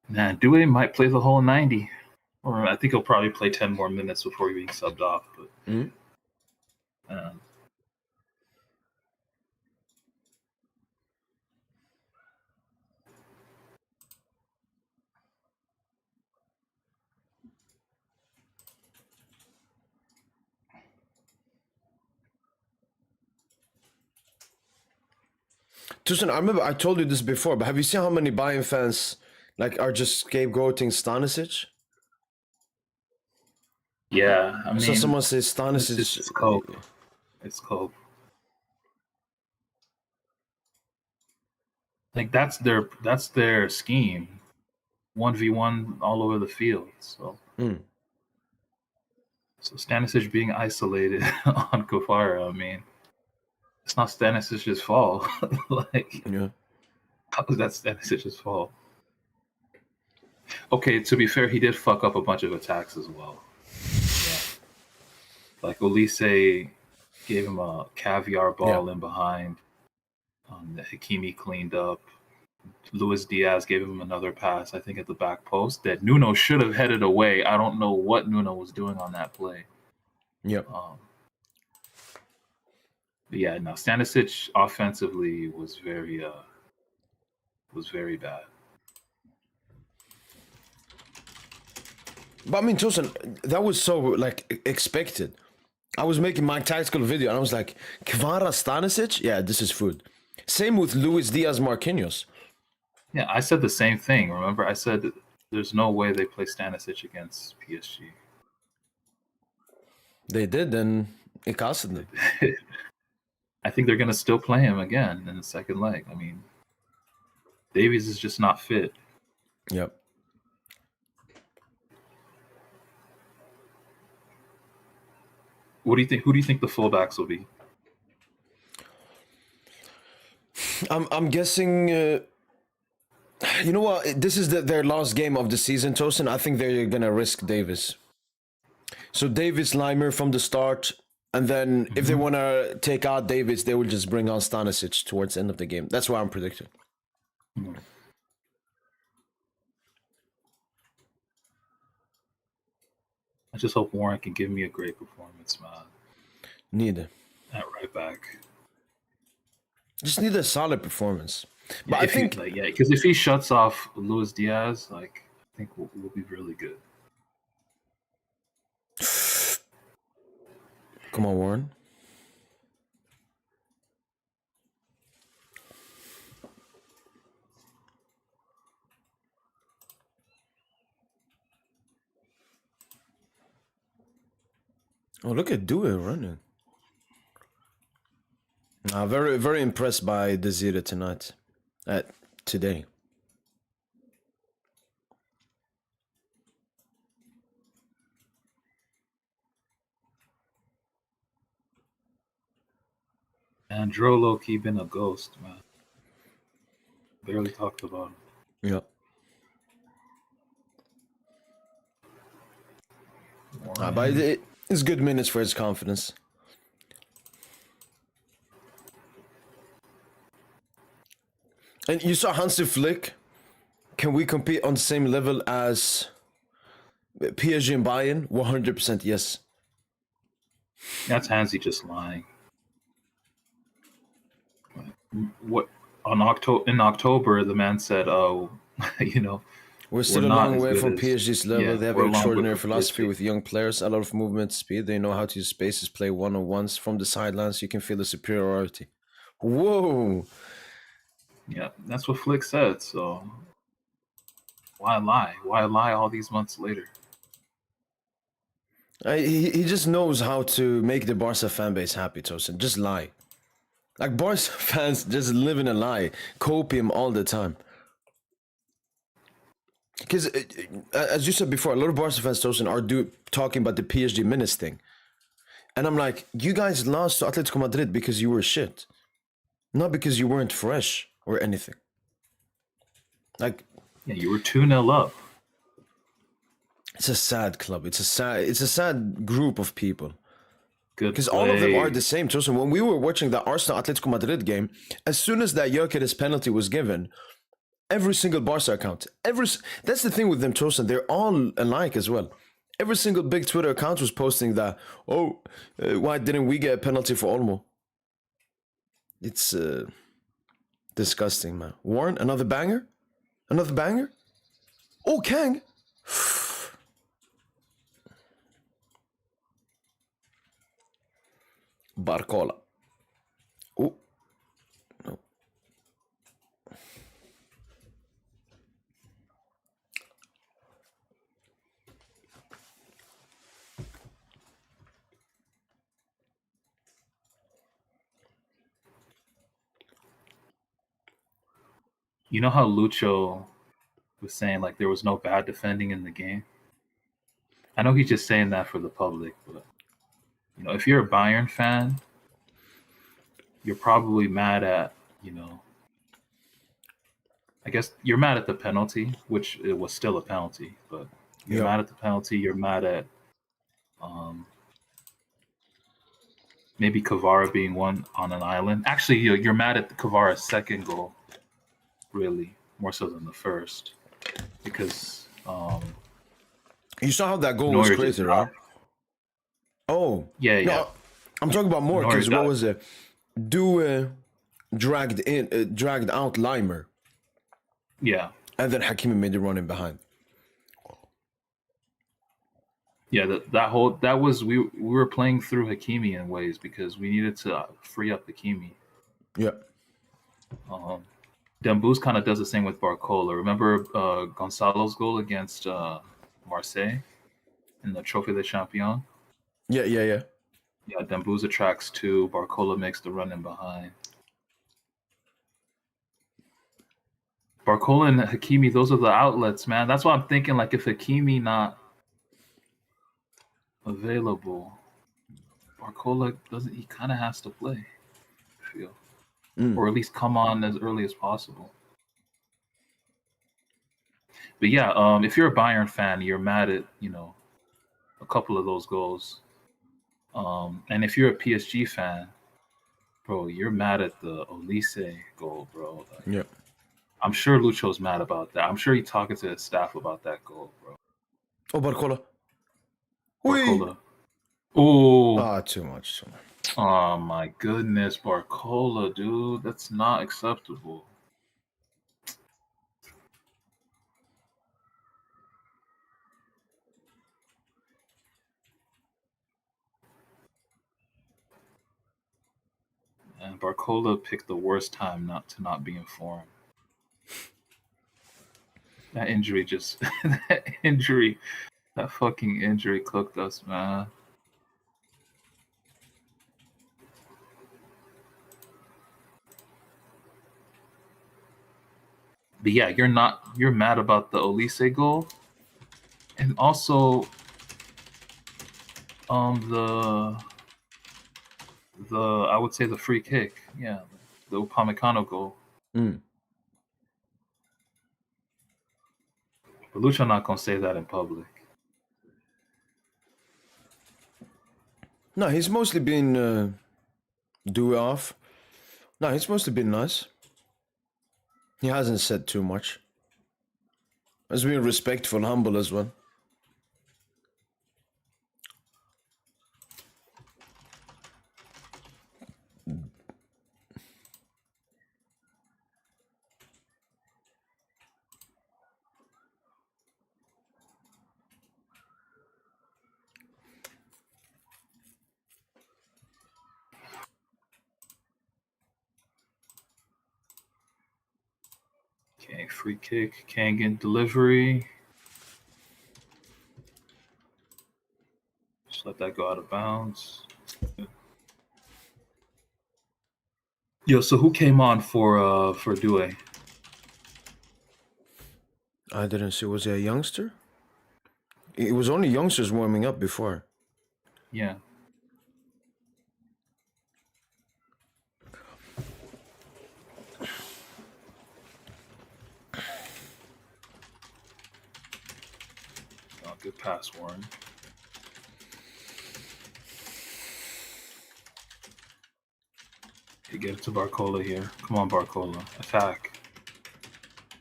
Man, Due might play the whole 90. Or I think he'll probably play 10 more minutes before being subbed off. But Tosen, I remember I told you this before, but have you seen how many Bayern fans are just scapegoating Stanisic? yeah, I mean, So someone says Stanisic. It's cope. It's cope. Like that's their scheme. 1v1 all over the field. So So Stanisic being isolated on Kofara, I mean, it's not Stanisic's fault. How is that Stanisic's fault? Okay, to be fair, he did fuck up a bunch of attacks as well. Yeah. Like Olise gave him a caviar ball in behind. That Hakimi cleaned up. Luis Diaz gave him another pass, I think, at the back post that Nuno should have headed away. I don't know what Nuno was doing on that play. Yep. But yeah, no, Stanisic offensively was very bad. But I mean, Tosen, that was so like expected. I was making my tactical video and I was like, Kvara Stanisic? Yeah, this is food. Same with Luis Diaz Marquinhos. Yeah, I said the same thing. Remember, I said that there's no way they play Stanisic against PSG. They did, and it costed them. I think they're going to still play him again in the second leg. I mean, Davies is just not fit. Yep. What do you think? Who do you think the fullbacks will be? I'm guessing. You know what? This is their last game of the season, Tosin. I think they're gonna risk Davis. So Davis, Limer from the start, and then if they wanna take out Davis, they will just bring on Stanisic towards the end of the game. That's what I'm predicting. I just hope Warren can give me a great performance, man. Neither. At right back. Just need a solid performance. But I think, because if he shuts off Luis Diaz, like I think we'll be really good. Come on, Warren. Oh, look at Due running. Very, very impressed by Desire tonight. Today. And Dro low-key been a ghost, man. Barely talked about him. Yeah. But it's good minutes for his confidence. And you saw Hansi Flick. Can we compete on the same level as PSG and Bayern? 100% yes. That's Hansi just lying. What in October the man said, "Oh, we're still a long way from PSG's level. They have an extraordinary philosophy with young players, a lot of movement, speed. They know how to use spaces, play one-on-ones from the sidelines. You can feel the superiority." Whoa. Yeah, that's what Flick said. So why lie? Why lie all these months later? He just knows how to make the Barca fan base happy, Tosin. Just lie. Like, Barca fans just live in a lie. Copium all the time. Because, as you said before, a lot of Barca fans, Tosin, are talking about the PSG minutes thing. And I'm like, you guys lost to Atletico Madrid because you were shit. Not because you weren't fresh or anything. Like, yeah, you were 2-0 up. It's a sad club. It's a sad group of people. Because all of them are the same. So when we were watching the Arsenal Atletico Madrid game, as soon as that Gyökeres penalty was given, every single Barca account, that's the thing with them, Tosin. They're all alike as well. Every single big Twitter account was posting that, why didn't we get a penalty for Olmo? It's disgusting, man. Warren, another banger? Another banger? Oh, Kang! Barcola. Oh. No. You know how Lucho was saying, like, there was no bad defending in the game? I know he's just saying that for the public, but if you're a Bayern fan, you're probably mad at, I guess you're mad at the penalty, which it was still a penalty, but you're mad at the penalty. You're mad at maybe Kvara being one on an island. Actually, you're mad at Kvara's second goal, really, more so than the first, because you saw how that goal was crazy, right? Oh, Oh. Yeah, No, yeah. I'm talking about more Nori because what got it. was it? Dragged out Limer, Yeah. and then Hakimi made the run in behind. Yeah, that was we were playing through Hakimi in ways because we needed to free up Hakimi. Yeah. Dembouz kind of does the same with Barcola. Remember Gonzalo's goal against Marseille in the Trophée des Champions? Yeah. Yeah, Dembouz attracts two. Barcola makes the run in behind. Barcola and Hakimi, those are the outlets, man. That's why I'm thinking, like, if Hakimi not available, Barcola doesn't. He kind of has to play, I feel, or at least come on as early as possible. But yeah, if you're a Bayern fan, you're mad at a couple of those goals. And if you're a PSG fan, bro, you're mad at the Olise goal, bro. Like, Yeah. I'm sure Lucho's mad about that. I'm sure he's talking to his staff about that goal, bro. Oh, Barcola. Barcola. Oh. Ah, too much. Oh my goodness, Barcola, dude. That's not acceptable. And Barcola picked the worst time not to be informed. That injury just that fucking injury cooked us, man. But yeah, you're mad about the Olise goal. And also the I would say the free kick. Yeah, the Upamecano goal. But Lucho not gonna say that in public. No, he's mostly been off. No, he's mostly been nice. He hasn't said too much. He's been respectful, humble as well. Okay, free kick, Kangan delivery. Just let that go out of bounds. Yo, so who came on for Doué? I didn't see. Was he a youngster? It was only youngsters warming up before. Yeah. Oh, good pass, Warren. You get it to Barcola here. Come on, Barcola. Attack.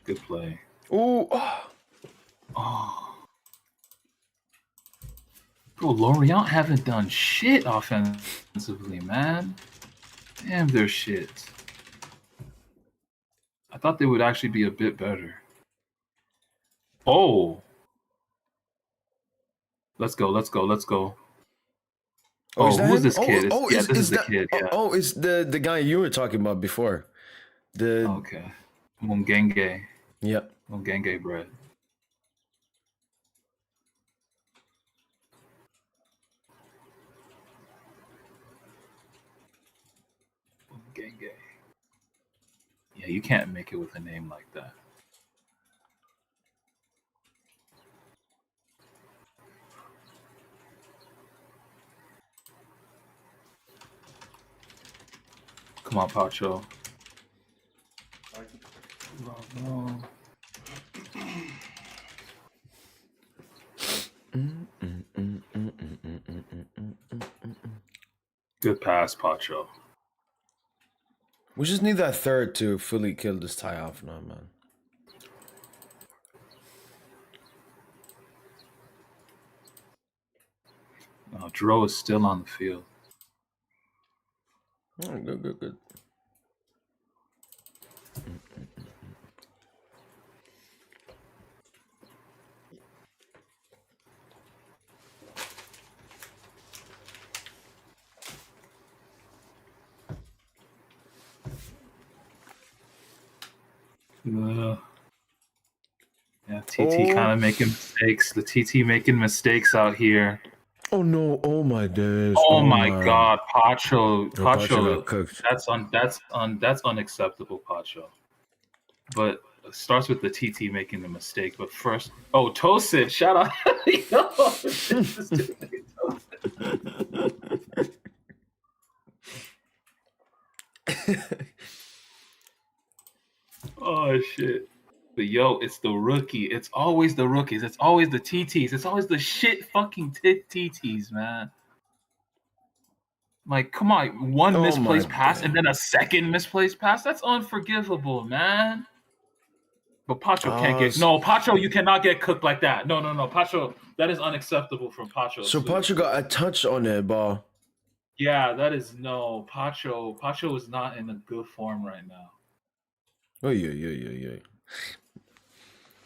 Good play. Ooh. Oh. Bro, Lorient haven't done shit offensively, man. Damn, they're shit. I thought they would actually be a bit better. Oh. Let's go. Oh, is that who is him? this kid? This is the that, kid. Yeah. Oh, it's the guy you were talking about before. Okay. Mungenge. Yep. Mungenge bread. Mungenge. Yeah, you can't make it with a name like that. Come on, Pacho. Bravo. Good pass, Pacho. We just need that third to fully kill this tie off now, man. No, Dro is still on the field. Oh, good. Yeah, TT kind of making mistakes. The TT making mistakes out here. Oh no! Oh my days! Oh my God, Pacho, Pacho got cooked. that's unacceptable, Pacho. But it starts with the TT making the mistake. But first, Tosen, shout out. Yo, this dude named Tosen. Oh shit. But yo, it's the rookie. It's always the rookies. It's always the TTs. It's always the shit fucking TTs, man. Like, come on, one misplaced pass and then a second misplaced pass. That's unforgivable, man. But Pacho can't get Pacho. You cannot get cooked like that. No, Pacho. That is unacceptable from Pacho. So Pacho got a touch on it, ball. Yeah, that is no Pacho. Pacho is not in a good form right now. Oh yeah.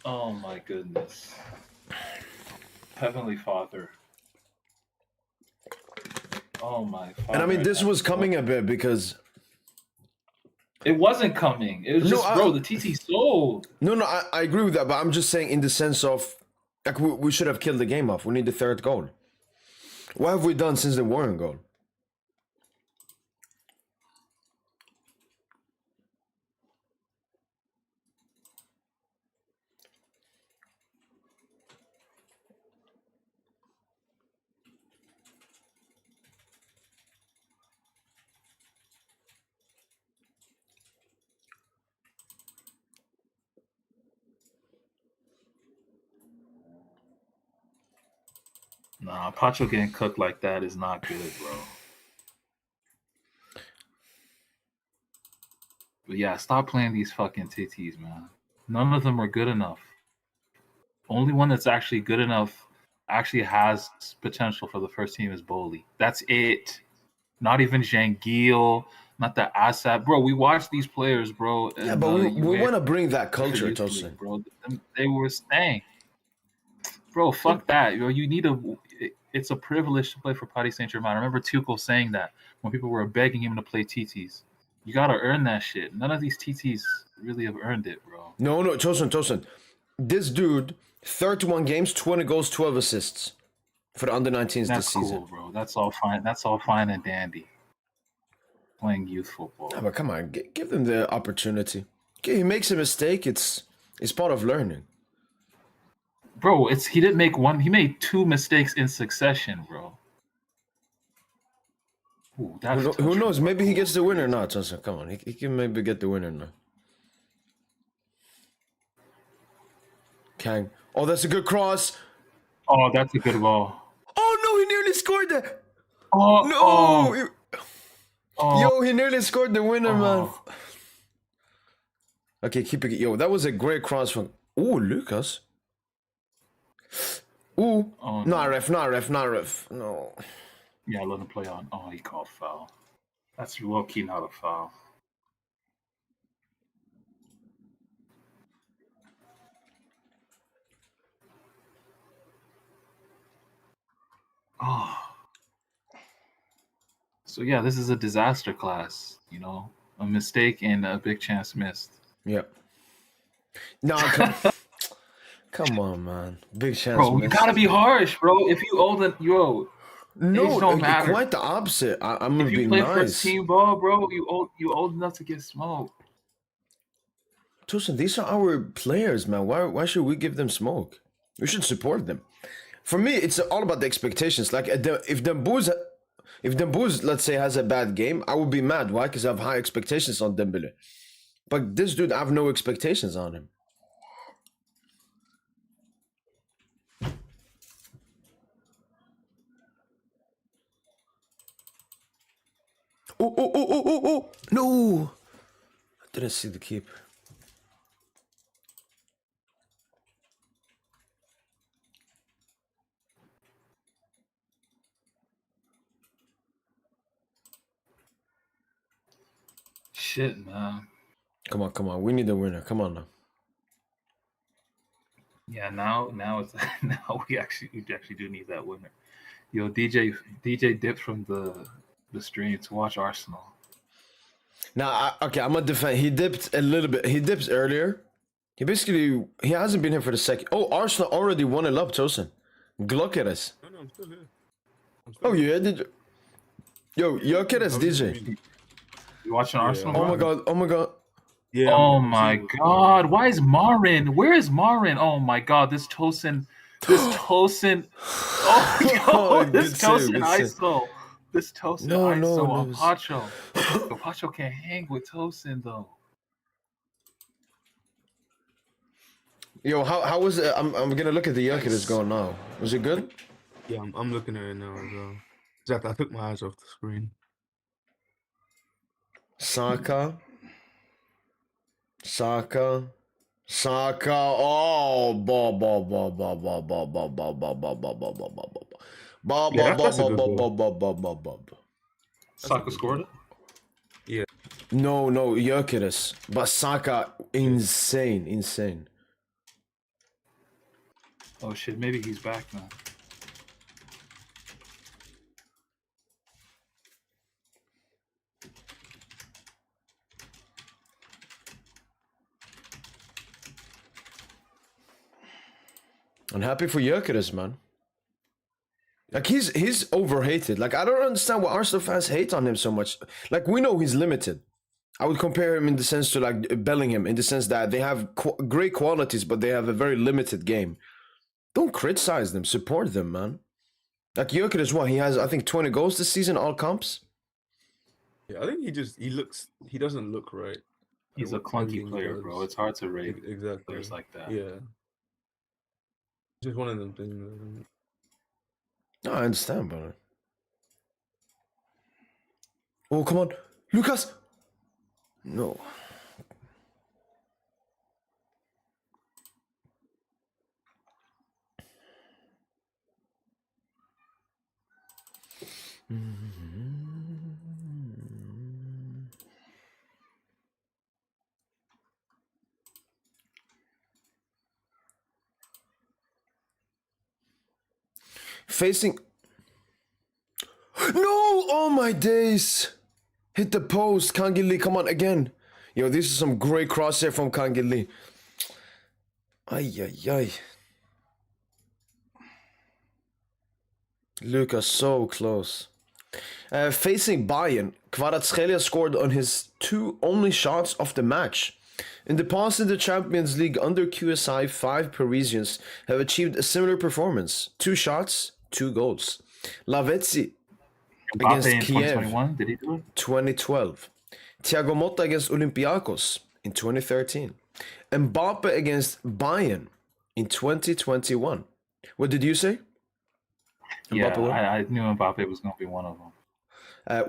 Oh my goodness. Heavenly Father. Oh my Father. And I mean, this was coming a bit because it wasn't coming. It was just, bro, the TT sold. No, I agree with that, but I'm just saying in the sense of, like, we should have killed the game off. We need the third goal. What have we done since the Warren goal? Nah, Pacho getting cooked like that is not good, bro. But yeah, stop playing these fucking TTs, man. None of them are good enough. Only one that's actually good enough actually has potential for the first team is Bowley. That's it. Not even Jangil, not the ASAP. Bro, we watch these players, bro. Yeah, but we want to bring that culture, Tosen. Bro, they were staying. Bro, fuck that. You need it's a privilege to play for Paris Saint-Germain. I remember Tuchel saying that when people were begging him to play TTs. You got to earn that shit. None of these TTs really have earned it, bro. No, Tosen. This dude, 31 games, 20 goals, 12 assists for the under-19s this season. That's cool, bro. That's all fine. That's all fine and dandy. Playing youth football. Yeah, but come on, give them the opportunity. Okay, he makes a mistake. It's part of learning. Bro, he didn't make one. He made two mistakes in succession, bro. Ooh, who knows? Maybe he gets the winner now, Tosen. Come on, he can maybe get the winner now. Kang. Oh, that's a good cross. Oh, that's a good ball. Oh, no, he nearly scored that. Oh, no. Oh. Yo, he nearly scored the winner, man. Okay, keep it. Yo, that was a great cross from... Ooh, Lucas. Ooh. Oh, not ref. No. Yeah, let him play on. Oh, he called foul. That's low-key not a foul. Oh. So, yeah, this is a disaster class, you know? A mistake and a big chance missed. Yep. No, come on, man. Big chance bro, missed. You gotta be harsh, bro. If you owe the... Yo, no, don't matter. Quite the opposite. I'm gonna be nice. If you play first team ball, bro, you old enough to get smoked. Tosen, these are our players, man. Why should we give them smoke? We should support them. For me, it's all about the expectations. Like, if Dembouz, let's say, has a bad game, I would be mad. Why? Because I have high expectations on Dembele. But this dude, I have no expectations on him. Oh. No. I didn't see the keeper. Shit, man. Come on. We need a winner. Come on now. Yeah, now it's now we actually do need that winner. Yo, DJ dipped from the stream to watch Arsenal. Now, okay, I'm gonna defend. He dipped a little bit. He dipped earlier. He hasn't been here for the second. Oh, Arsenal already won it up, Tosen. Glock at us. No, I'm still here. I'm still Oh, here. yeah, did you? Yo, look at us, DJ. You watching Arsenal? Oh my god. Yeah. Oh I'm my seeing- god, why is Marin? Where is Marin? Oh my god, this Tosen. Oh, yo, this Good save, Tosen good save. ISO. This Tosen No, ISO no, on it was- Pacho. Yo, Pacho can't hang with Tosen though. Yo, how was it? I'm gonna look at the Jokic that's going now. Was it good? Yeah, I'm looking at it now as well. Exactly. I took my eyes off the screen. Saka. Oh, Yeah, that's a good goal. Saka scored it? No, Jokic. But Saka, insane. Oh shit, maybe he's back now. I'm happy for Jokic, man. Like he's overhated. Like I don't understand why Arsenal fans hate on him so much. Like we know he's limited. I would compare him in the sense to like Bellingham, in the sense that they have great qualities, but they have a very limited game. Don't criticize them. Support them, man. Like Jokic is what? He has, I think, 20 goals this season, all comps. Yeah, I think he doesn't look right. He's a Like, clunky everything he player, does. bro. It's hard to rate Exactly. players like that. Yeah. Just one of them things. No, I understand, brother. Oh, come on. Lucas! No. Facing... No! Oh my days! Hit the post. Kangili, come on, again. Yo, this is some great crosshair from Kangili. Ay. Lucas, so close. Facing Bayern, Kvaratskhelia scored on his 2 only shots of the match. In the past in the Champions League under QSI, 5 Parisians have achieved a similar performance. 2 shots, 2 goals. Lavezzi against Mbappe in Kiev, 2021, did he do it? 2012. Thiago Motta against Olympiacos in 2013. Mbappe against Bayern in 2021. What did you say? Yeah, Mbappe won? I knew Mbappe was going to be one of them.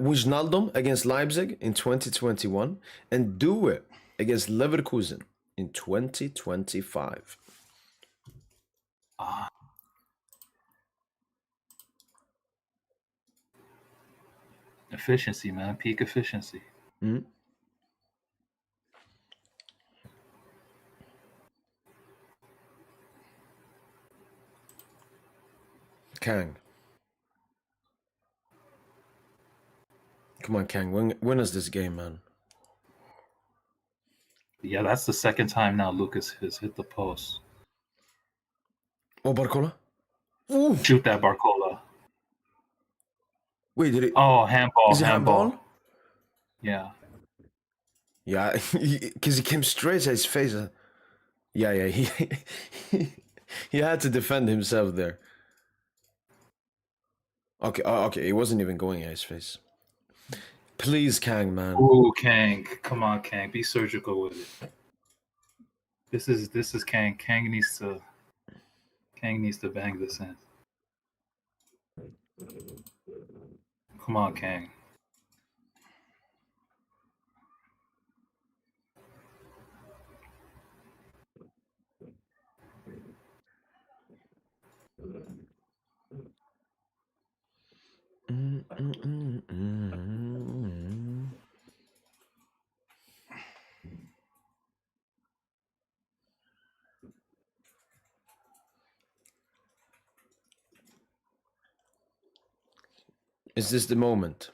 Wijnaldum against Leipzig in 2021. And Due against Leverkusen in 2025. Efficiency, man. Peak efficiency. Mhm. Kang. Come on, Kang. Win us this game, man. Yeah, that's the second time now Lucas has hit the post. Oh, Barcola? Ooh. Shoot that Barcola. Wait, did it? Oh, handball. Is it handball? Yeah. Yeah, because he came straight at his face. Yeah, he had to defend himself there. Okay, he wasn't even going at his face. Please, Kang, man. Ooh, Kang. Come on, Kang. Be surgical with it. This is Kang. Kang needs to bang this in. Come on, Kang. Is this the moment?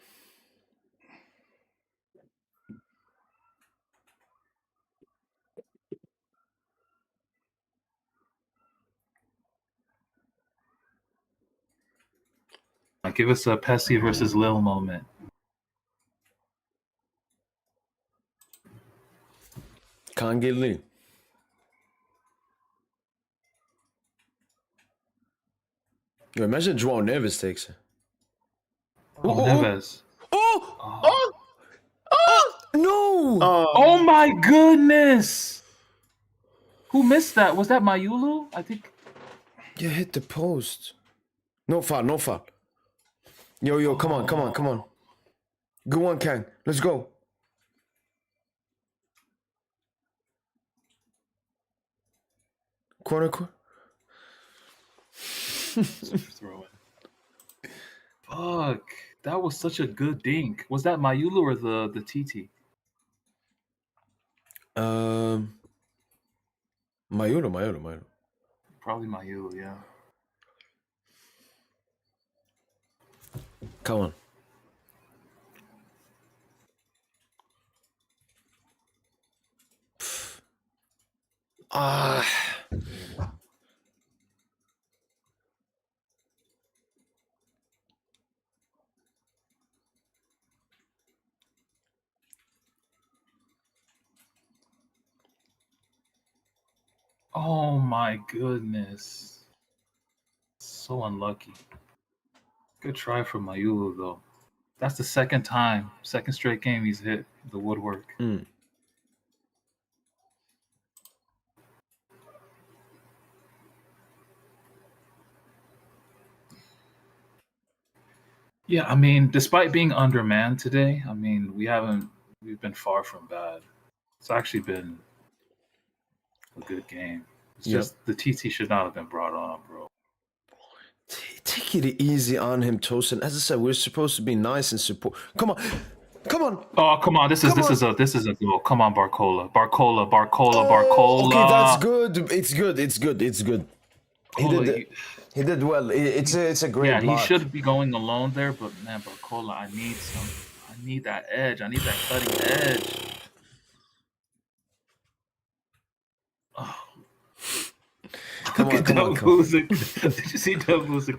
Give us a PSG versus Lille moment. Can't get Lee. Yo, imagine João Neves takes it. Oh, Neves. Oh! Oh. No! Oh my goodness! Who missed that? Was that Mayulu? I think. You hit the post. No foul, no foul. Yo, come on. Go on, Kang. Let's go. Corner. Throw it. Fuck. That was such a good dink. Was that Mayulu or the TT? Mayuro. Probably Mayulu, yeah. Come on. Ah. Oh my goodness. So unlucky. Good try from Mayulu though. That's the second straight game he's hit the woodwork. Yeah, I mean, despite being undermanned today, I mean, we've been far from bad. It's actually been a good game. It's just the TT should not have been brought on, bro. Take it easy on him, Tosen. As I said, we're supposed to be nice and support. Come on. Oh, come on. This is a goal. Come on, Barcola. Okay, that's good. It's good. He did well. It's a great. Yeah, block. he should be going alone there, but man, Barcola, I need that edge. I need that cutting edge. Oh. Come on. Did you see Davuza?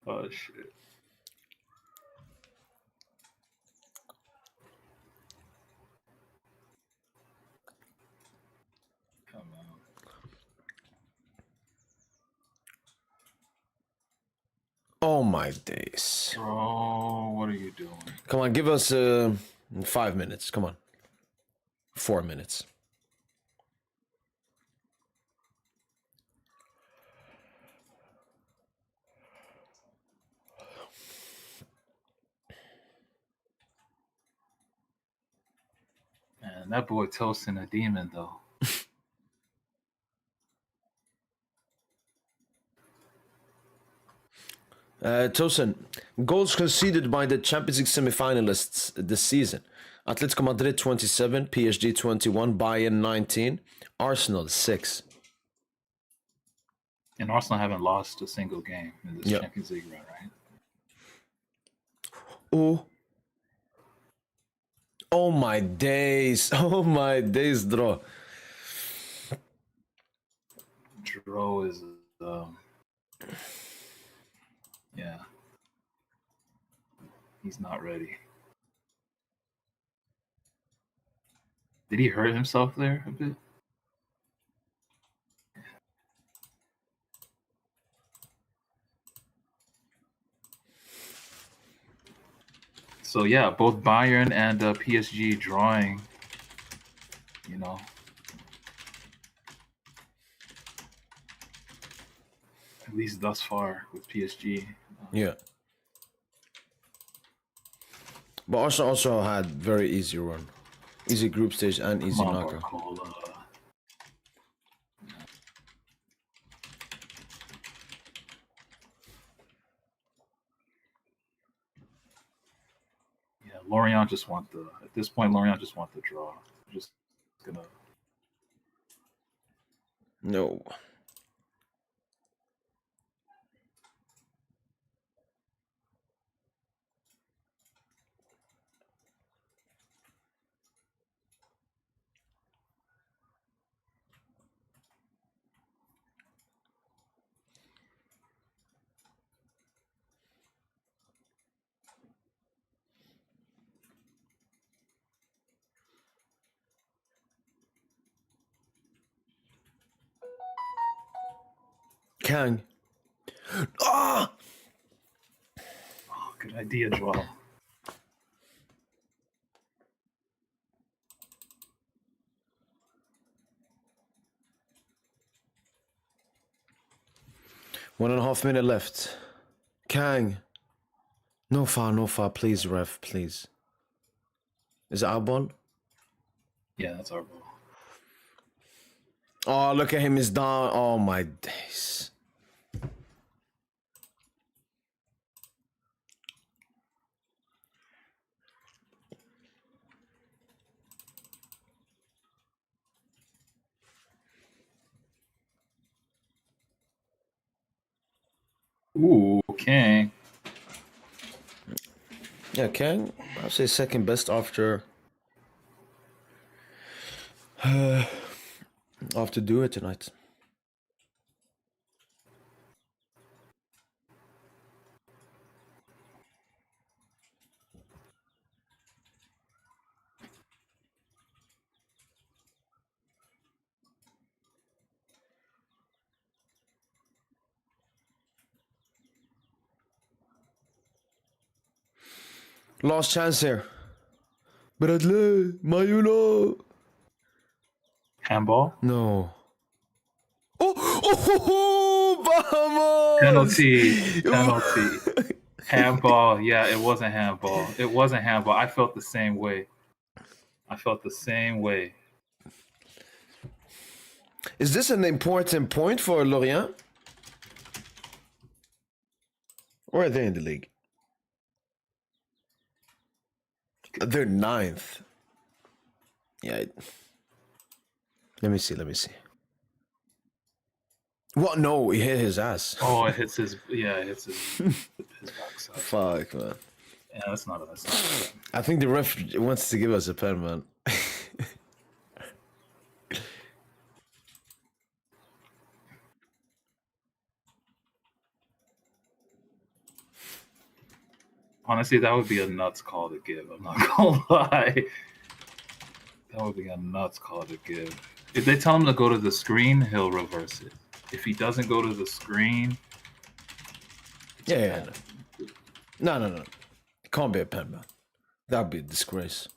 Oh shit. Come on. Oh my days. Bro, what are you doing? Come on, give us 5 minutes. Come on. 4 minutes. Man, that boy Tosen a demon though. Tosen, goals conceded by the Champions League semi-finalists this season. Atletico Madrid 27, PSG 21, Bayern 19, Arsenal 6. And Arsenal haven't lost a single game in this Champions League run, right? Oh my days. Dro. Dro is yeah. He's not ready. Did he hurt himself there a bit? So yeah, both Bayern and PSG drawing, you know. At least thus far with PSG. Yeah. But Arsenal also had very easy run. Easy group stage and easy knockout. Yeah, Lorient just want the draw. Just gonna No. Kang. Ah! Oh, good idea, Joel. One and a half minute left. Kang. No foul, please, ref, please. Is it our ball? Yeah, that's our ball. Oh, look at him, he's down. Oh my days. Ooh, okay. Yeah, Kang, I'll say second best after after do it tonight. Last chance here. Bradley, Mayulo. Handball. No. Oh, vamos! Penalty. Handball. Yeah, it wasn't handball. It wasn't handball. I felt the same way. Is this an important point for Lorient? Or are they in the league? They're 9th. Yeah. Let me see. What? No, he hit his ass. Oh, it hits his backside. Fuck, man. Yeah, that's not a I think the ref wants to give us a pen, man. Honestly, that would be a nuts call to give. I'm not gonna lie. That would be a nuts call to give. If they tell him to go to the screen, he'll reverse it. If he doesn't go to the screen, Yeah. No. It can't be a pen, man. That'd be a disgrace.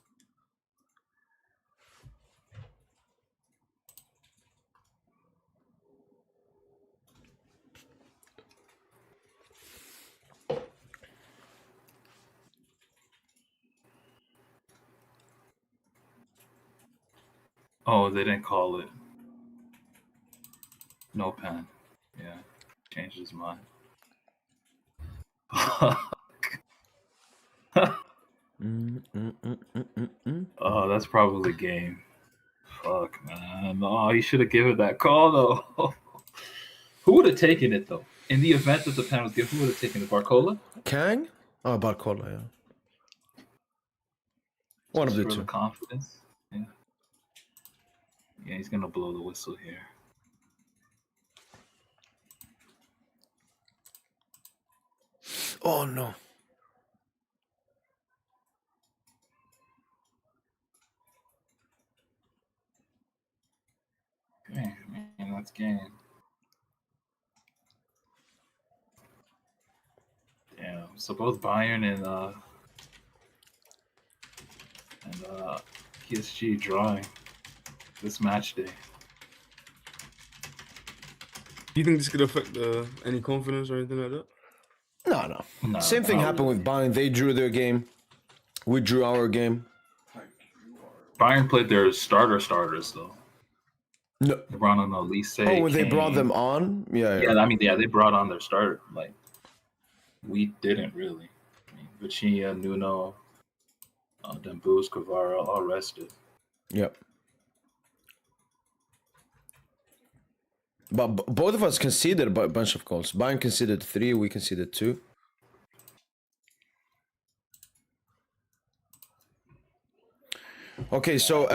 oh, they didn't call it. No pen. Yeah, changed his mind. Oh, that's probably game. Fuck, man. Oh, he should have given that call though. Who would have taken it though? In the event that the pen was given, who would have taken it? Barcola? Kang? Oh, Barcola, yeah. One of the For two. the confidence. Yeah. Yeah, he's gonna blow the whistle here. Oh, no. Okay, man, that's game. Damn. So both Bayern and PSG drawing this match day. Do you think this could affect any confidence or anything like that? No. No, Same thing not happened with Bayern. They drew their game. We drew our game. Bayern played their starters though. No. They brought on Elise. Oh, when they brought them on? Yeah. Yeah, I mean, yeah, they brought on their starter. Like, we didn't really. I mean, Vitinha, Nuno, Dembus, Kvara, all rested. Yep. But both of us conceded a bunch of goals. Bayern conceded 3, we conceded 2. Okay, so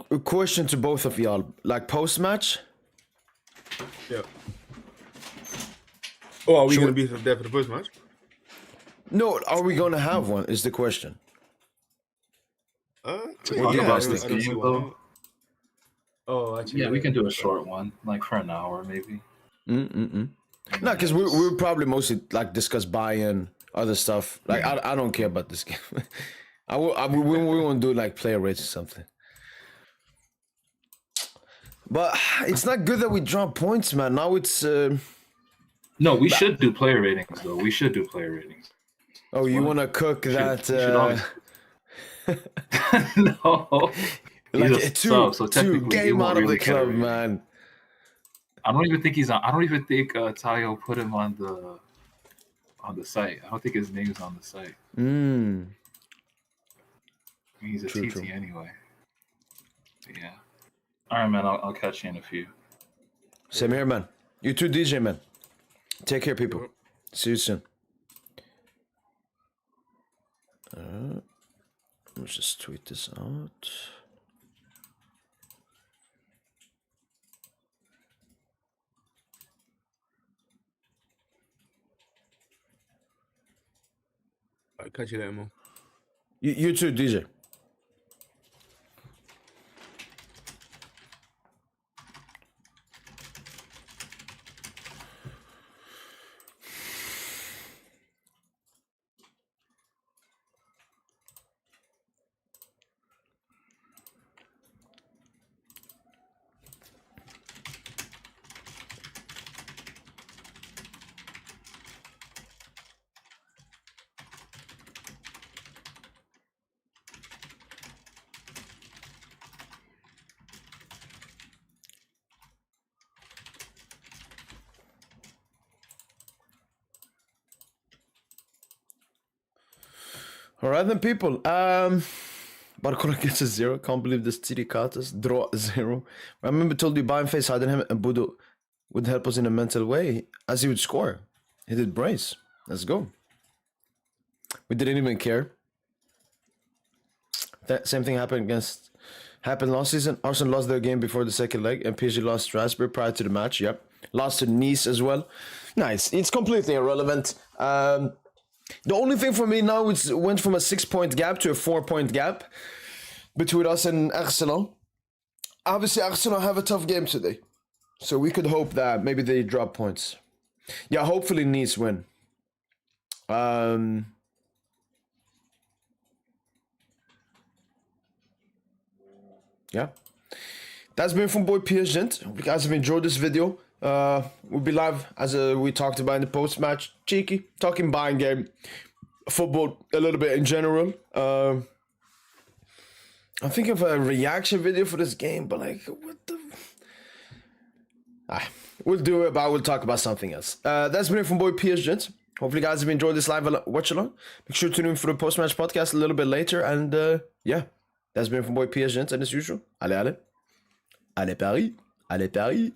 a question to both of y'all. Like post-match? Yeah. Oh, are we Should going to be there for the post match? No, are we going to have one is the question. Talk Yeah, about I this don't game though. Oh, actually. Yeah, we can do a short one, like for an hour maybe. No, because we would probably mostly like discuss Bayern, other stuff. Like I don't care about this game. We won't do like player rates or something. But it's not good that we drop points, man. Now it's. No, we should do player ratings though. We should do player ratings. Oh, you want to cook that? No. Like He's a two sub, so two technically he game won't out of really the get a club, rating. man. I don't even think he's on. I don't even think Tayo put him on the site. I don't think his name's on the site. I mean, he's a True, TT true. anyway. But yeah. All right, man. I'll catch you in a few. Same here, man. You too, DJ, man. Take care, people. See you soon. Let's just tweet this out. Alright, catch you later, man. You too, DJ. All right then, people. Barcelona gets a 0. Can't believe this Tiri Katas draw 0. I remember told you Bayern face hiding him and Budo would help us in a mental way as he would score. He did brace. Let's go. We didn't even care. That same thing happened last season. Arsenal lost their game before the second leg, and PSG lost Strasbourg prior to the match. Yep, lost to Nice as well. Nice. It's completely irrelevant. The only thing for me now is it went from a 6-point gap to a 4-point gap between us and Arsenal. Obviously, Arsenal have a tough game today, so we could hope that maybe they drop points. Yeah, hopefully Nice win. Yeah, that's been from boy PSG. Hope you guys have enjoyed this video. We'll be live as we talked about in the post-match. Cheeky, talking Bayern game, football a little bit in general. I'm thinking of a reaction video for this game, but like, what the? We'll do it, but we'll talk about something else. That's been it from boy PSG. Hopefully, you guys have enjoyed this live watch along. Make sure to tune in for the post-match podcast a little bit later. And yeah, that's been it from boy PSG. And as usual, allez, allez, allez Paris, allez Paris.